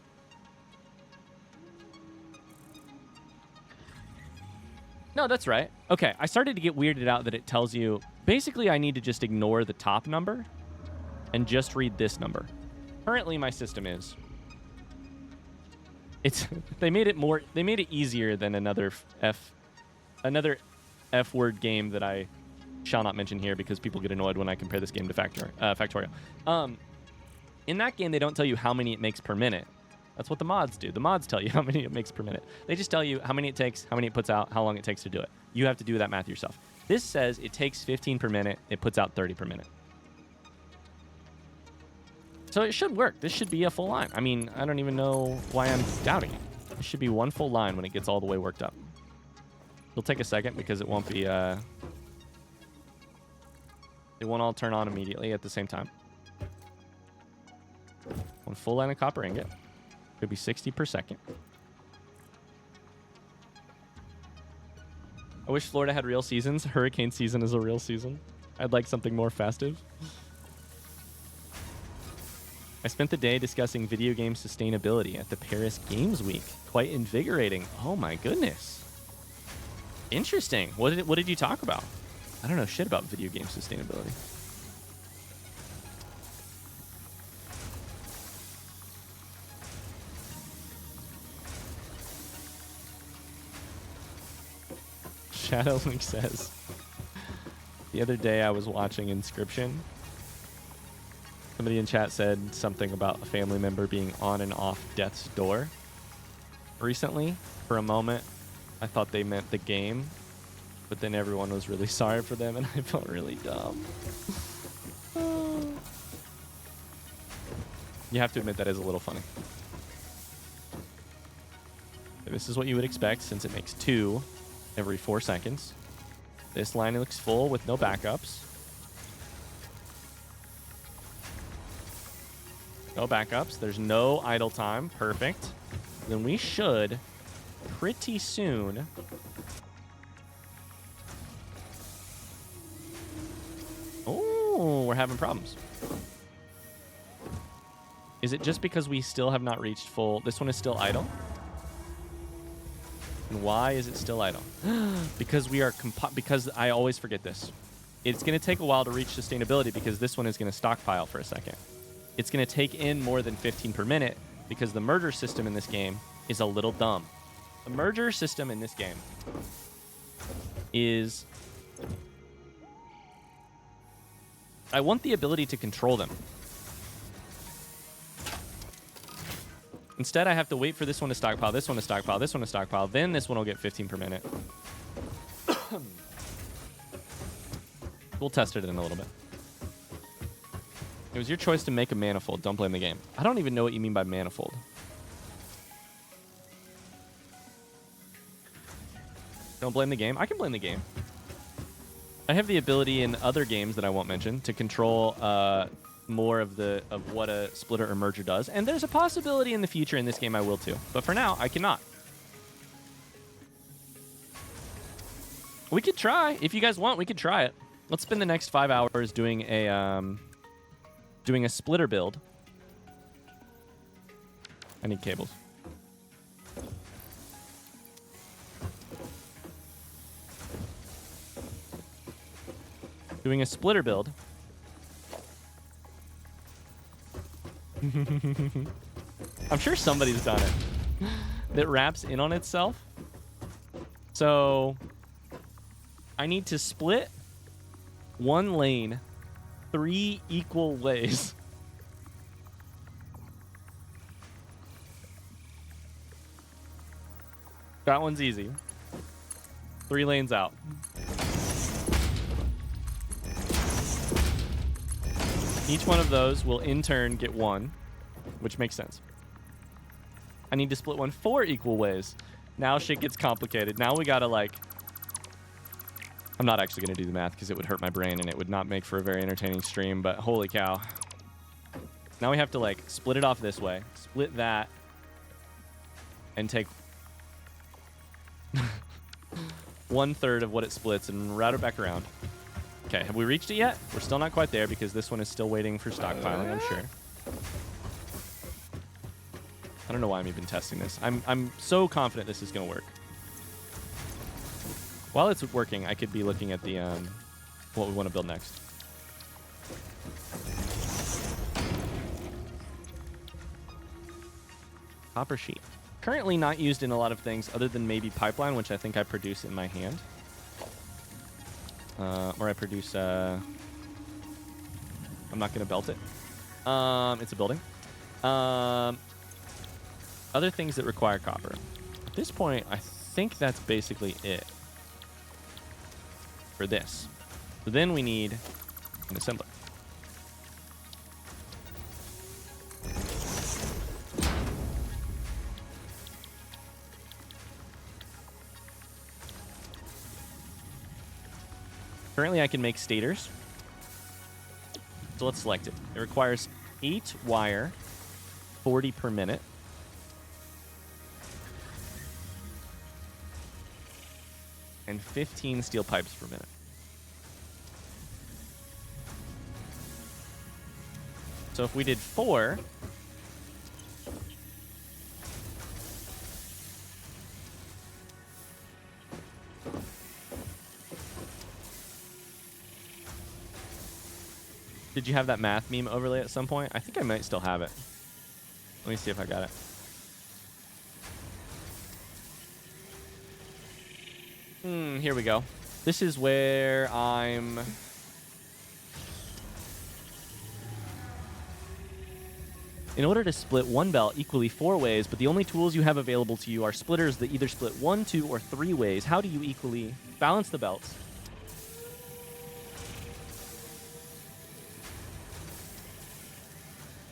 A: No, that's right. Okay, I started to get weirded out that it tells you... Basically, I need to just ignore the top number and just read this number. Currently, my system is... They made it easier than another F-word game that I shall not mention here because people get annoyed when I compare this game to Factorial. In that game, they don't tell you how many it makes per minute. That's what the mods do. The mods tell you how many it makes per minute. They just tell you how many it takes, how many it puts out, how long it takes to do it. You have to do that math yourself. This says it takes 15 per minute. It puts out 30 per minute. So it should work. This should be a full line. I mean, I don't even know why I'm doubting it. It should be one full line when it gets all the way worked up. It'll take a second because it won't be... It won't all turn on immediately at the same time. One full line of copper ingot. Could be 60 per second. I wish Florida had real seasons. Hurricane season is a real season. I'd like something more festive. I spent the day discussing video game sustainability at the Paris Games Week. Quite invigorating. Oh my goodness. Interesting. What did you talk about? I don't know shit about video game sustainability. Shadowlink says, the other day I was watching Inscription. Somebody in chat said something about a family member being on and off death's door recently. For a moment, I thought they meant the game, but then everyone was really sorry for them, and I felt really dumb. You have to admit that is a little funny. This is what you would expect since it makes 2 every 4 seconds. This line looks full with no backups. No backups. There's no idle time. Perfect. Then we should pretty soon we're having problems. Is it just because we still have not reached full? This one is still idle. And why is it still idle? Because we are because I always forget this. It's going to take a while to reach sustainability because this one is going to stockpile for a second. It's going to take in more than 15 per minute because the merger system in this game is a little dumb. The merger system in this game is... I want the ability to control them. Instead, I have to wait for this one to stockpile, this one to stockpile, this one to stockpile, then this one will get 15 per minute. We'll test it in a little bit. It was your choice to make a manifold. Don't blame the game. I don't even know what you mean by manifold. Don't blame the game? I can blame the game. I have the ability in other games that I won't mention to control more of what a splitter or merger does. And there's a possibility in the future in this game I will too. But for now, I cannot. We could try. If you guys want, we could try it. Let's spend the next 5 hours doing a splitter build. I need cables. Doing a splitter build. I'm sure somebody's done it. That wraps in on itself. So I need to split one lane 3 equal ways. That one's easy. 3 lanes out. Each one of those will in turn get 1, which makes sense. I need to split one 4 equal ways. Now shit gets complicated. Now we gotta like... I'm not actually gonna do the math because it would hurt my brain and it would not make for a very entertaining stream, but holy cow. Now we have to like split it off this way, split that, and take 1/3 of what it splits and route it back around. Okay, have we reached it yet? We're still not quite there because this one is still waiting for stockpiling, I'm sure. I don't know why I'm even testing this. I'm so confident this is going to work. While it's working, I could be looking at the what we want to build next. Copper sheet. Currently not used in a lot of things other than maybe pipeline, which I think I produce in my hand. Or I produce... I'm not going to belt it. It's a building. Other things that require copper. At this point, I think that's basically it for this. So then we need an assembler. Currently, I can make stators. So let's select it. It requires 8 wire, 40 per minute. And 15 steel pipes per minute. So if we did 4... Did you have that math meme overlay at some point? I think I might still have it. Let me see if I got it. Here we go. This is where I'm... In order to split one belt equally 4 ways, but the only tools you have available to you are splitters that either split 1, 2, or 3 ways, how do you equally balance the belts?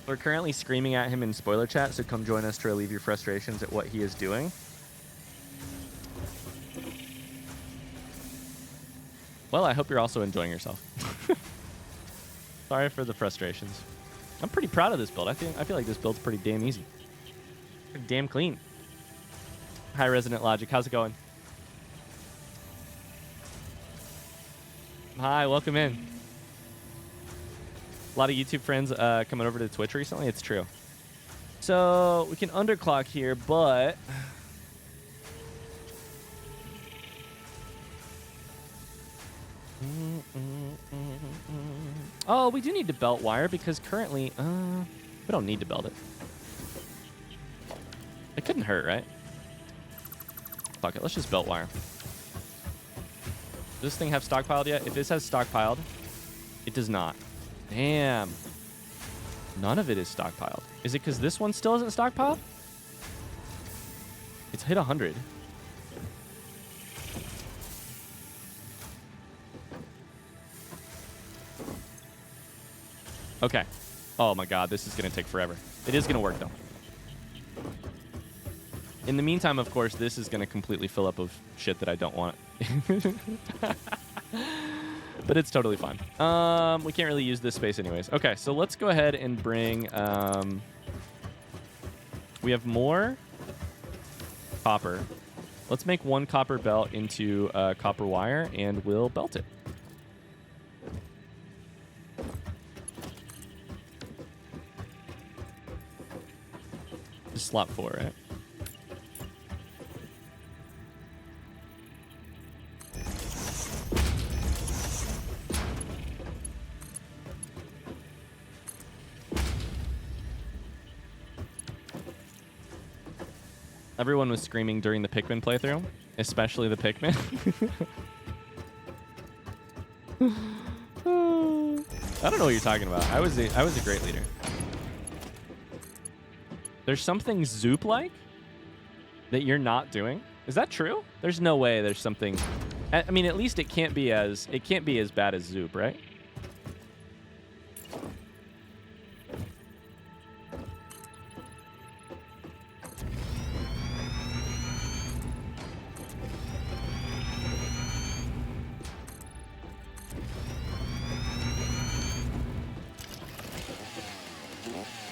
A: We're currently screaming at him in spoiler chat, so come join us to relieve your frustrations at what he is doing. Well, I hope you're also enjoying yourself. Sorry for the frustrations. I'm pretty proud of this build. I feel like this build's pretty damn easy. Pretty damn clean. Hi, Resident Logic. How's it going? Hi, welcome in. A lot of YouTube friends coming over to Twitch recently. It's true. So we can underclock here, but oh, we do need to belt wire because currently we don't need to belt it. It couldn't hurt, right? Fuck it, let's just belt wire. Does this thing have stockpiled yet? If this has stockpiled, it does not. Damn. None of it is stockpiled. Is it because this one still isn't stockpiled? It's hit 100. Okay. Oh my god, this is going to take forever. It is going to work, though. In the meantime, of course, this is going to completely fill up of shit that I don't want. But it's totally fine. We can't really use this space anyways. Okay, so let's go ahead and bring... we have more copper. Let's make one copper belt into copper wire, and we'll belt it. Just slot 4, right? Everyone was screaming during the Pikmin playthrough, especially the Pikmin. I don't know what you're talking about. I was a great leader. There's something Zoop-like that you're not doing. Is that true? There's no way there's something. I mean, at least it can't be as bad as Zoop, right?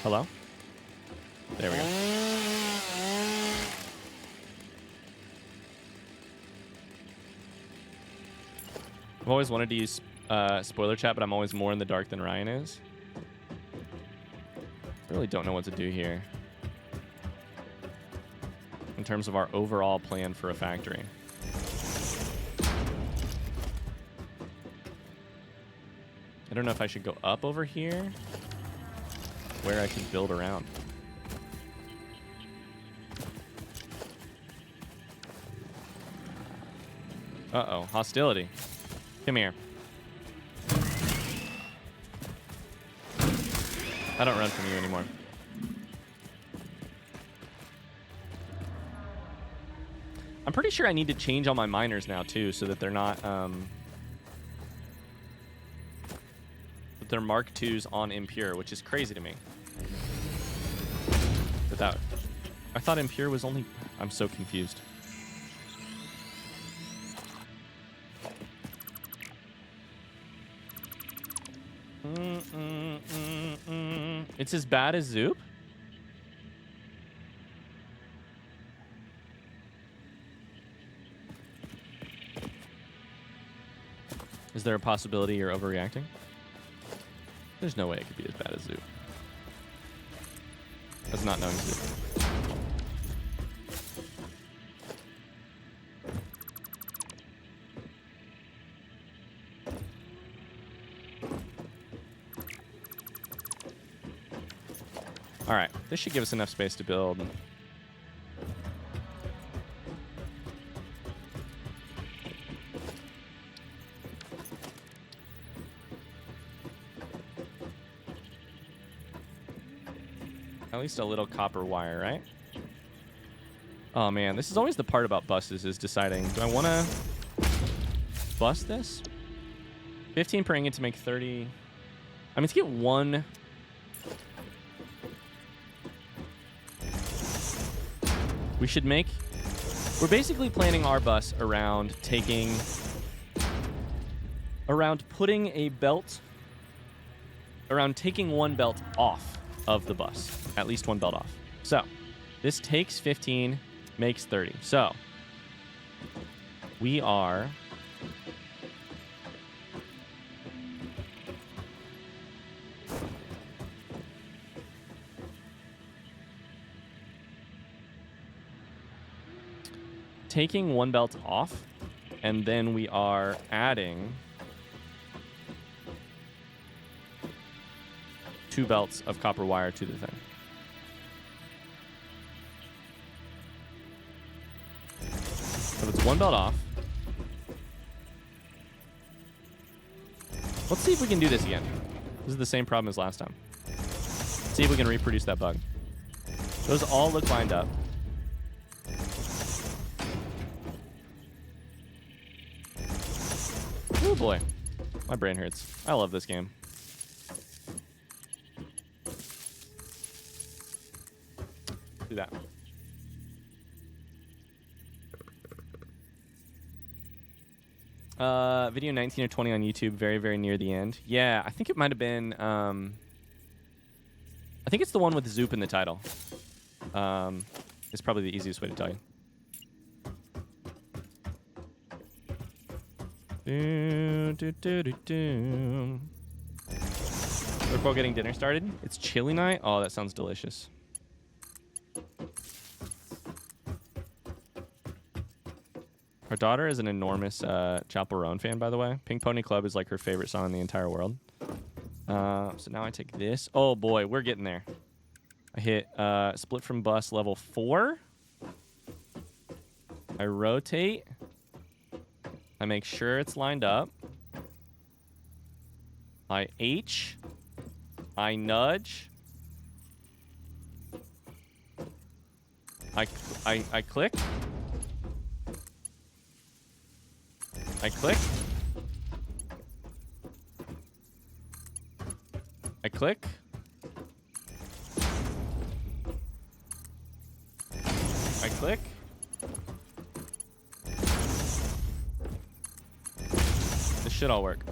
A: Hello? There we go. I've always wanted to use spoiler chat, but I'm always more in the dark than Ryan is. I really don't know what to do here in terms of our overall plan for a factory. I don't know if I should go up over here, where I can build around. Uh-oh, hostility. Come here. I don't run from you anymore. I'm pretty sure I need to change all my miners now too, so that they're not that they're Mark IIs on Impure, which is crazy to me. But that, I thought Impure was only... I'm so confused. It's as bad as Zoop? Is there a possibility you're overreacting? There's no way it could be as bad as Zoop. That's not knowing Zoop. All right, this should give us enough space to build. At least a little copper wire, right? Oh man, this is always the part about buses, is deciding, do I want to bust this? 15 per ingot to make 30. I mean, to get one... We should make... We're basically planning our bus around taking around putting a belt, around taking one belt off of the bus. At least one belt off. So this takes 15, makes 30. So we are taking one belt off, and then we are adding 2 belts of copper wire to the thing. So it's 1 belt off. Let's see if we can do this again. This is the same problem as last time. Let's see if we can reproduce that bug. Those all look lined up. Oh boy, my brain hurts. I love this game. Do that. Video 19 or 20 on YouTube, very, very near the end. Yeah, I think it might have been, I think it's the one with Zoop in the title. It's probably the easiest way to tell you. We're both getting dinner started. It's chili night. Oh, that sounds delicious. Our daughter is an enormous Chaperone fan, by the way. Pink Pony Club is like her favorite song in the entire world. So now I take this. Oh boy, we're getting there. I hit split from bus level 4. I rotate. I make sure it's lined up. I H. I nudge. I click. I click. I click. I click. This should all work.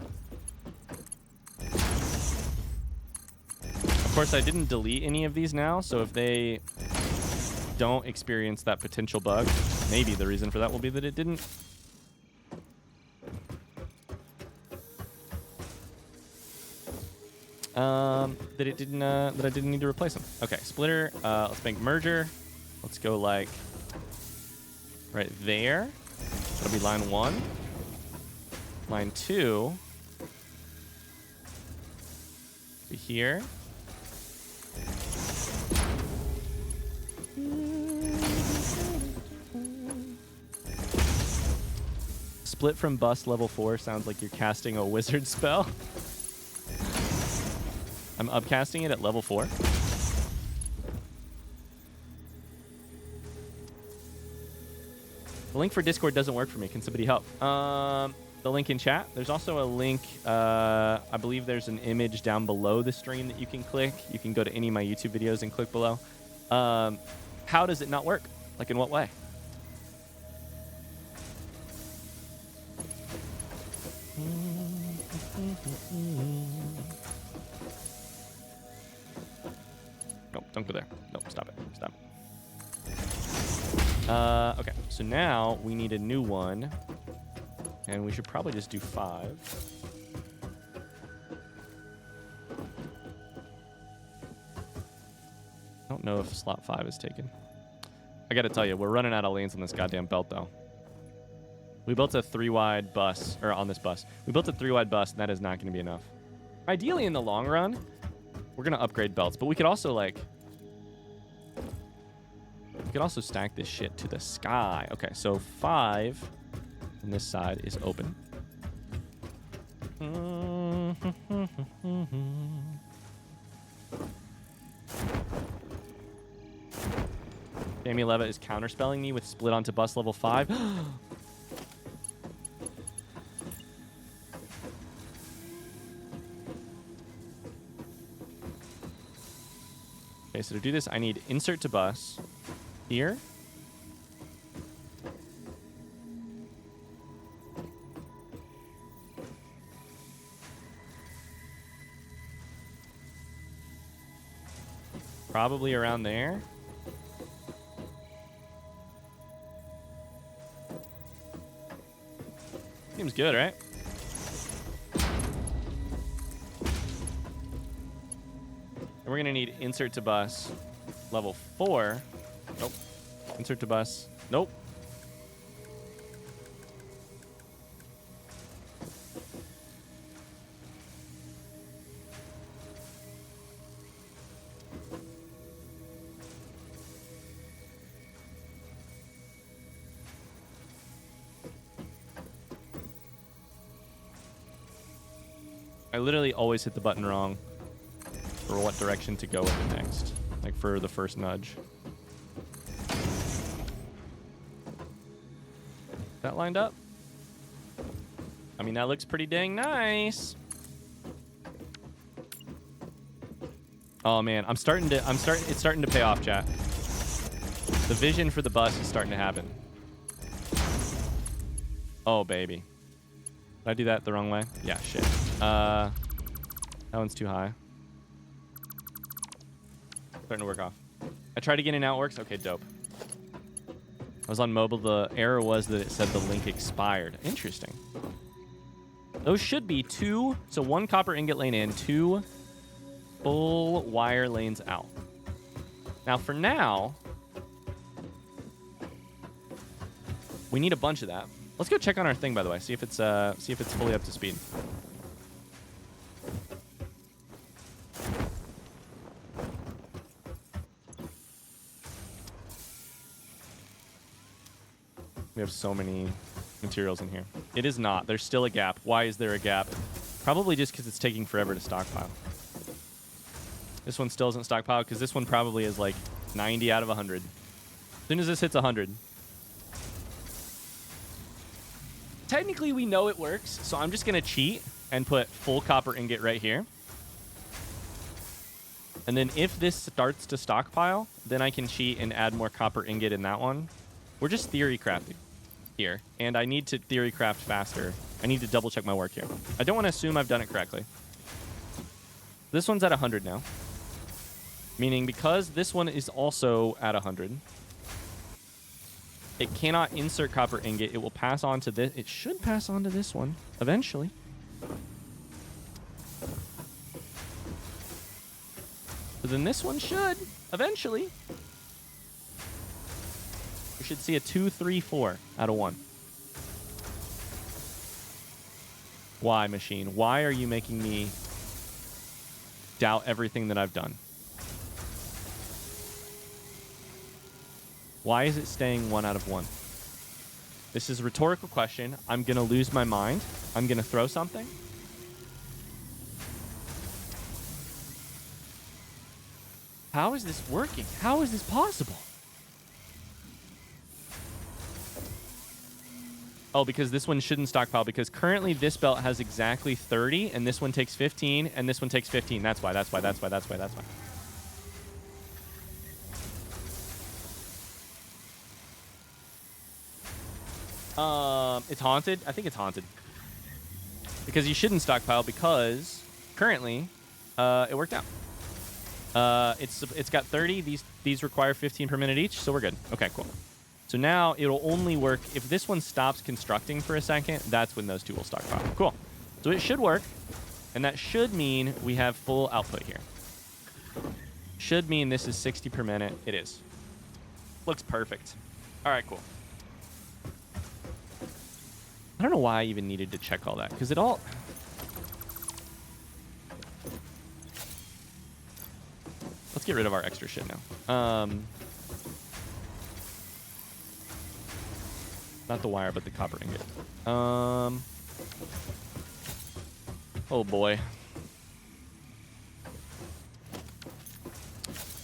A: Of course, I didn't delete any of these now, so if they don't experience that potential bug, maybe the reason for that will be that it didn't. That I didn't need to replace them. Okay, splitter. Let's make merger. Let's go like right there. That'll be line 1. Line 2. Be here. Split from bus level 4 sounds like you're casting a wizard spell. I'm upcasting it at level 4. The link for Discord doesn't work for me. Can somebody help? The link in chat. There's also a link. I believe there's an image down below the stream that you can click. You can go to any of my YouTube videos and click below. How does it not work? Like in what way? Nope, don't go there. Nope, stop it. Stop. Okay, so now we need a new one. And we should probably just do 5. I don't know if slot 5 is taken. I gotta tell you, we're running out of lanes on this goddamn belt, though. We built a 3-wide bus, or on this bus. We built a 3-wide bus, and that is not gonna be enough. Ideally, in the long run, we're gonna upgrade belts, but we could also, like... we could also stack this shit to the sky. Okay, so 5... on this side is open. Jamie Leva is counterspelling me with split onto bus level 5. Okay, so to do this, I need insert to bus here. Probably around there. Seems good, right? And we're gonna need insert to bus level 4. Nope. Insert to bus. Nope. I literally always hit the button wrong for what direction to go with it next. Like for the first nudge. That lined up? I mean, that looks pretty dang nice. Oh man, it's starting to pay off, chat. The vision for the bus is starting to happen. Oh baby. Did I do that the wrong way? Yeah, shit. That one's too high. Starting to work off. I tried to get in and out, works. Okay, dope. I was on mobile. The error was that it said the link expired. Interesting. Those should be 2. So 1 copper ingot lane in, 2 full wire lanes out. Now, for now, we need a bunch of that. Let's go check on our thing, by the way. See if it's fully up to speed. We have so many materials in here. It is not. There's still a gap. Why is there a gap? Probably just because it's taking forever to stockpile. This one still isn't stockpiled because this one probably is like 90 out of 100. As soon as this hits 100. Technically, we know it works, so I'm just going to cheat and put full copper ingot right here. And then if this starts to stockpile, then I can cheat and add more copper ingot in that one. We're just theory crafting here, and I need to theory craft faster. I need to double check my work here. I don't want to assume I've done it correctly. This one's at 100 now, meaning because this one is also at 100, it cannot insert copper ingot. It will pass on to this. It should pass on to this one eventually. So then this one should eventually. We should see a 2, 3, 4 out of 1. Why, machine? Why are you making me doubt everything that I've done? Why is it staying 1 out of 1? This is a rhetorical question. I'm going to lose my mind. I'm going to throw something. How is this working? How is this possible? Oh, because this one shouldn't stockpile, because currently this belt has exactly 30, and this one takes 15, and this one takes 15. That's why. It's haunted. I think it's haunted. Because you shouldn't stockpile because currently it worked out. It's got 30. These require 15 per minute each, so we're good. Okay, cool. So now it'll only work if this one stops constructing for a second. That's when those two will stockpile. Cool. So it should work, and that should mean we have full output here. Should mean this is 60 per minute. It is. Looks perfect. All right, cool. I don't know why I even needed to check all that, because it all... Let's get rid of our extra shit now. Not the wire, but the copper ingot. Oh boy.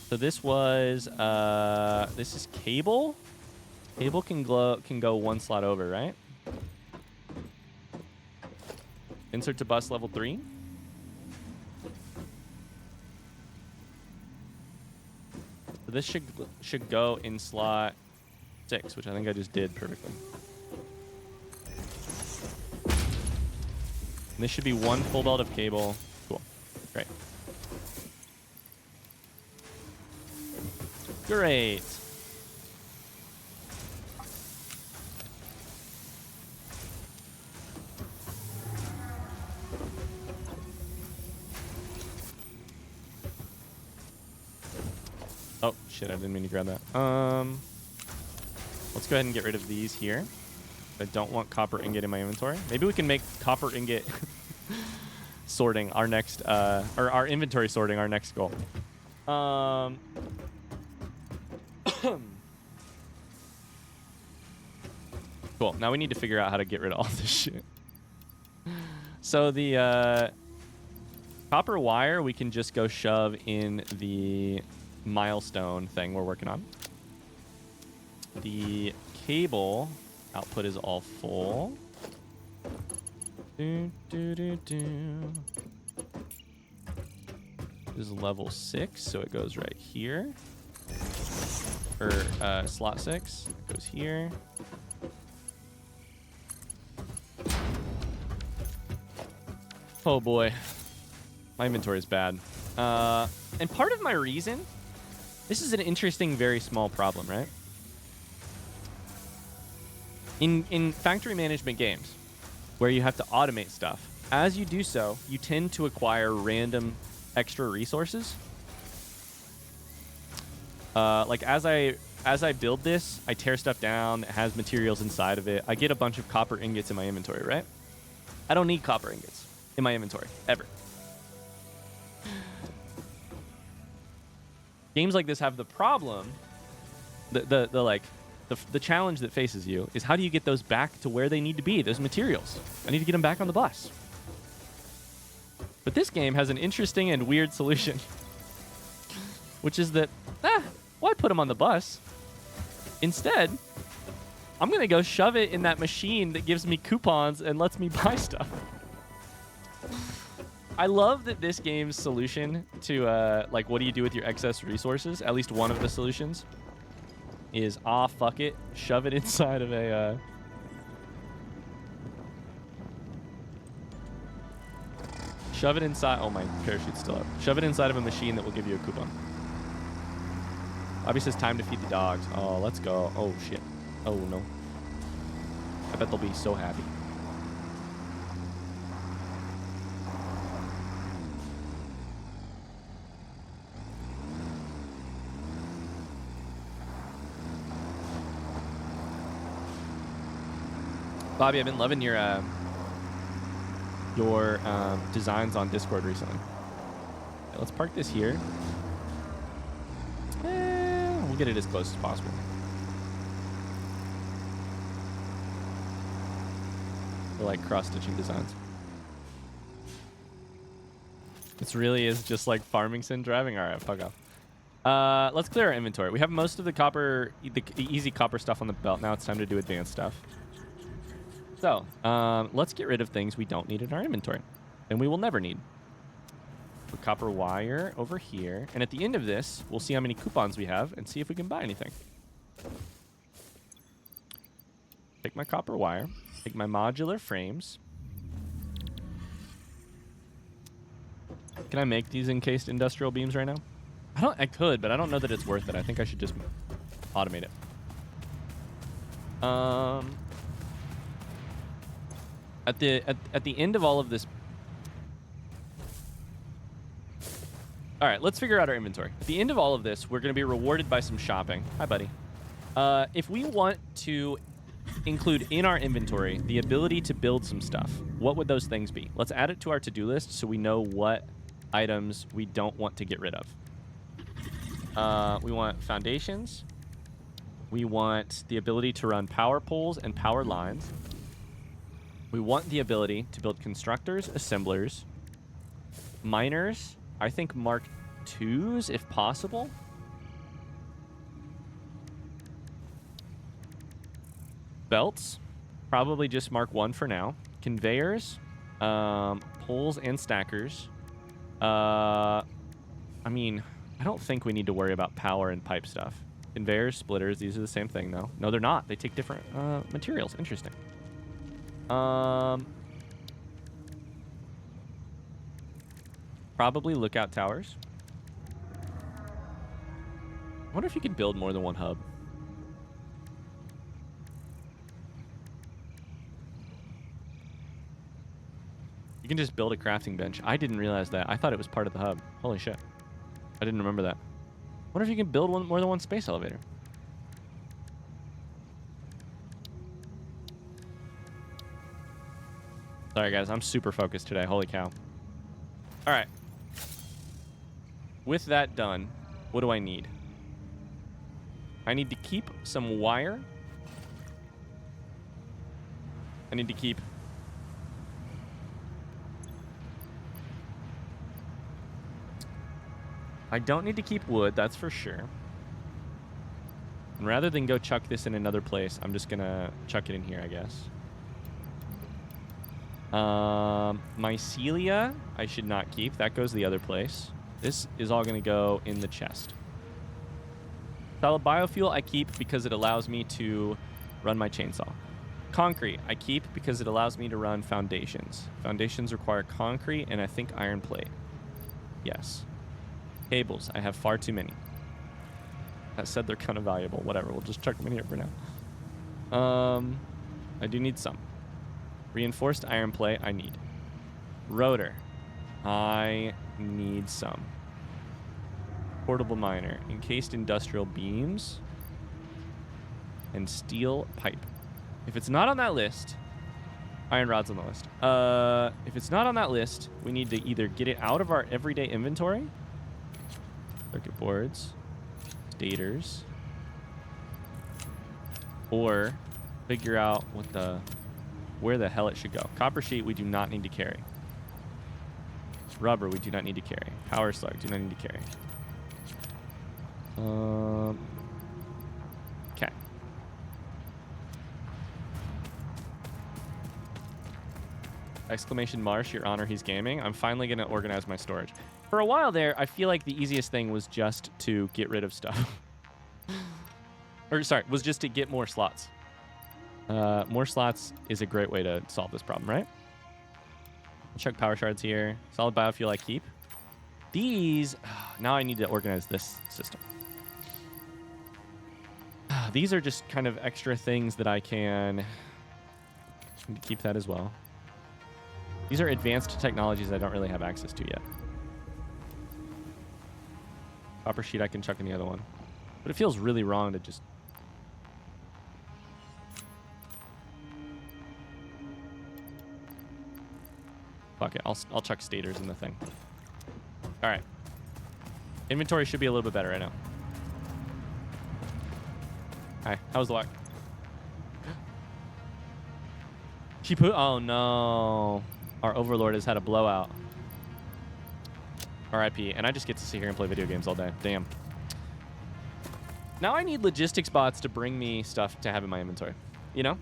A: So this was this is cable. Cable can go 1 slot over, right? Insert to bus level 3. So this should go in slot 6, which I think I just did perfectly. And this should be 1 full belt of cable. Cool. Great. Great. Oh, shit, I didn't mean to grab that. Let's go ahead and get rid of these here. I don't want copper ingot in my inventory. Maybe we can make copper ingot sorting our next, or our inventory sorting our next goal. Cool. Now we need to figure out how to get rid of all this shit. So the copper wire we can just go shove in the milestone thing we're working on. The cable output is all full. This is level 6, so it goes right here. Or slot 6 it goes here. Oh boy, my inventory is bad. And part of my reason, this is an interesting, very small problem, right? In factory management games, where you have to automate stuff, as you do so, you tend to acquire random extra resources. Like as I build this, I tear stuff down that has materials inside of it. I get a bunch of copper ingots in my inventory, right? I don't need copper ingots in my inventory, ever. Games like this have the problem, the challenge that faces you is how do you get those back to where they need to be, those materials? I need to get them back on the bus. But this game has an interesting and weird solution, which is that, why put them on the bus? Instead, I'm going to go shove it in that machine that gives me coupons and lets me buy stuff. I love that this game's solution to, like, what do you do with your excess resources? At least one of the solutions is, fuck it. Shove it inside of a, shove it inside... Oh, my parachute's still up. Shove it inside of a machine that will give you a coupon. Bobby says time to feed the dogs. Oh, let's go. Oh, shit. Oh, no. I bet they'll be so happy. Bobby, I've been loving your designs on Discord recently. Okay, let's park this here. We'll get it as close as possible. I like cross-stitching designs. This really is just like farming sim driving. All right, fuck off. Let's clear our inventory. We have most of the copper, the easy copper stuff on the belt. Now it's time to do advanced stuff. So, let's get rid of things we don't need in our inventory, and we will never need. The copper wire over here, and at the end of this, we'll see how many coupons we have and see if we can buy anything. Take my copper wire, take my modular frames. Can I make these encased industrial beams right now? I could, but I don't know that it's worth it. I think I should just automate it. At the end of all of this... All right, let's figure out our inventory. At the end of all of this, we're going to be rewarded by some shopping. Hi, buddy. If we want to include in our inventory the ability to build some stuff, what would those things be? Let's add it to our to-do list so we know what items we don't want to get rid of. We want foundations. We want the ability to run power poles and power lines. We want the ability to build constructors, assemblers, miners, I think Mark IIs if possible. Belts, probably just Mark I for now. Conveyors, poles and stackers. I mean, I don't think we need to worry about power and pipe stuff. Conveyors, splitters, these are the same thing though. No, they're not. They take different materials. Interesting. Probably lookout towers. I wonder if you could build more than one hub. You can just build a crafting bench. I didn't realize that. I thought it was part of the hub. Holy shit. I didn't remember that. I wonder if you can build more than one space elevator. Sorry, guys. I'm super focused today. Holy cow. All right. With that done, what do I need? I need to keep some wire. I need to keep... I don't need to keep wood, that's for sure. And rather than go chuck this in another place, I'm just gonna chuck it in here, I guess. Mycelia, I should not keep. That goes the other place. This is all gonna go in the chest. Solid biofuel I keep because it allows me to run my chainsaw. Concrete I keep because it allows me to run foundations. Foundations require concrete and I think iron plate. Yes. Cables, I have far too many. That said, they're kind of valuable. Whatever, we'll just chuck them in here for now. I do need some. Reinforced iron plate, I need. Rotor, I need some. Portable miner, encased industrial beams, and steel pipe. If it's not on that list, iron rod's on the list. If it's not on that list, we need to either get it out of our everyday inventory. Circuit boards, stators, or figure out where the hell it should go. Copper sheet we do not need to carry. Rubber we do not need to carry. Power slug do not need to carry. Okay. Exclamation Marsh, your honor, he's gaming. I'm finally gonna organize my storage. For a while there, I feel like the easiest thing was just to get rid of stuff. Or, sorry, was just to get more slots. More slots is a great way to solve this problem, right? I'll chuck power shards here. Solid biofuel I keep. These, now I need to organize this system. These are just kind of extra things that I can need to keep that as well. These are advanced technologies I don't really have access to yet. Copper sheet I can chuck in the other one. But it feels really wrong to just... Fuck it, I'll chuck stators in the thing. Alright. Inventory should be a little bit better right now. Hi, how's the luck? She put... Oh no. Our overlord has had a blowout. RIP. And I just get to sit here and play video games all day. Damn. Now I need logistics bots to bring me stuff to have in my inventory. You know?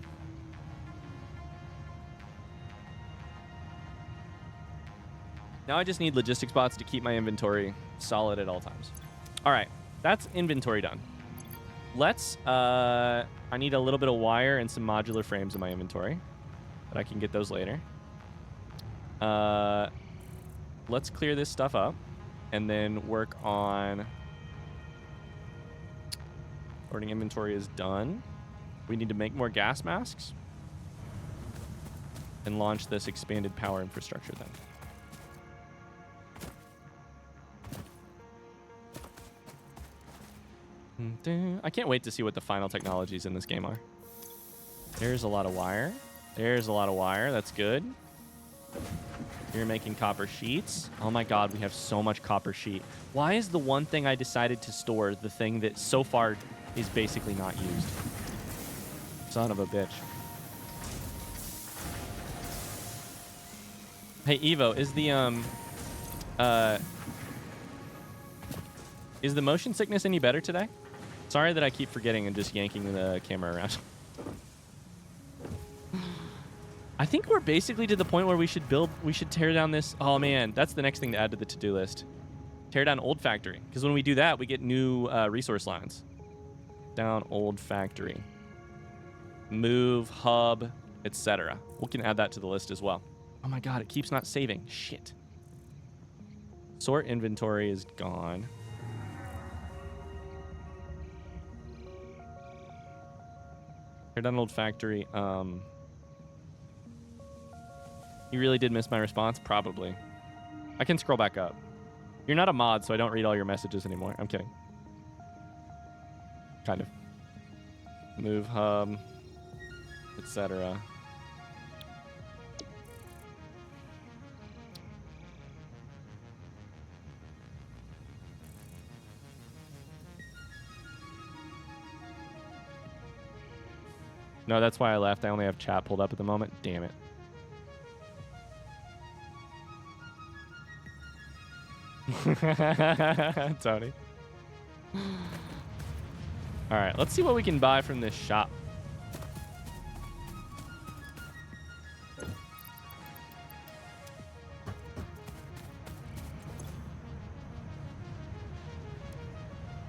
A: Now I just need logistics bots to keep my inventory solid at all times. All right. That's inventory done. Let's... I need a little bit of wire and some modular frames in my inventory. But I can get those later. Let's clear this stuff up and then work on... Sorting inventory is done. We need to make more gas masks and launch this expanded power infrastructure then. I can't wait to see what the final technologies in this game are. There's a lot of wire. There's a lot of wire. That's good. You're making copper sheets. Oh my god, we have so much copper sheet. Why is the one thing I decided to store the thing that so far is basically not used? Son of a bitch. Hey, Evo, is the motion sickness any better today? Sorry that I keep forgetting and just yanking the camera around. I think we're basically to the point where we should tear down this. Oh man, that's the next thing to add to the to-do list. Tear down old factory. Because when we do that, we get new resource lines. Down old factory. Move, hub, etc. We can add that to the list as well. Oh my god, it keeps not saving. Shit. Sort inventory is gone. Tear down old factory. You really did miss my response? Probably. I can scroll back up. You're not a mod, so I don't read all your messages anymore. I'm kidding. Kind of. Move hub, etc. No, that's why I left. I only have chat pulled up at the moment. Damn it. Tony. All right, let's see what we can buy from this shop.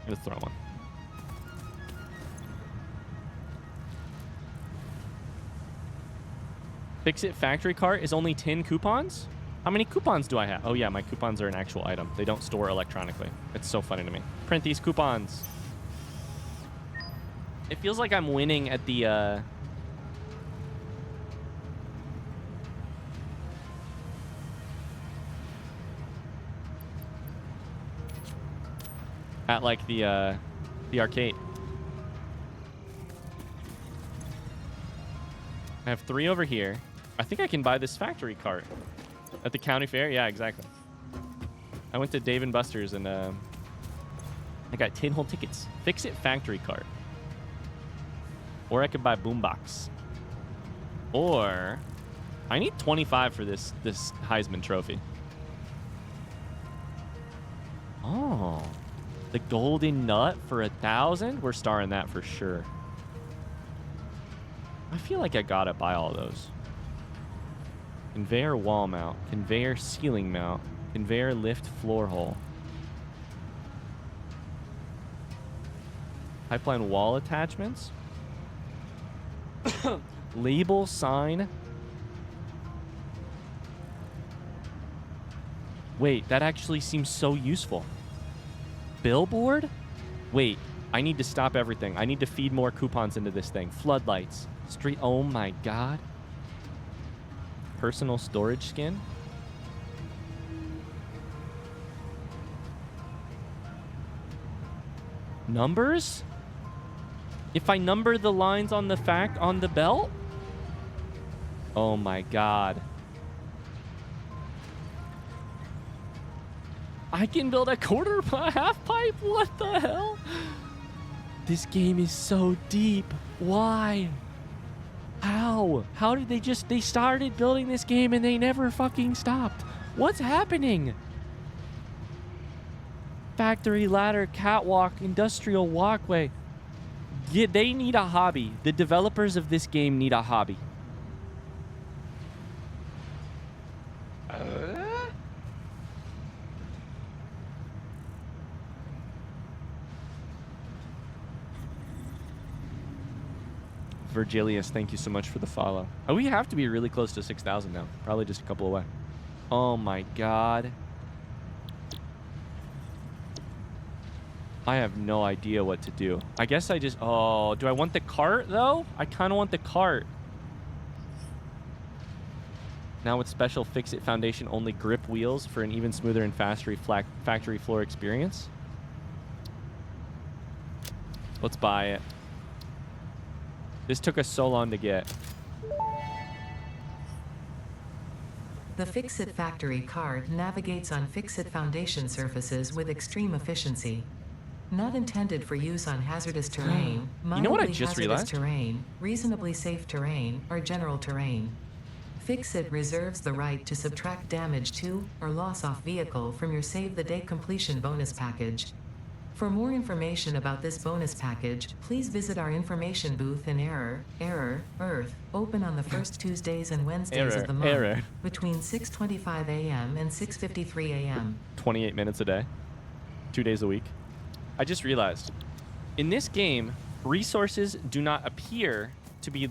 A: Let's throw one. Fix-It factory cart is only 10 coupons? How many coupons do I have? Oh yeah, my coupons are an actual item. They don't store electronically. It's so funny to me. Print these coupons. It feels like I'm winning at the at like the arcade. I have 3 over here. I think I can buy this factory cart at the county fair. Yeah, exactly. I went to Dave & Buster's and I got 10 whole tickets. Fix-It factory cart. Or I could buy Boombox. Or I need 25 for this Heisman trophy. Oh, the golden nut for 1,000. We're starring that for sure. I feel like I gotta buy all those. Conveyor wall mount, conveyor ceiling mount, conveyor lift floor hole. Pipeline wall attachments. Label sign. Wait, that actually seems so useful. Billboard? Wait, I need to stop everything. I need to feed more coupons into this thing. Floodlights. Street. Oh my god. Personal storage skin. Numbers? If I number the lines on the belt? Oh my god. I can build a half pipe? What the hell? This game is so deep. Why? How? How did they started building this game and they never fucking stopped? What's happening? Factory ladder, catwalk, industrial walkway. Yeah, they need a hobby. The developers of this game need a hobby. Virgilius, thank you so much for the follow. Oh, we have to be really close to 6,000 now. Probably just a couple away. Oh my god. I have no idea what to do. I guess I just... Oh, do I want the cart, though? I kind of want the cart. Now with special Fix-It Foundation only grip wheels for an even smoother and faster factory floor experience. Let's buy it. This took us so long to get.
C: The Fix-It factory cart navigates on Fix-It Foundation surfaces with extreme efficiency. Not intended for use on hazardous terrain,
A: You know what I
C: mildly
A: just
C: hazardous
A: realized?
C: terrain, reasonably safe terrain, or general terrain. Fix-It reserves the right to subtract damage to or loss off vehicle from your Save the Day completion bonus package. For more information about this bonus package, please visit our information booth in Earth, open on the first Tuesdays and Wednesdays of the month, between 6:25 a.m. and 6:53 a.m.
A: 28 minutes a day. 2 days a week. I just realized. In this game, resource nodes do not appear to be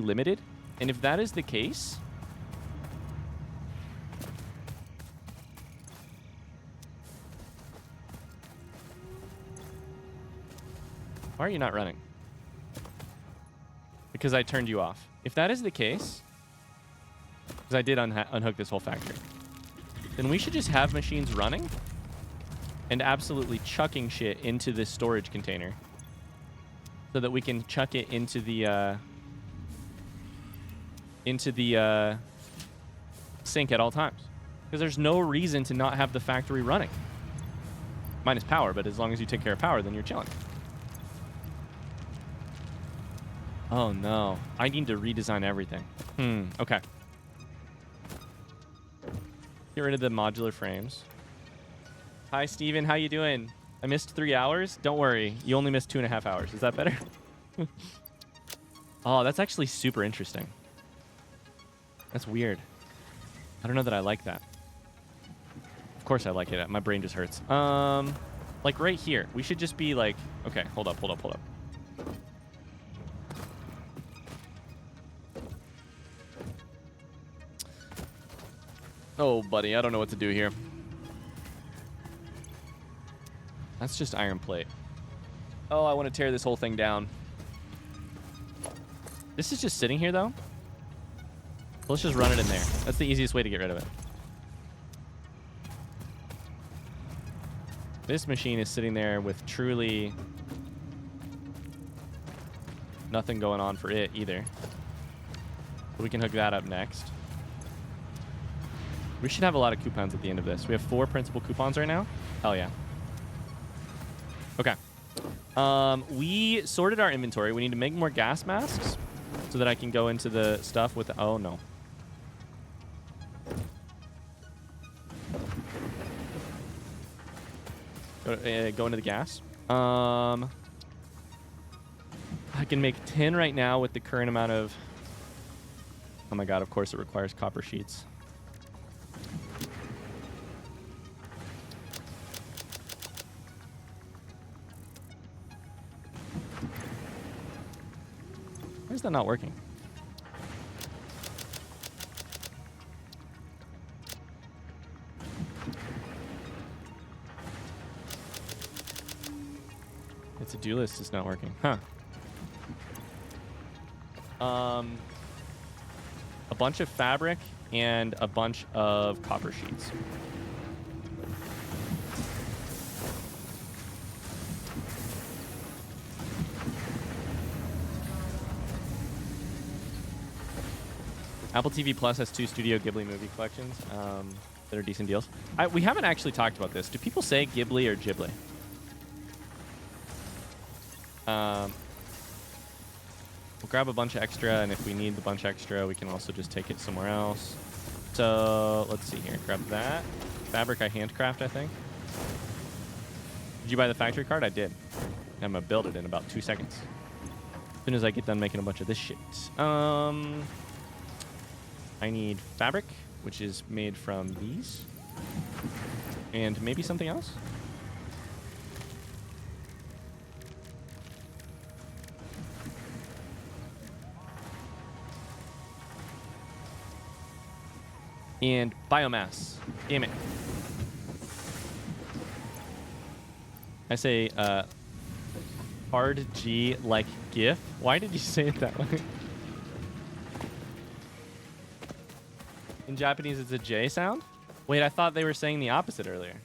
A: limited. And if that is the case... Why are you not running? because I turned you off. If that is the case, because I did unhook this whole factory, then we should just have machines running and absolutely chucking shit into this storage container so that we can chuck it into the sink at all times. Because there's no reason to not have the factory running. Minus power, but as long as you take care of power, then you're chilling. Oh no, I need to redesign everything. Okay. Get rid of the modular frames. Hi, Steven. How you doing? I missed 3 hours. Don't worry. You only missed 2.5 hours. Is that better? Oh, that's actually super interesting. That's weird. I don't know that I like that. Of course I like it. My brain just hurts. Like right here. We should just be like... Okay, hold up. Oh, buddy. I don't know what to do here. That's just iron plate. Oh, I want to tear this whole thing down. This is just sitting here, though. Let's just run it in there. That's the easiest way to get rid of it. This machine is sitting there with truly nothing going on for it either. We can hook that up next. We should have a lot of coupons at the end of this. We have 4 principal coupons right now. Hell yeah. Okay. We sorted our inventory. We need to make more gas masks so that I can go into the stuff with... Oh, no. Go into the gas. I can make 10 right now with the current amount of... Oh my god, of course it requires copper sheets. Why is that not working? The to-do list is not working. Huh. A bunch of fabric and a bunch of copper sheets. Apple TV Plus has 2 Studio Ghibli movie collections that are decent deals. We haven't actually talked about this. Do people say Ghibli or Ghibli? We'll grab a bunch of extra, and if we need the bunch extra, we can also just take it somewhere else. So let's see here. Grab that. Fabric I handcraft, I think. Did you buy the factory card? I did. I'm going to build it in about 2 seconds. As soon as I get done making a bunch of this shit. I need fabric, which is made from these. And maybe something else? And biomass. Damn it. I say hard G like GIF. Why did you say it that way? In Japanese, it's a J sound? Wait, I thought they were saying the opposite earlier.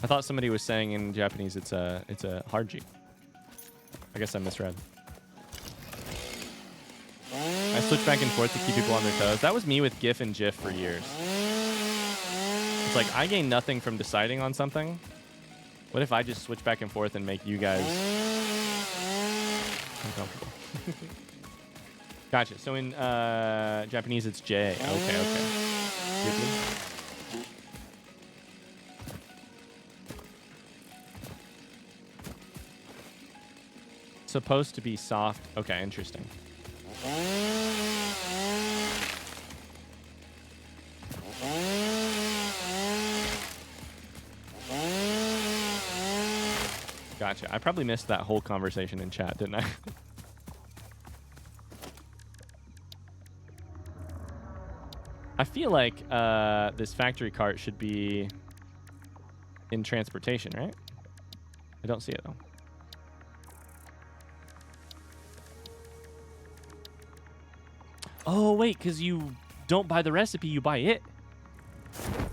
A: I thought somebody was saying in Japanese it's a hard G. I guess I misread. I switch back and forth to keep people on their toes. That was me with GIF and GIF for years. It's like, I gain nothing from deciding on something. What if I just switch back and forth and make you guys uncomfortable? Gotcha. So in Japanese, it's J. Okay. Ghibli. Supposed to be soft. Okay, interesting. Gotcha. I probably missed that whole conversation in chat, didn't I? I feel like this factory cart should be in transportation, right? I don't see it, though. Oh, wait, because you don't buy the recipe, you buy it.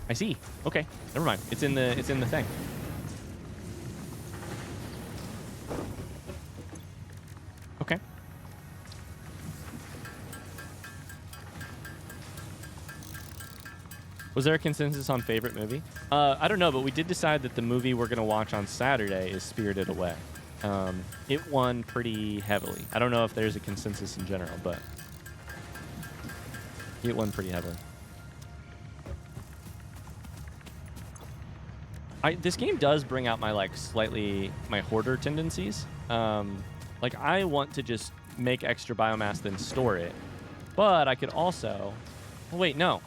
A: I see. Okay, never mind. It's in the thing. Okay. Was there a consensus on favorite movie? I don't know, but we did decide that the movie we're going to watch on Saturday is Spirited Away. It won pretty heavily. I don't know if there's a consensus in general, but it won pretty heavily. This game does bring out my, like, slightly, my hoarder tendencies. Like, I want to just make extra biomass, then store it. But I could also... Oh, wait, no.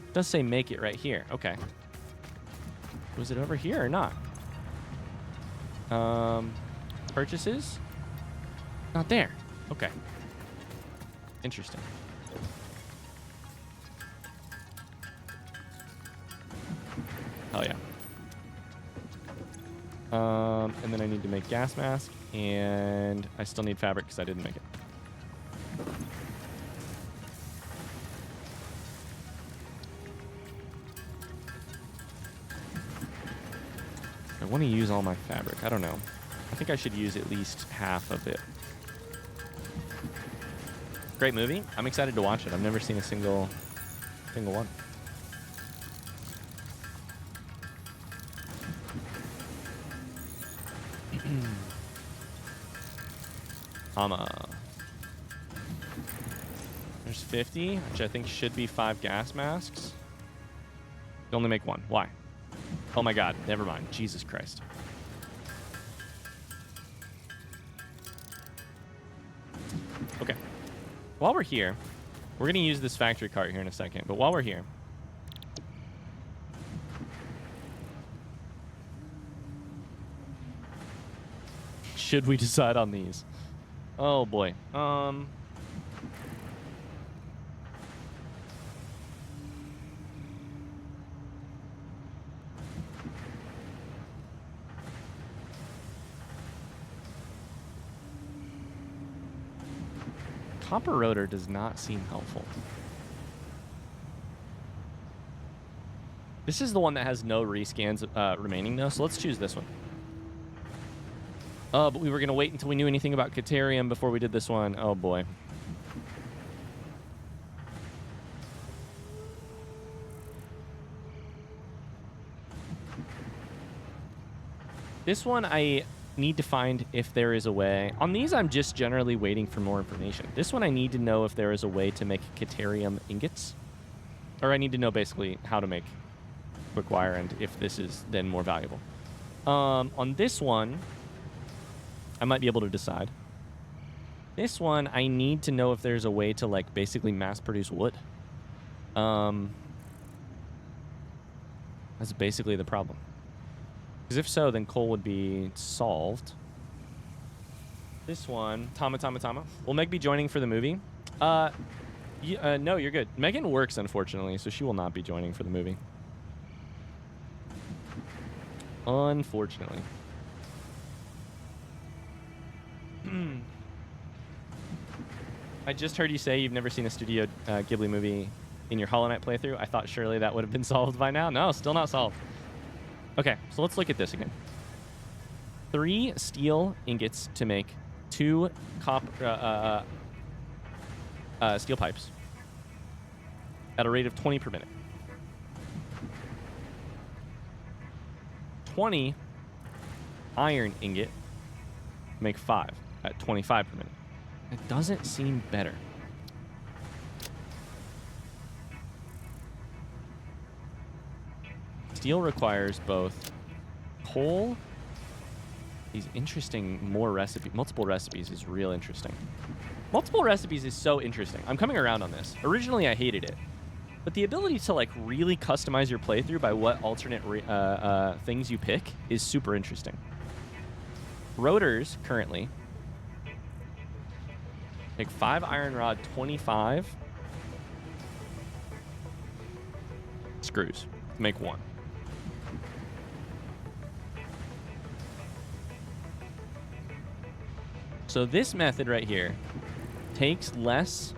A: It does say make it right here. Okay. Was it over here or not? Purchases? Not there. Okay. Interesting. Hell yeah. And then I need to make gas mask, and I still need fabric because I didn't make it. I want to use all my fabric. I don't know. I think I should use at least half of it. Great movie. I'm excited to watch it. I've never seen a single one. There's 50, which I think should be 5 gas masks. You only make 1. Why? Oh my god, never mind. Jesus Christ. Okay. While we're here, we're going to use this factory cart here in a second, but while we're here, should we decide on these? Oh boy. Copper rotor does not seem helpful. This is the one that has no rescans remaining though, so let's choose this one. But we were going to wait until we knew anything about Caterium before we did this one. Oh, boy. This one, I need to find if there is a way. On these, I'm just generally waiting for more information. This one, I need to know if there is a way to make Caterium ingots. Or I need to know, basically, how to make quick wire and if this is then more valuable. On this one... I might be able to decide. This one, I need to know if there's a way to, like, basically mass-produce wood. That's basically the problem. Because if so, then coal would be solved. This one, Tama. Will Meg be joining for the movie? No, you're good. Megan works, unfortunately, so she will not be joining for the movie. Unfortunately. I just heard you say you've never seen a Studio Ghibli movie in your Hollow Knight playthrough. I thought surely that would have been solved by now. No, still not solved. Okay, so let's look at this again. 3 steel ingots to make 2 steel pipes at a rate of 20 per minute. 20 iron ingot make 5 at 25 per minute. It doesn't seem better. Steel requires both coal. These interesting multiple recipes is real interesting. Multiple recipes is so interesting. I'm coming around on this. Originally, I hated it. But the ability to, like, really customize your playthrough by what alternate things you pick is super interesting. Rotors, currently, take 5 iron rod, 25 screws to make 1. So this method right here takes less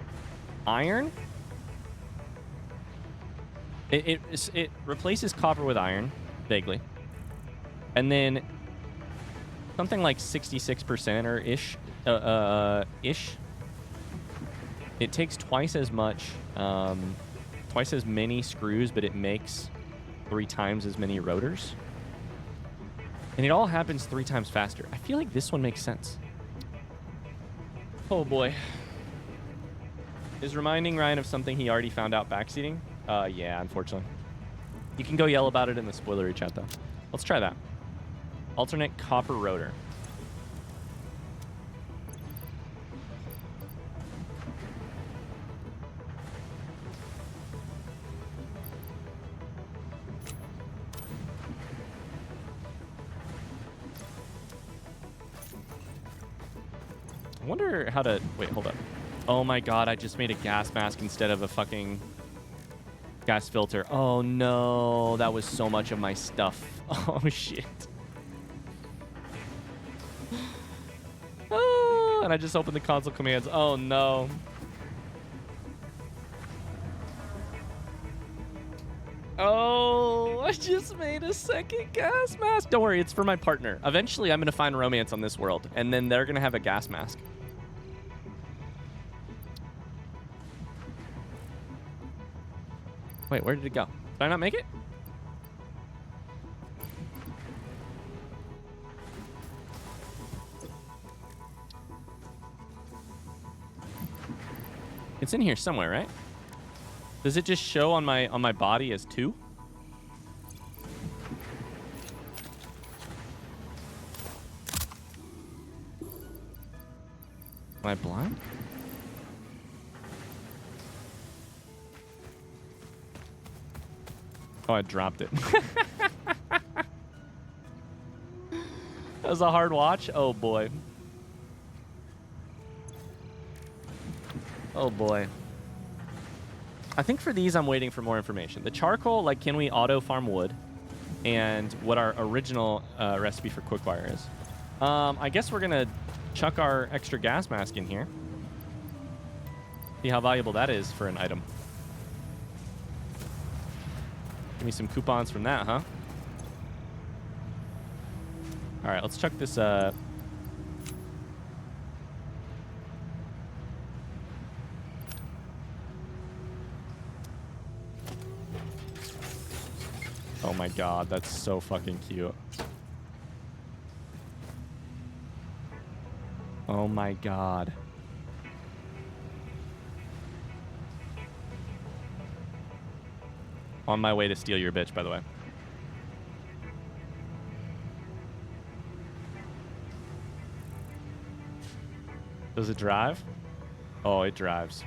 A: iron. It replaces copper with iron, vaguely. And then something like 66% or ish. It takes twice as much, twice as many screws, but it makes 3 times as many rotors. And it all happens 3 times faster. I feel like this one makes sense. Oh boy. Is reminding Ryan of something he already found out backseating? Yeah, unfortunately. You can go yell about it in the spoilery chat, though. Let's try that. Alternate copper rotor. I wonder how to... Wait, hold up. Oh my god, I just made a gas mask instead of a fucking gas filter. Oh no, that was so much of my stuff. Oh shit. Oh, and I just opened the console commands. Oh no. Oh, I just made a second gas mask. Don't worry, it's for my partner. Eventually, I'm going to find romance on this world, and then they're going to have a gas mask. Wait, where did it go? Did I not make it? It's in here somewhere, right? Does it just show on my body as 2? Am I blind? Oh, I dropped it. That was a hard watch? Oh, boy. Oh, boy. I think for these, I'm waiting for more information. The charcoal, like, can we auto-farm wood? And what our original recipe for quickfire is. I guess we're going to chuck our extra gas mask in here. See how valuable that is for an item. Give me some coupons from that, huh? All right, let's chuck this. Oh my god, that's so fucking cute. Oh my god. On my way to steal your bitch, by the way. Does it drive? Oh, it drives.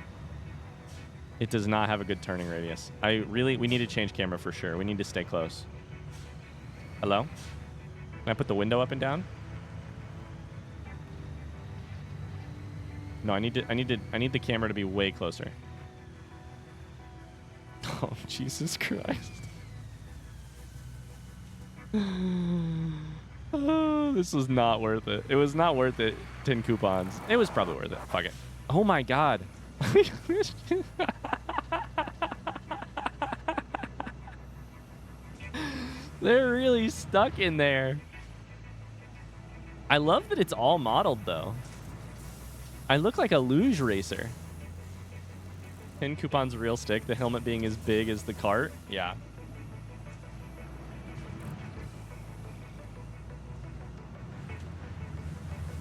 A: It does not have a good turning radius. We need to change camera for sure. We need to stay close. Hello? Can I put the window up and down? No, I need the camera to be way closer. Oh, Jesus Christ. Oh, this was not worth it. It was not worth it. 10 coupons. It was probably worth it. Fuck it. Oh my god. They're really stuck in there. I love that it's all modeled, though. I look like a luge racer. 10 coupons real stick, the helmet being as big as the cart. Yeah.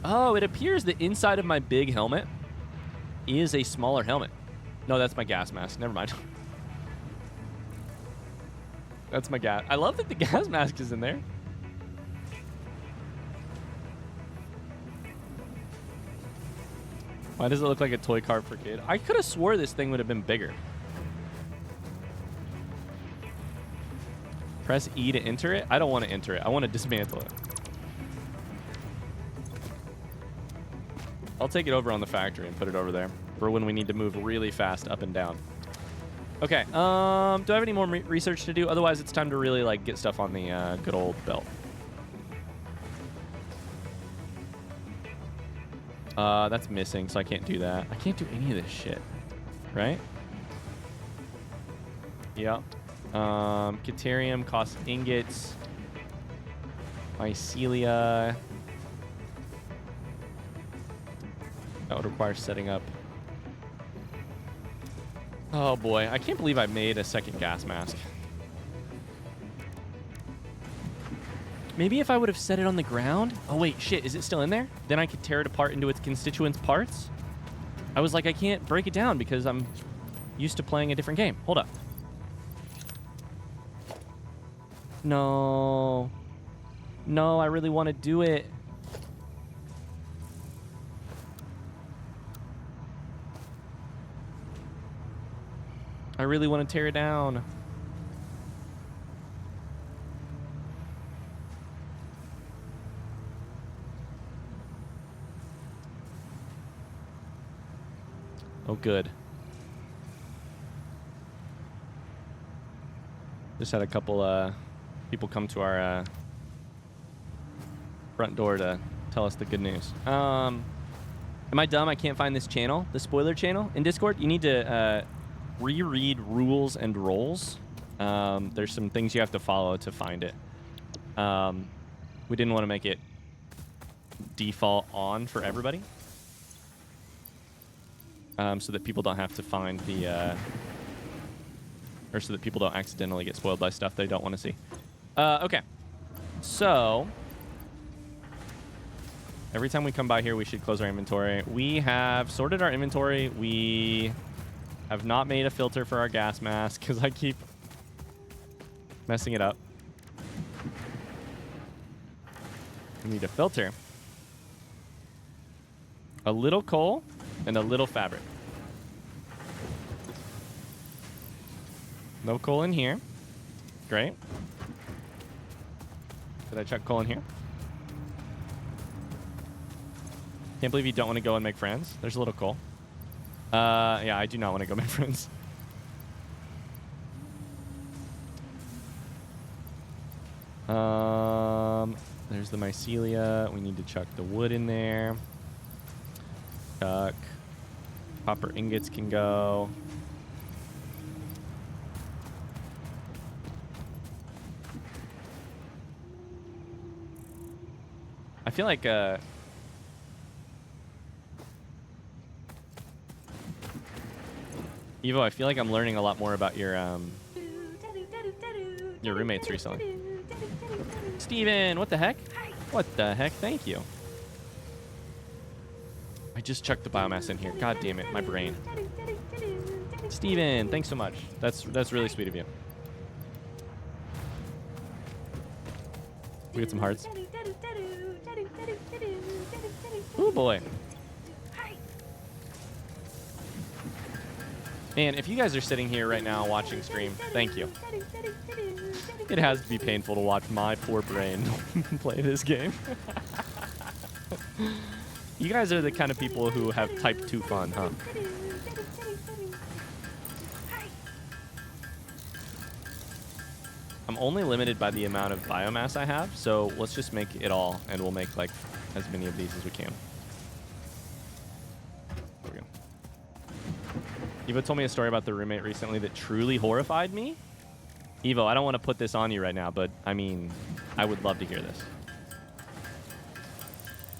A: Oh, it appears the inside of my big helmet is a smaller helmet. No, that's my gas mask. Never mind. That's my gas. I love that the gas mask is in there. Why does it look like a toy car for kid? I could have swore this thing would have been bigger. Press E to enter it? I don't want to enter it. I want to dismantle it. I'll take it over on the factory and put it over there for when we need to move really fast up and down. Okay, do I have any more research to do? Otherwise, it's time to really, like, get stuff on the good old belt. That's missing, so I can't do that. I can't do any of this shit. Right? Yep. Caterium costs ingots. Mycelia. That would require setting up. Oh boy, I can't believe I made a second gas mask. Maybe if I would have set it on the ground. Oh wait, shit, is it still in there? Then I could tear it apart into its constituent parts. I was like, I can't break it down because I'm used to playing a different game. Hold up. No. No, I really want to do it. I really want to tear it down. Oh, good. Just had a couple people come to our front door to tell us the good news. Am I dumb? I can't find this channel, the spoiler channel in Discord. You need to reread rules and roles. There's some things you have to follow to find it. We didn't want to make it default on for everybody. So that people don't have to find the... or so that people don't accidentally get spoiled by stuff they don't want to see. Okay. So... every time we come by here, we should close our inventory. We have sorted our inventory. We have not made a filter for our gas mask because I keep messing it up. We need a filter. A little coal and a little fabric. No coal in here. Great. Did I chuck coal in here? Can't believe you don't want to go and make friends. There's a little coal. Yeah, I do not want to go make friends. There's the mycelia. We need to chuck the wood in there. Chuck. Copper ingots can go. I feel like Evo, I feel like I'm learning a lot more about your roommates recently. Steven, what the heck? What the heck? Thank you. I just chucked the biomass in here. God damn it, my brain. Steven, thanks so much. That's really sweet of you. We get some hearts. Oh boy. Man, if you guys are sitting here right now watching stream, thank you. It has to be painful to watch my poor brain play this game. You guys are the kind of people who have type 2 fun, huh? I'm only limited by the amount of biomass I have, so let's just make it all, and we'll make like as many of these as we can. There we go. Evo told me a story about the roommate recently that truly horrified me. Evo, I don't want to put this on you right now, but I mean, I would love to hear this.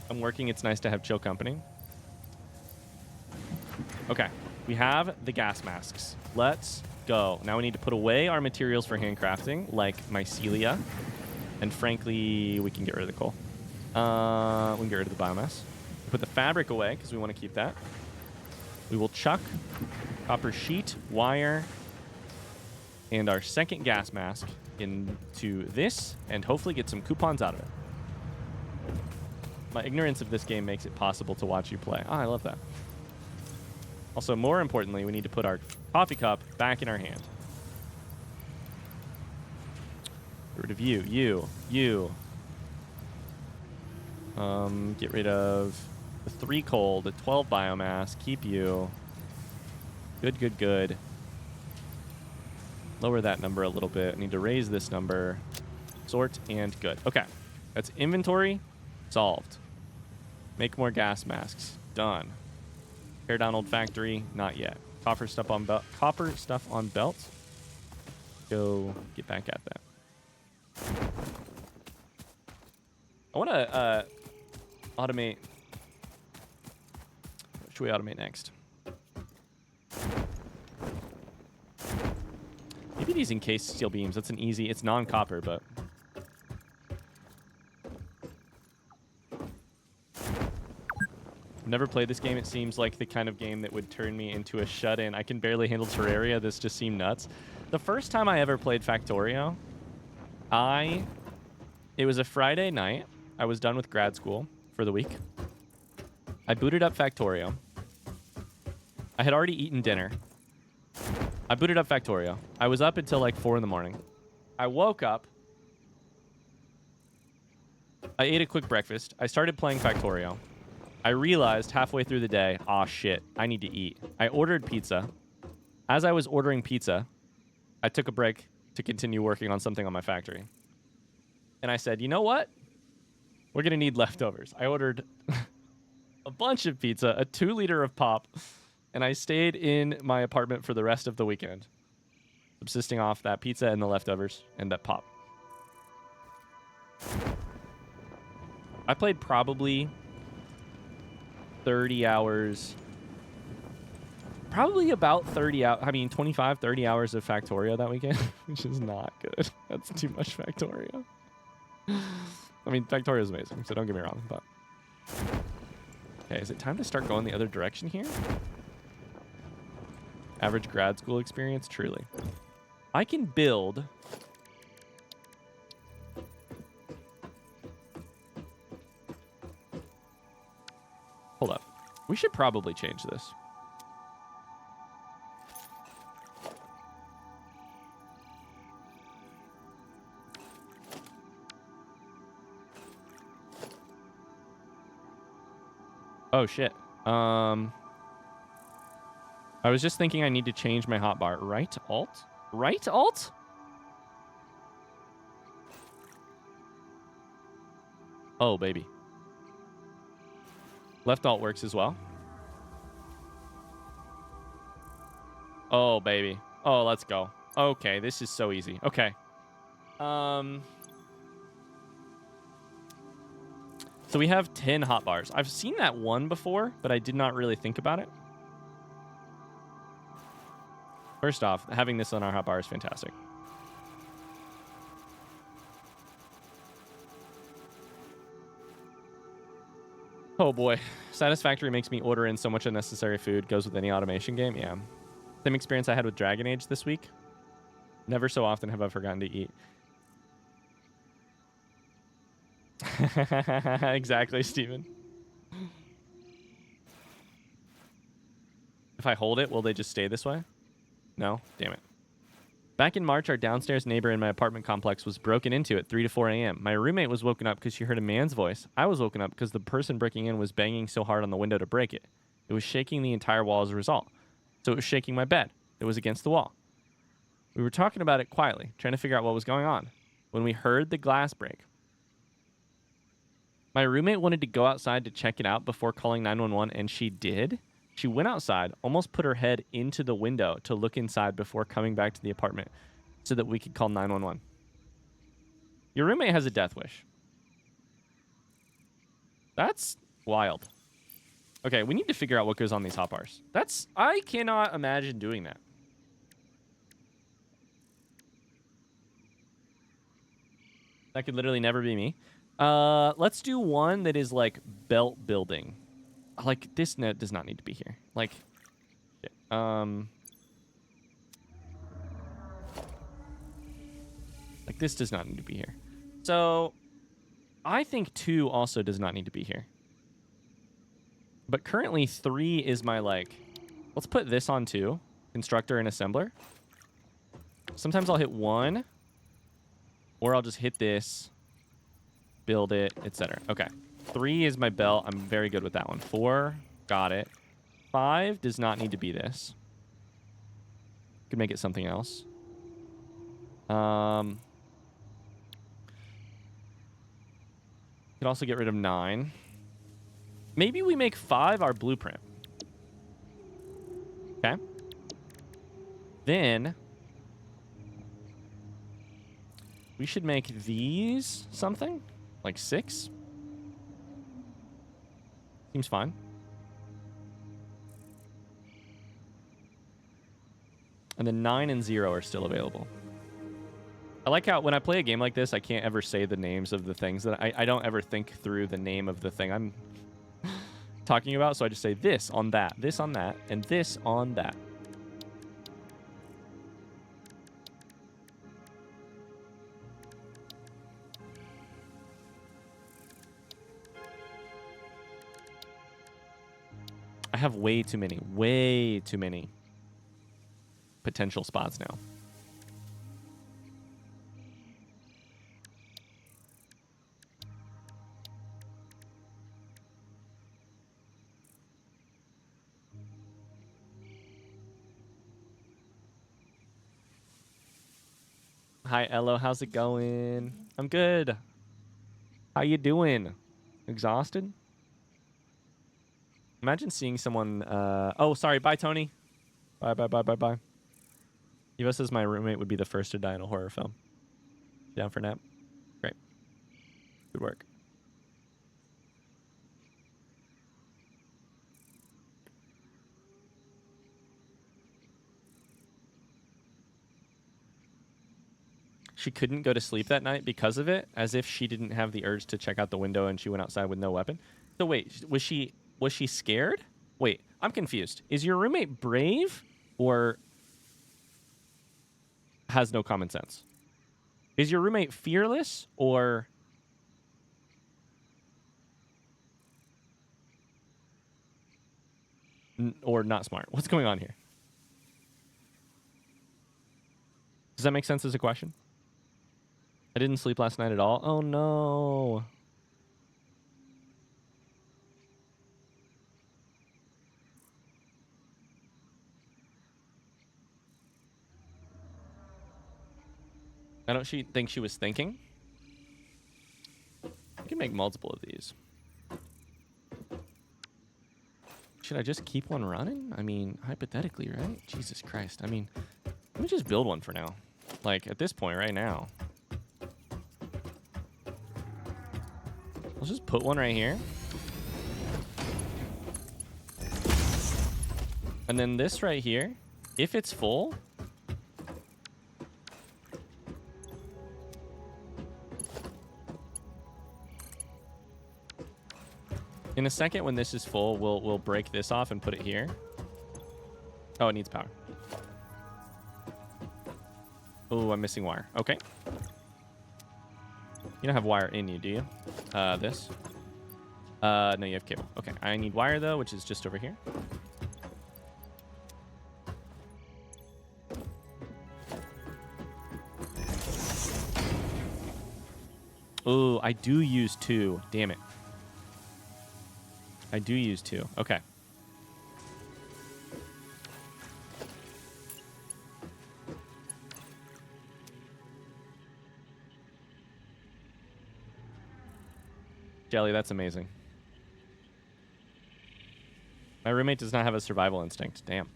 A: I'm working. It's nice to have chill company. Okay, we have the gas masks. Let's go. Now we need to put away our materials for handcrafting, like mycelia. And frankly, we can get rid of the coal. We can get rid of the biomass. Put the fabric away, because we want to keep that. We will chuck copper sheet, wire, and our second gas mask into this, and hopefully get some coupons out of it. My ignorance of this game makes it possible to watch you play. Oh, I love that. Also, more importantly, we need to put our coffee cup back in our hand. Get rid of you. Get rid of the 3 coal, the 12 biomass. Keep you. Good. Lower that number a little bit. Need to raise this number. Sort and good. Okay. That's inventory solved. Make more gas masks. done. Tear down old factory, not yet. Copper stuff on belt. Copper stuff on belt. Go get back at that. I want to automate. What should we automate next? Maybe these encased steel beams. That's an easy. It's non-copper, but. Never played this game. It seems like the kind of game that would turn me into a shut-in. I can barely handle Terraria. This just seemed nuts. The first time I ever played Factorio, it was a Friday night. I was done with grad school for the week. I booted up Factorio. I had already eaten dinner. I booted up Factorio. I was up until like 4 in the morning. I woke up. I ate a quick breakfast. I started playing Factorio. I realized halfway through the day, aw, shit, I need to eat. I ordered pizza. As I was ordering pizza, I took a break to continue working on something on my factory. And I said, you know what? We're going to need leftovers. I ordered a bunch of pizza, a 2-liter of pop, and I stayed in my apartment for the rest of the weekend, subsisting off that pizza and the leftovers and that pop. I played probably 30 hours, probably about 30 hours, I mean 25, 30 hours of Factorio that weekend, which is not good. That's too much Factorio. I mean, Factorio is amazing, so don't get me wrong, but. Okay, is it time to start going the other direction here? Average grad school experience, truly. I can build. Hold up. We should probably change this. Oh, shit. I was just thinking I need to change my hotbar. Right alt? Right alt? Oh, baby. Left alt works as well. Oh, baby. Oh, let's go. Okay, this is so easy. Okay. So we have 10 hotbars. I've seen that one before, but I did not really think about it. First off, having this on our hotbar is fantastic. Oh boy. Satisfactory makes me order in so much unnecessary food. Goes with any automation game. Yeah. Same experience I had with Dragon Age this week. Never so often have I forgotten to eat. Exactly, Steven. If I hold it, will they just stay this way? No? Damn it. Back in March, our downstairs neighbor in my apartment complex was broken into at 3 to 4 a.m. My roommate was woken up because she heard a man's voice. I was woken up because the person breaking in was banging so hard on the window to break it. It was shaking the entire wall as a result. So it was shaking my bed. It was against the wall. We were talking about it quietly, trying to figure out what was going on, when we heard the glass break. My roommate wanted to go outside to check it out before calling 911, and she did. She went outside, almost put her head into the window to look inside before coming back to the apartment so that we could call 911. Your roommate has a death wish. That's wild. Okay, we need to figure out what goes on these hotbars. I cannot imagine doing that. That could literally never be me. Let's do one that is like belt building. Like, this net does not need to be here. Like, shit. Like, this does not need to be here. So, I think 2 also does not need to be here. But currently, 3 is my, like... Let's put this on 2. Constructor and assembler. Sometimes I'll hit 1. Or I'll just hit this. Build it, etc. Okay. 3 is my belt. I'm very good with that one. 4, got it. 5 does not need to be this. Could make it something else. Could also get rid of 9. Maybe we make 5 our blueprint. Okay. Then we should make these something like 6. Seems fine. And then 9 and 0 are still available. I like how when I play a game like this, I can't ever say the names of the things that I don't ever think through the name of the thing I'm talking about. So I just say this on that, and this on that. I have way too many potential spots now. Hi, Ello. How's it going? I'm good. How you doing? Exhausted? Imagine seeing someone... oh, sorry. Bye, Tony. Bye, bye, bye, bye, bye. Eva says my roommate would be the first to die in a horror film. Down for nap? Great. Good work. She couldn't go to sleep that night because of it, as if she didn't have the urge to check out the window and she went outside with no weapon. So wait, was she scared? Wait, I'm confused. Is your roommate brave or has no common sense? Is your roommate fearless or not smart? What's going on here? Does that make sense as a question? I didn't sleep last night at all. Oh, no. I don't think she was thinking. I can make multiple of these. Should I just keep one running? I mean, hypothetically, right? Jesus Christ. I mean, let me just build one for now. Like, at this point right now. Let's just put one right here. And then this right here, if it's full... In a second, when this is full, we'll break this off and put it here. Oh, it needs power. Oh, I'm missing wire. Okay. You don't have wire in you, do you? This? No, you have cable. Okay, I need wire, though, which is just over here. Oh, I do use 2. Damn it. I do use 2. Okay. Jelly, that's amazing. My roommate does not have a survival instinct. Damn.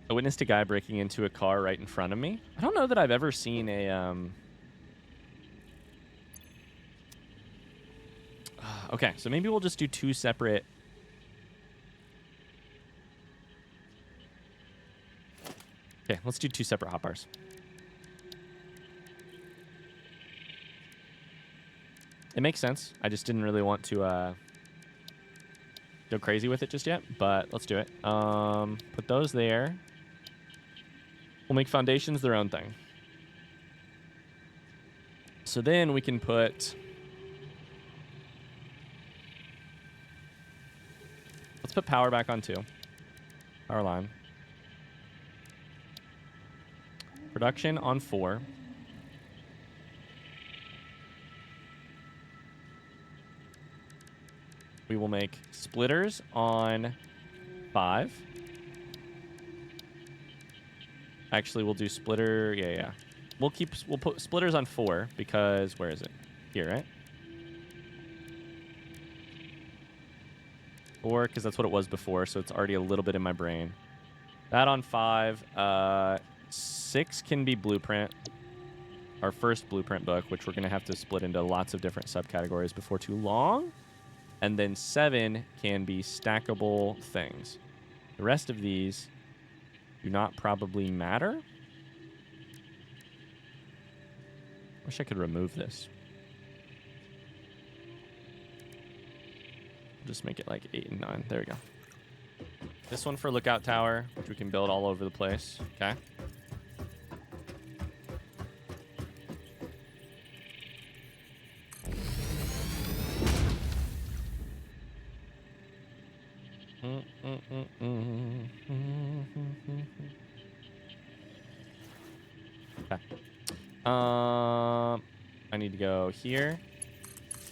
A: I witnessed a guy breaking into a car right in front of me. I don't know that I've ever seen a... Okay, so maybe we'll just do 2 separate... Okay, let's do 2 separate hotbars. It makes sense. I just didn't really want to go crazy with it just yet, but let's do it. Put those there. We'll make foundations their own thing. So then we can put... Let's put power back on 2. Power line. Production on 4. We will make splitters on 5. Actually, we'll do splitter. Yeah. we'll put splitters on 4 because where is it? Here, right? 4 because that's what it was before, so it's already a little bit in my brain. That on 5. 6 can be blueprint. Our first blueprint book, which we're going to have to split into lots of different subcategories before too long. And then 7 can be stackable things. The rest of these do not probably matter. Wish I could remove this. Just make it like 8 and 9. There we go. This one for lookout tower, which we can build all over the place. Okay. Okay. I need to go here.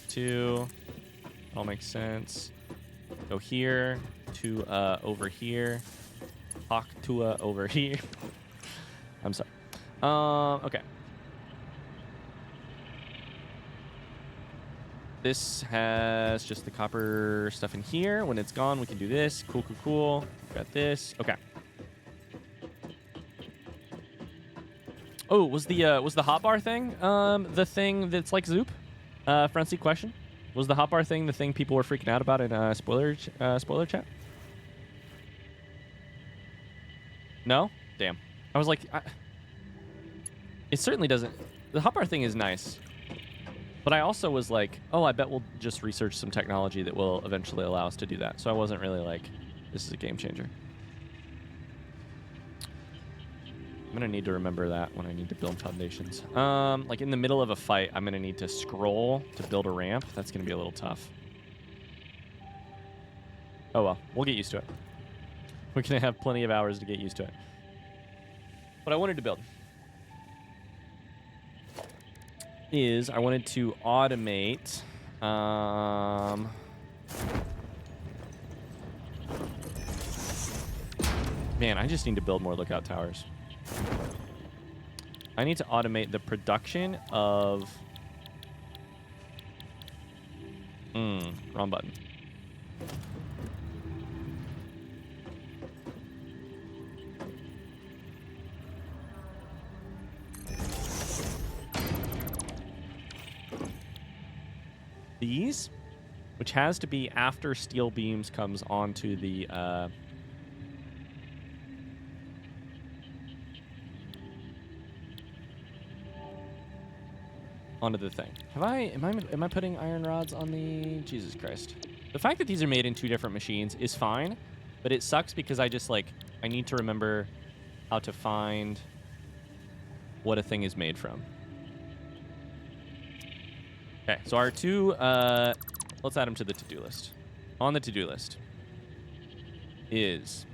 A: 2. All makes sense. Go here. To over here. Hawk to over here. I'm sorry. Okay. This has just the copper stuff in here. When it's gone, we can do this. Cool, cool, cool. Got this. Okay. Oh, was the hotbar thing the thing that's like Zoop? Front seat question. Was the hotbar thing the thing people were freaking out about in spoiler chat? No? Damn. I was like, it certainly doesn't. The hotbar thing is nice. But I also was like, oh, I bet we'll just research some technology that will eventually allow us to do that. So I wasn't really like, this is a game changer. I'm going to need to remember that when I need to build foundations. Like in the middle of a fight, I'm going to need to scroll to build a ramp. That's going to be a little tough. Oh, well. We'll get used to it. We're going to have plenty of hours to get used to it. What I wanted to build is I wanted to automate... Man, I just need to build more lookout towers. I need to automate the production of... wrong button. These, which has to be after steel beams comes onto the... onto the thing. Am I putting iron rods on the... Jesus Christ. The fact that these are made in 2 different machines is fine, but it sucks because I just, like, I need to remember how to find what a thing is made from. Okay, so our 2, let's add them to the to-do list. On the to-do list is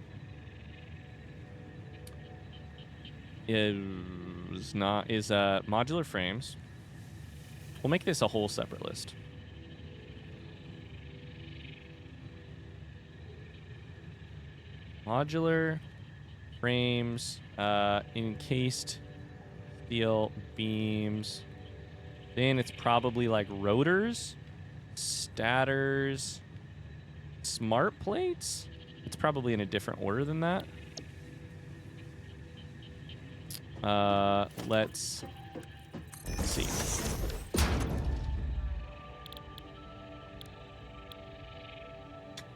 A: modular frames. We'll make this a whole separate list. Modular frames, encased steel beams. Then it's probably like rotors, stators, smart plates. It's probably in a different order than that. Let's see.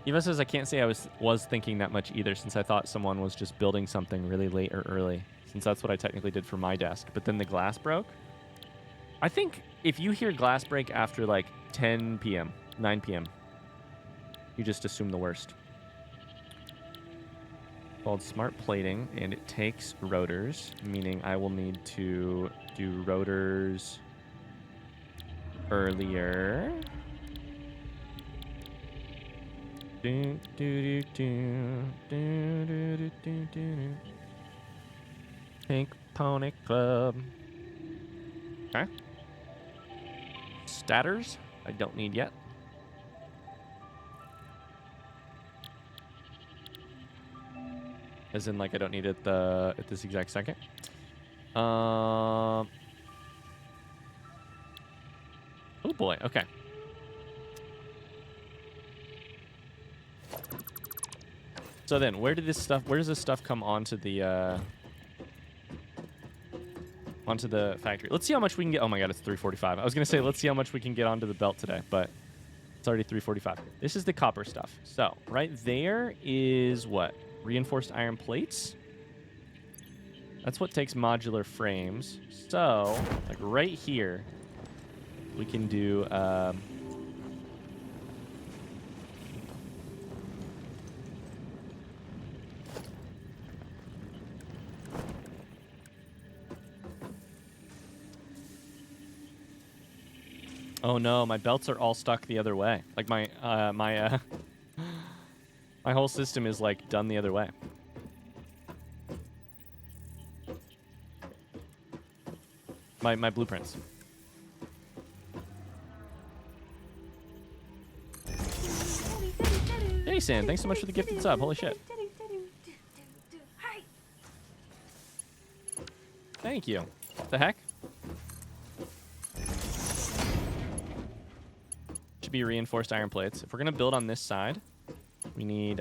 A: Eva says, I can't say I was thinking that much either, since I thought someone was just building something really late or early, since that's what I technically did for my desk. But then the glass broke. I think if you hear glass break after like 10 p.m., 9 p.m., you just assume the worst. It's called smart plating, and it takes rotors, meaning I will need to do rotors earlier. Pink Pony Club. Okay. Stators, I don't need yet. As in, like, I don't need it at this exact second. boy. Okay. So then, where does this stuff come onto the factory? Let's see how much we can get. Oh my god, it's 3:45. I was gonna say let's see how much we can get onto the belt today, but it's already 3:45. This is the copper stuff. So right there is what? Reinforced iron plates. That's what takes modular frames. So like right here, we can do. Oh no, my belts are all stuck the other way. Like my my whole system is like done the other way. My blueprints. Jason, thanks so much for the gifted sub. Holy shit. Thank you. What the heck? Should be reinforced iron plates. If we're gonna build on this side, we need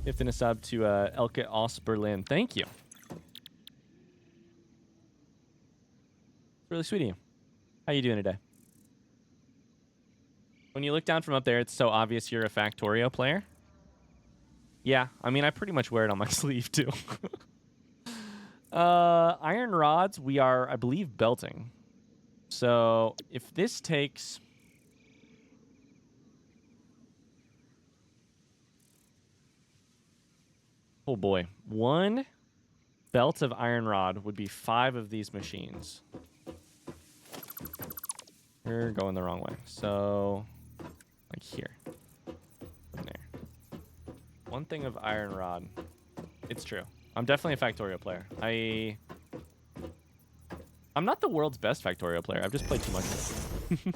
A: gifting a sub to Elke Aus Berlin. Thank you. It's really sweet of you. How you doing today? When you look down from up there, it's so obvious you're a Factorio player. Yeah, I mean, I pretty much wear it on my sleeve too. Iron rods, we are, I believe, belting. So if this takes... Oh boy. One belt of iron rod would be 5 of these machines. You're going the wrong way. So, like here. In there. One thing of iron rod. It's true. I'm definitely a Factorio player. I'm not the world's best Factorio player. I've just played too much of it.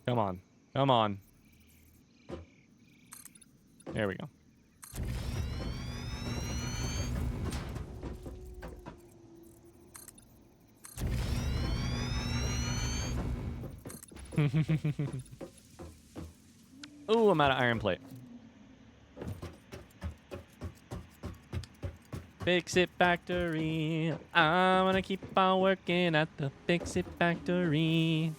A: Come on. Come on. There we go. Ooh, I'm out of iron plate. Fix It Factory. I'm gonna keep on working at the Fix It Factory.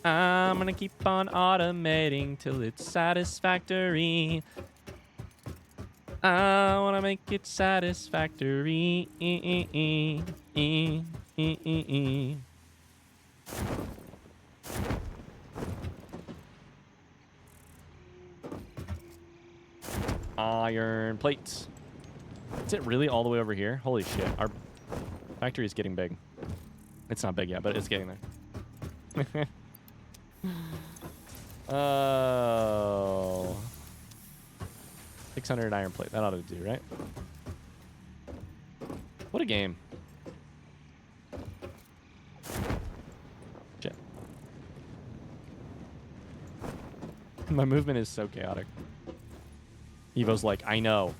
A: I'm gonna keep on automating till it's satisfactory. I wanna make it satisfactory. Iron plates. Is it really all the way over here? Holy shit. Our factory is getting big. It's not big yet, but it's getting there. Oh. 600 iron plate. That ought to do, right? What a game. Shit. My movement is so chaotic. Evo's like, I know.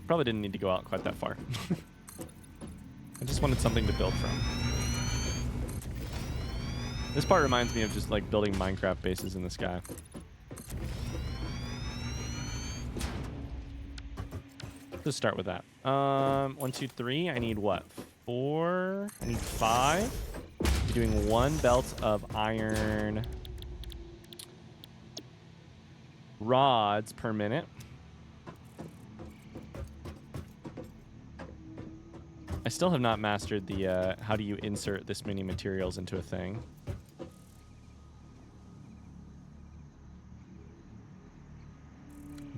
A: Probably didn't need to go out quite that far. I just wanted something to build from. This part reminds me of just like building Minecraft bases in the sky. Let's start with that. 1, 2, 3. I need what? 4. I need 5. I'm doing 1 belt of iron rods per minute. I still have not mastered the how do you insert this many materials into a thing.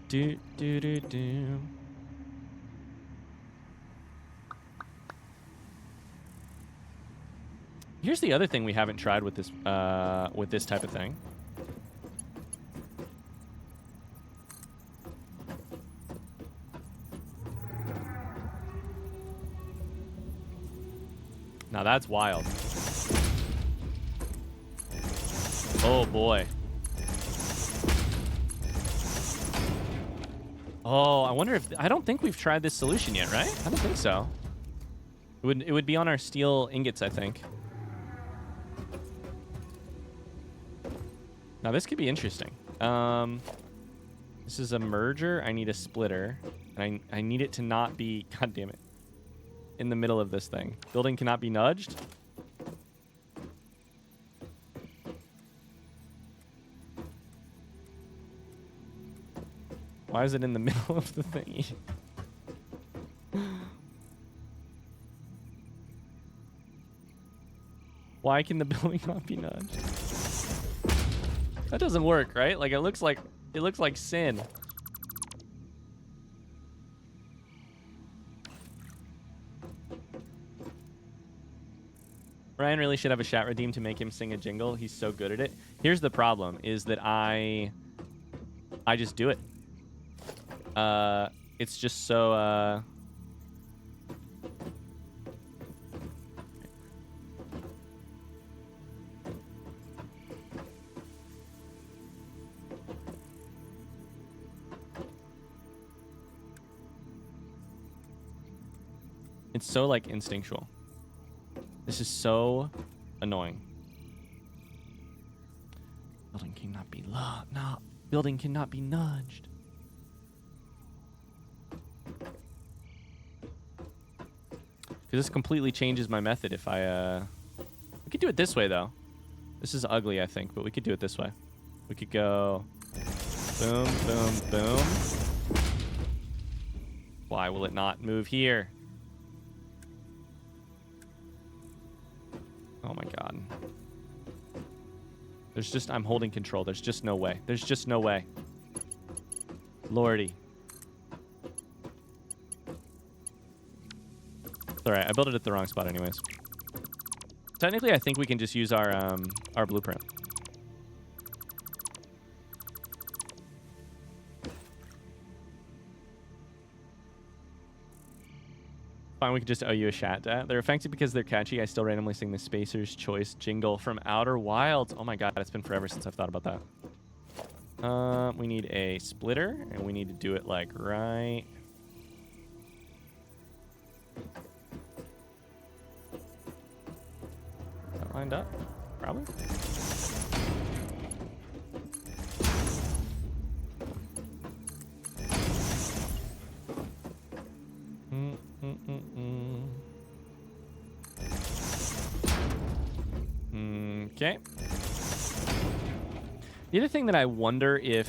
A: Do do do do. Here's the other thing we haven't tried with this type of thing. Now that's wild. Oh boy. Oh, I wonder if I don't think we've tried this solution yet, right? I don't think so. It would be on our steel ingots, I think. Now this could be interesting. This is a merger. I need a splitter, and I need it to not be. God damn it! In the middle of this thing, building cannot be nudged. Why is it in the middle of the thingy? Why can the building not be nudged? That doesn't work, right? Like it looks like sin. Ryan really should have a chat redeem to make him sing a jingle. He's so good at it. Here's the problem: is that I just do it. It's just so. It's so like instinctual. This is so annoying. Building cannot be building cannot be nudged. Because this completely changes my method if I we could do it this way though. This is ugly, I think, but we could do it this way. We could go boom, boom, boom. Why will it not move here? Oh my god. There's just, I'm holding control. There's just no way. There's just no way. Lordy. It's alright, I built it at the wrong spot anyways. Technically, I think we can just use our blueprint. Fine, we could just owe you a chat. They're effective because they're catchy. I still randomly sing the Spacer's Choice jingle from Outer Wilds. Oh my god, it's been forever since I've thought about that. We need a splitter, and we need to do it like right. Is that lined up? Probably. Okay. The other thing that I wonder if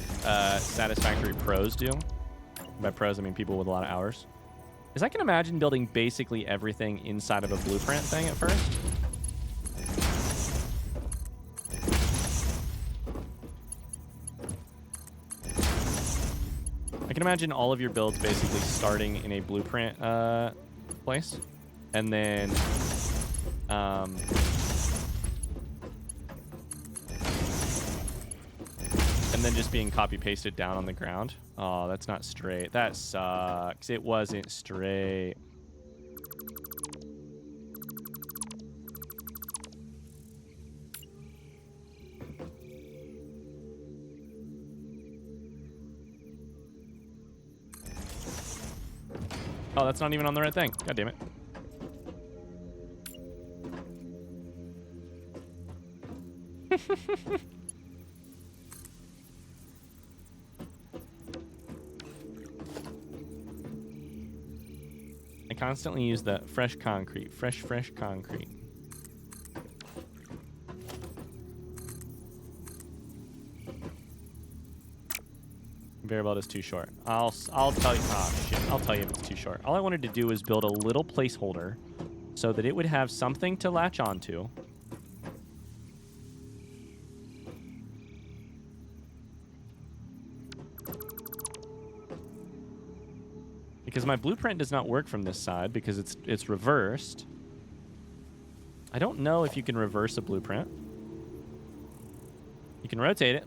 A: Satisfactory pros do, by pros I mean people with a lot of hours, is I can imagine building basically everything inside of a blueprint thing at first. I can imagine all of your builds basically starting in a blueprint place, and then just being copy pasted down on the ground. Oh, that's not straight. That sucks. It wasn't straight. Oh, that's not even on the right thing. God damn it. I constantly use the fresh concrete. Fresh concrete. Variable is too short. I'll tell you. Oh shit! I'll tell you if it's too short. All I wanted to do was build a little placeholder so that it would have something to latch onto. Because my blueprint does not work from this side because it's reversed. I don't know if you can reverse a blueprint. You can rotate it.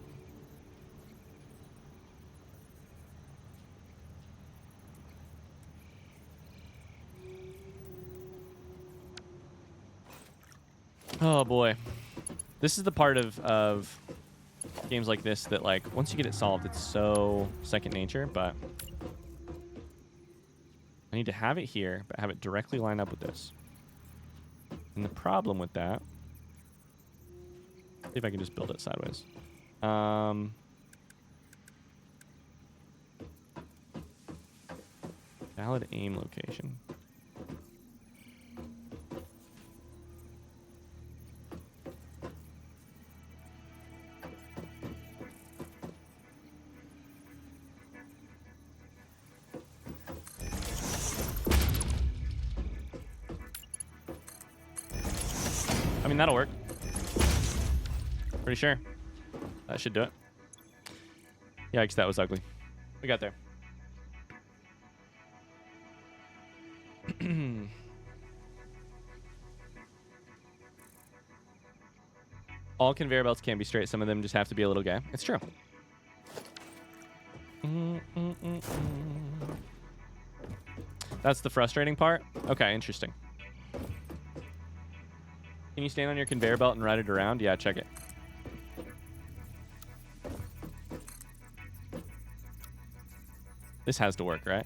A: Oh boy. This is the part of games like this that, like, once you get it solved, it's so second nature, but I need to have it here, but have it directly line up with this. And the problem with that, see if I can just build it sideways. Valid aim location. I mean, that'll work. Pretty sure. That should do it. Yikes, that was ugly. We got there. All conveyor belts can be straight. Some of them just have to be a little gay. It's true. That's the frustrating part? Okay, interesting. Can you stand on your conveyor belt and ride it around? Yeah, check it. This has to work, right?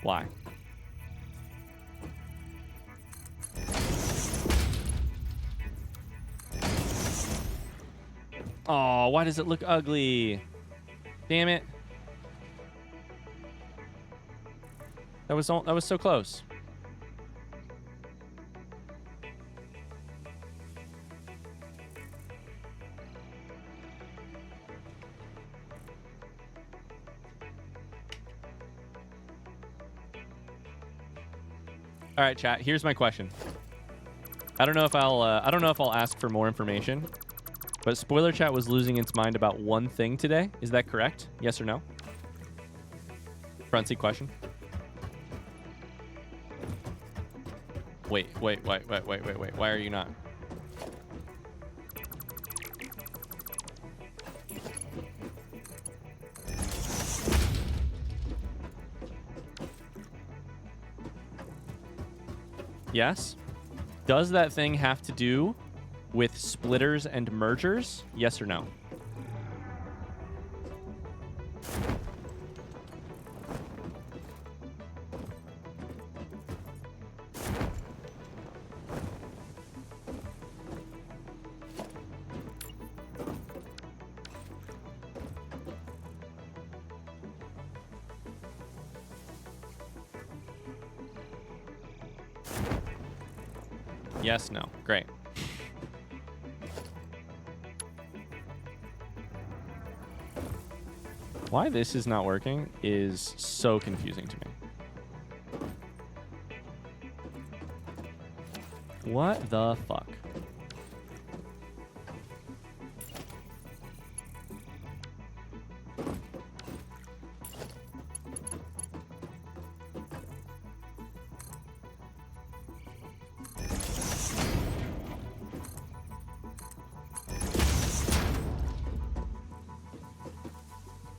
A: Why? Oh, why does it look ugly? Damn it. That was so close. All right, chat. Here's my question. I don't know if I'll ask for more information, but Spoiler Chat was losing its mind about one thing today. Is that correct? Yes or no? Front seat question. Wait. Why are you not? Yes. Does that thing have to do with splitters and mergers? Yes or no? Yes, no. Great. Why this is not working is so confusing to me. What the fuck?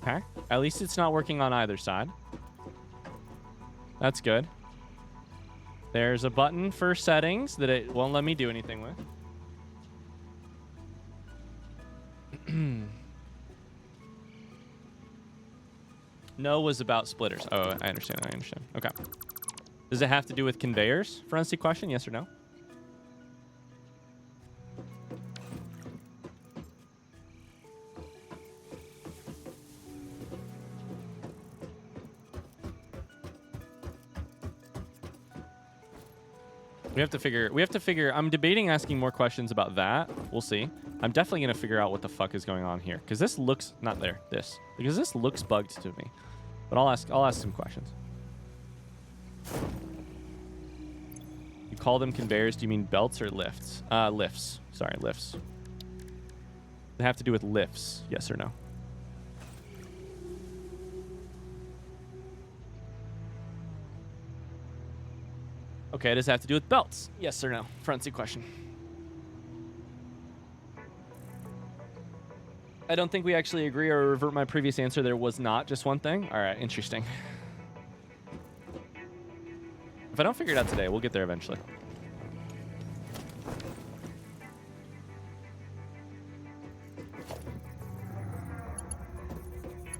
A: Okay. At least it's not working on either side. That's good. There's a button for settings that it won't let me do anything with. No was about splitters. Oh, I understand. Okay. Does it have to do with conveyors? Forensic question, yes or no? We have to figure. I'm debating asking more questions about that. We'll see. I'm definitely going to figure out what the fuck is going on here. Because this looks... Not there. This. Because this looks bugged to me. But I'll ask some questions. You call them conveyors. Do you mean belts or lifts? Lifts. Sorry, lifts. They have to do with lifts. Yes or no? Okay, does it have to do with belts? Yes or no? Front seat question. I don't think we actually agree or revert my previous answer. There was not just one thing. All right, interesting. If I don't figure it out today, we'll get there eventually.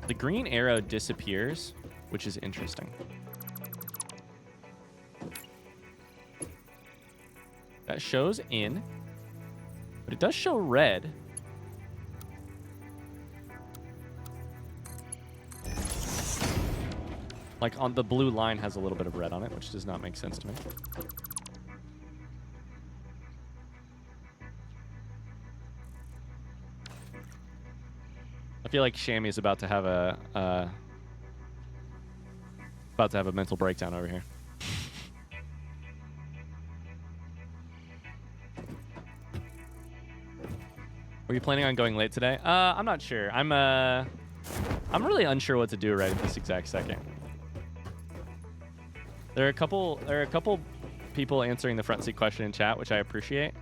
A: The green arrow disappears, which is interesting. That shows in, but it does show red. Like on the blue line has a little bit of red on it, which does not make sense to me. I feel like Shammy is about to have a mental breakdown over here. Were you planning on going late today? I'm not sure. I'm really unsure what to do right at this exact second. There are a couple people answering the front seat question in chat, which I appreciate.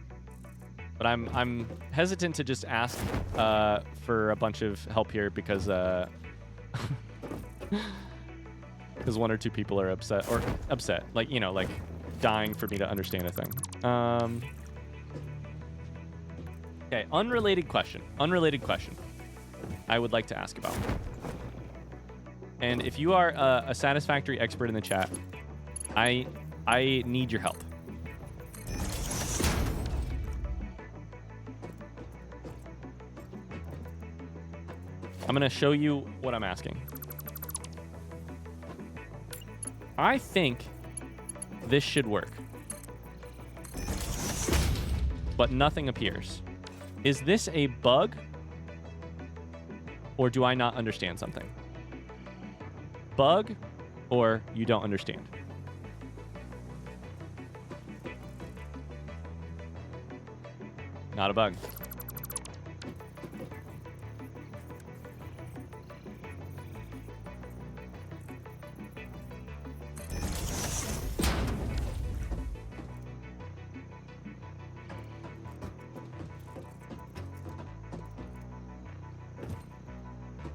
A: But I'm hesitant to just ask for a bunch of help here because because one or two people are upset, like, you know, like dying for me to understand a thing. Okay, unrelated question I would like to ask about. And if you are a Satisfactory expert in the chat, I need your help. I'm going to show you what I'm asking. I think this should work, but nothing appears. Is this a bug, or do I not understand something? Bug, or you don't understand? Not a bug.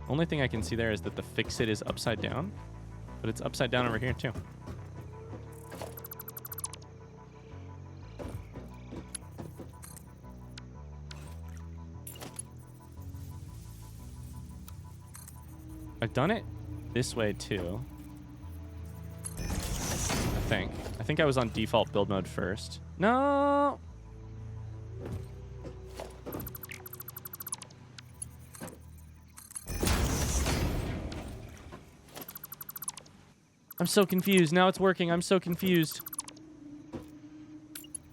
A: Only thing I can see there is that the fix-it is upside down, but it's upside down over here too. I've done it this way too. I think I was on default build mode first. No. I'm so confused. Now it's working. I'm so confused.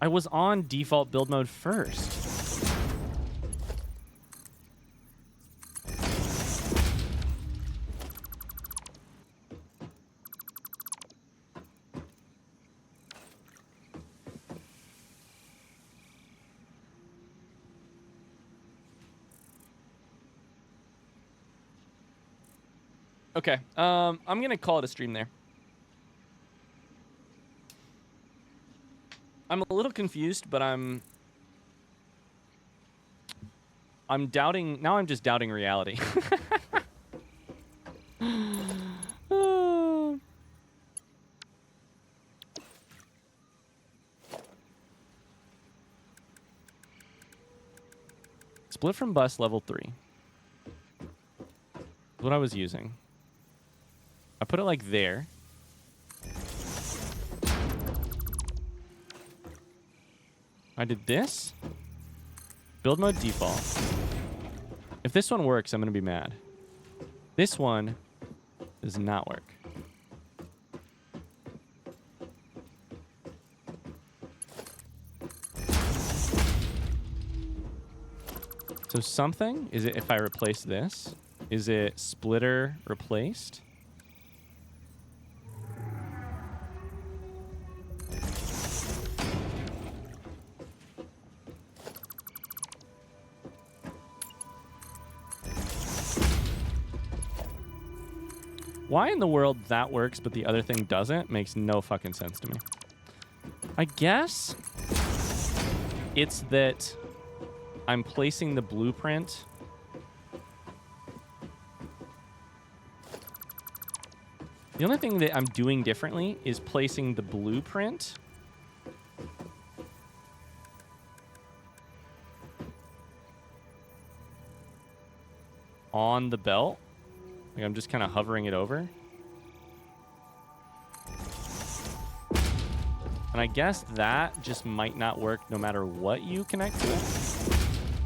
A: I was on default build mode first. Okay. I'm going to call it a stream there. I'm a little confused, but I'm doubting. Now I'm just doubting reality. Split from bus level 3. What I was using. I put it like there. I did this. Build mode default. If this one works, I'm going to be mad. This one does not work. So something, is it if I replace this? Is it splitter replaced? Why in the world that works, but the other thing doesn't, makes no fucking sense to me. I guess it's that I'm placing the blueprint. The only thing that I'm doing differently is placing the blueprint on the belt. Like I'm just kind of hovering it over. And I guess that just might not work no matter what you connect to it.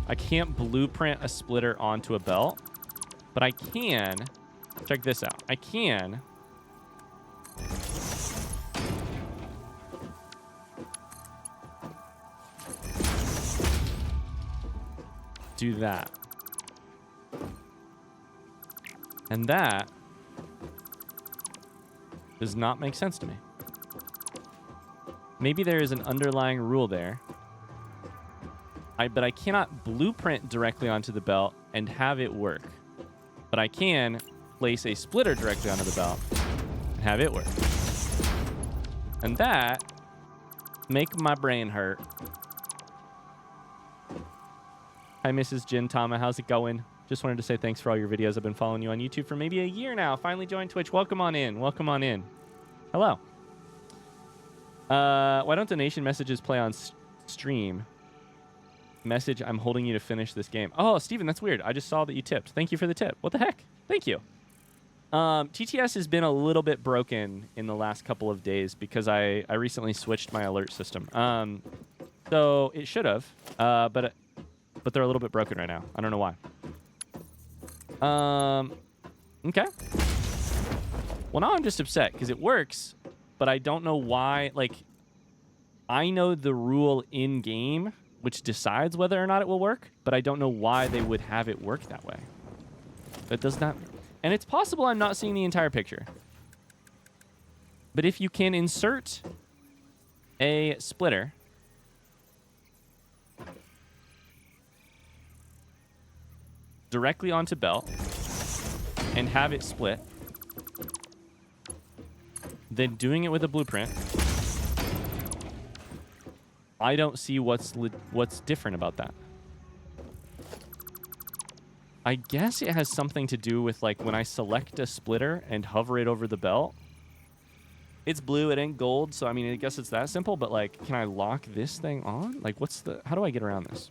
A: I can't blueprint a splitter onto a belt, but I can, check this out. I can do that. And that does not make sense to me. Maybe there is an underlying rule there. But I cannot blueprint directly onto the belt and have it work. But I can place a splitter directly onto the belt and have it work. And that make my brain hurt. Hi, Mrs. Jin Tama. How's it going? Just wanted to say thanks for all your videos. I've been following you on YouTube for maybe a year now. Finally joined Twitch. Welcome on in. Welcome on in. Hello. Why don't donation messages play on stream? Message, I'm holding you to finish this game. Oh, Steven, that's weird. I just saw that you tipped. Thank you for the tip. What the heck? Thank you. TTS has been a little bit broken in the last couple of days because I recently switched my alert system. So it should have, but they're a little bit broken right now. I don't know why. Okay. Well, now I'm just upset because it works, but I don't know why. Like, I know the rule in game which decides whether or not it will work, but I don't know why they would have it work that way. That does not... And it's possible I'm not seeing the entire picture. But if you can insert a splitter directly onto belt and have it split, then doing it with a blueprint, I don't see what's different about that. I guess it has something to do with, like, when I select a splitter and hover it over the belt. It's blue, it ain't gold, so I mean, I guess it's that simple, but, like, can I lock this thing on? Like, how do I get around this?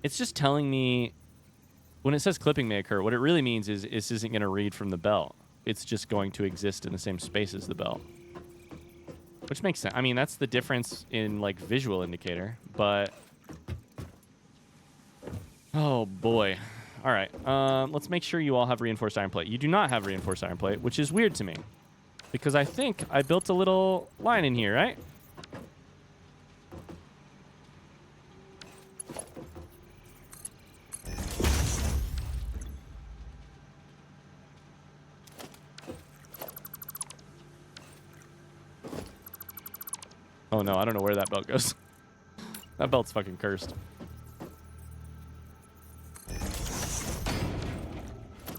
A: It's just telling me, when it says clipping may occur, what it really means is this isn't going to read from the belt. It's just going to exist in the same space as the belt. Which makes sense. I mean, that's the difference in, like, visual indicator, but... Oh, boy. All right. Let's make sure you all have reinforced iron plate. You do not have reinforced iron plate, which is weird to me. Because I think I built a little line in here, right? Oh no, I don't know where that belt goes. That belt's fucking cursed.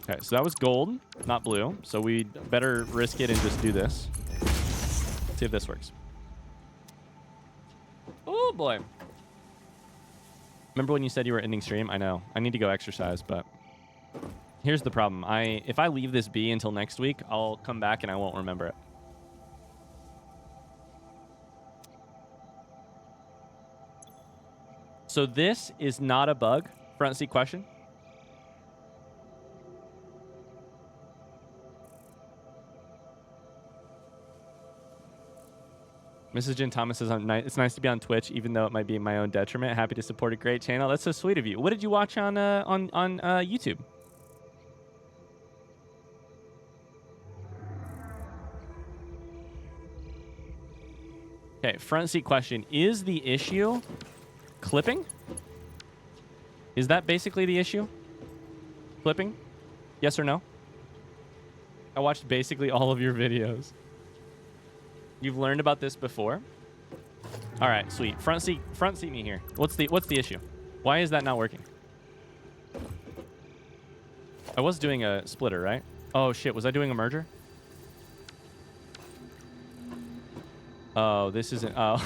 A: Okay, so that was gold, not blue. So we better risk it and just do this. Let's see if this works. Oh boy. Remember when you said you were ending stream? I know. I need to go exercise, but here's the problem. If I leave this be until next week, I'll come back and I won't remember it. So this is not a bug. Front seat question. Mrs. Jen Thomas says, it's nice to be on Twitch, even though it might be my own detriment. Happy to support a great channel. That's so sweet of you. What did you watch on YouTube? Okay, front seat question. Is the issue clipping? Is that basically the issue? Clipping? Yes or no? I watched basically all of your videos. You've learned about this before? All right, sweet. Front seat me here. What's the issue? Why is that not working? I was doing a splitter, right? Oh, shit. Was I doing a merger? Oh, this isn't... Oh.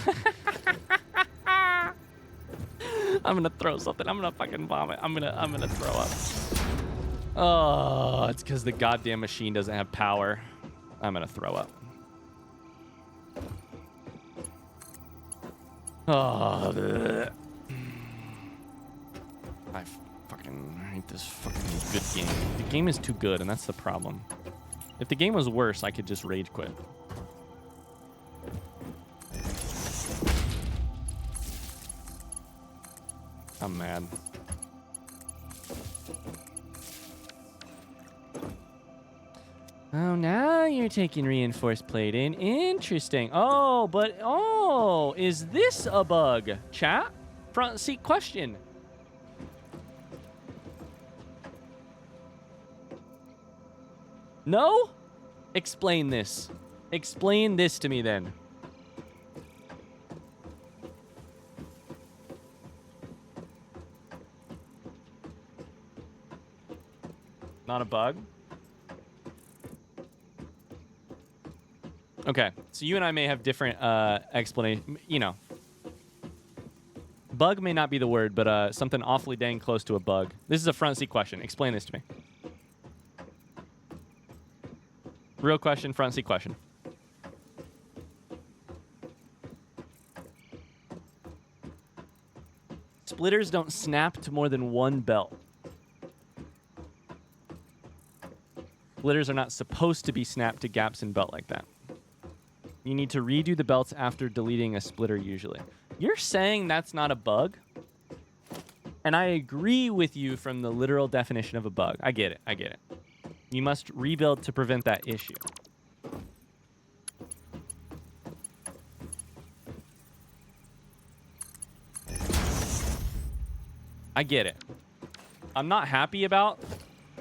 A: I'm gonna throw something. I'm gonna fucking vomit. I'm gonna throw up. Oh, it's because the goddamn machine doesn't have power. I'm gonna throw up. Oh, bleh. I fucking hate this fucking good game. The game is too good, and that's the problem. If the game was worse, I could just rage quit. I'm mad. Oh, now you're taking reinforced plating. Interesting. Oh, but... Oh, is this a bug? Chat? Front seat question. No? Explain this. Explain this to me, then. Not a bug? Okay, so you and I may have different explanation. You know, bug may not be the word, but something awfully dang close to a bug. This is a front seat question. Explain this to me. Real question, front seat question. Splitters don't snap to more than one belt. Splitters are not supposed to be snapped to gaps in belt like that. You need to redo the belts after deleting a splitter usually. You're saying that's not a bug? And I agree with you from the literal definition of a bug. I get it. I get it. You must rebuild to prevent that issue. I get it. I'm not happy about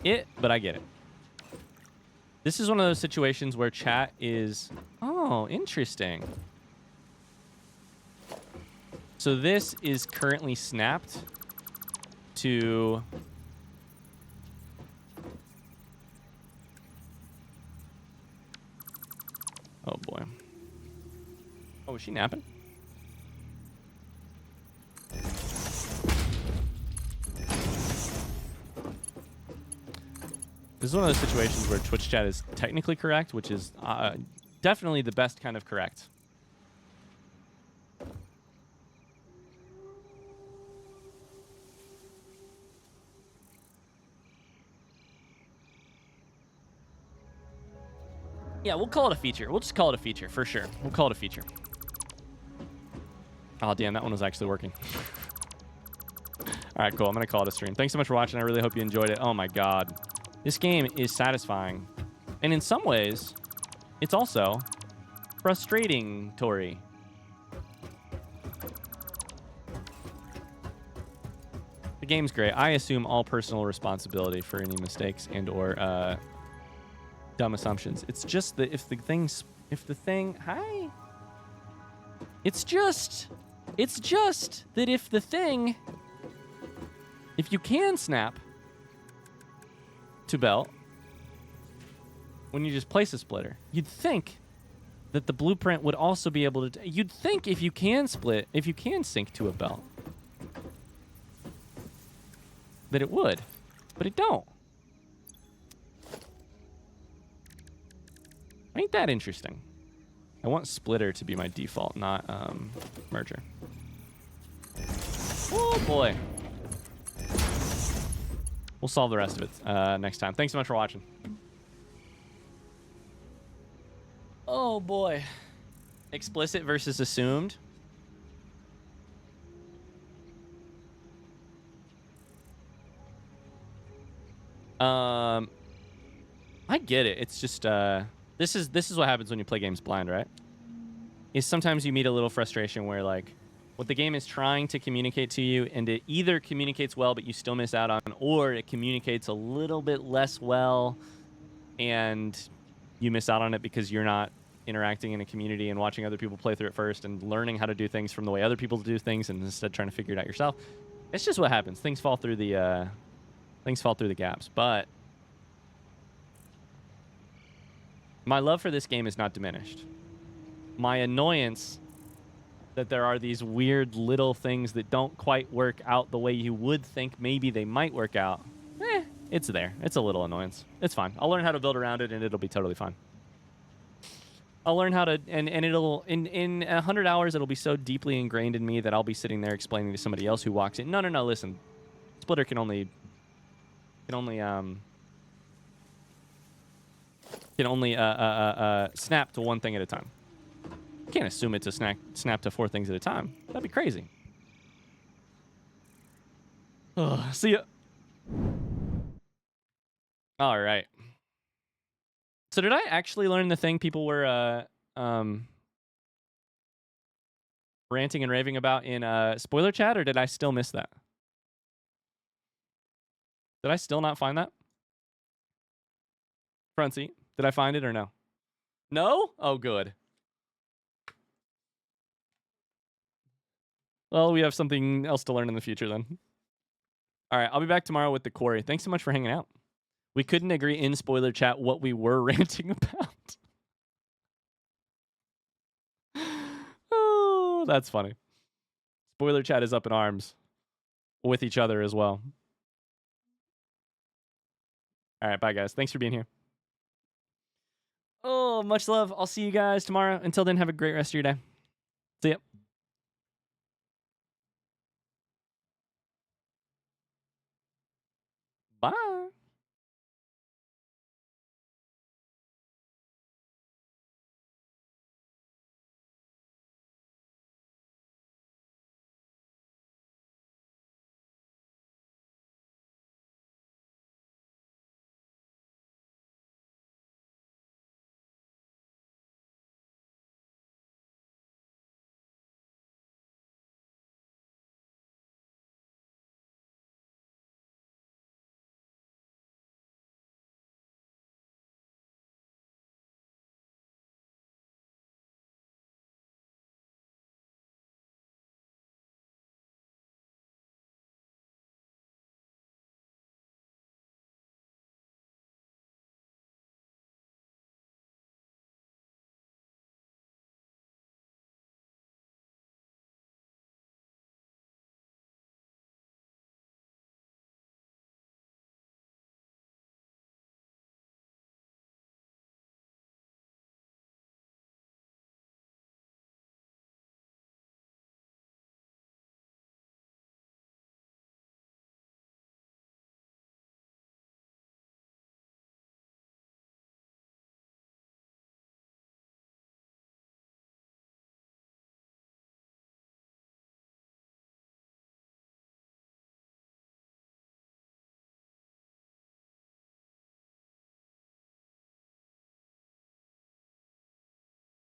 A: it, but I get it. This is one of those situations where chat is... Oh, interesting. So this is currently snapped to... Oh, boy. Oh, is she napping? This is one of those situations where Twitch chat is technically correct, which is definitely the best kind of correct. Yeah, we'll call it a feature. We'll just call it a feature, for sure. We'll call it a feature. Oh, damn, that one was actually working. All right, cool. I'm going to call it a stream. Thanks so much for watching. I really hope you enjoyed it. Oh, my God. This game is satisfying. And in some ways, it's also frustrating, Tori. The game's great. I assume all personal responsibility for any mistakes and or dumb assumptions. It's just that if the thing, hi. It's just that if you can snap to belt when you just place a splitter, you'd think that the blueprint would also be able to... You'd think if you can sync to a belt, that it would, but it don't. Ain't that interesting? I want splitter to be my default, not merger. Oh, boy. We'll solve the rest of it next time. Thanks so much for watching. Oh, boy. Explicit versus assumed. I get it. It's just this is what happens when you play games blind, right? Is sometimes you meet a little frustration where like what the game is trying to communicate to you, and it either communicates well, but you still miss out on, or it communicates a little bit less well, and you miss out on it because you're not interacting in a community and watching other people play through it first and learning how to do things from the way other people do things, and instead trying to figure it out yourself. It's just what happens. Things fall through the gaps. But My love for this game is not diminished. My annoyance that there are these weird little things that don't quite work out the way you would think maybe they might work out. It's there. It's a little annoyance. It's fine. I'll learn how to build around it, and it'll be totally fine. I'll learn how to, and it'll, in 100 hours, it'll be so deeply ingrained in me that I'll be sitting there explaining to somebody else who walks in, no, listen. Splitter can only snap to one thing at a time. You can't assume it to snap to 4 things at a time. That'd be crazy. Ugh, see ya. All right. So did I actually learn the thing people were ranting and raving about in spoiler chat, or did I still miss that? Did I still not find that? Front seat. Did I find it or no? No? Oh, good. Well, we have something else to learn in the future then. All right, I'll be back tomorrow with the quarry. Thanks so much for hanging out. We couldn't agree in spoiler chat what we were ranting about. Oh, that's funny. Spoiler chat is up in arms with each other as well. All right, bye, guys. Thanks for being here. Oh, much love. I'll see you guys tomorrow. Until then, have a great rest of your day. See ya.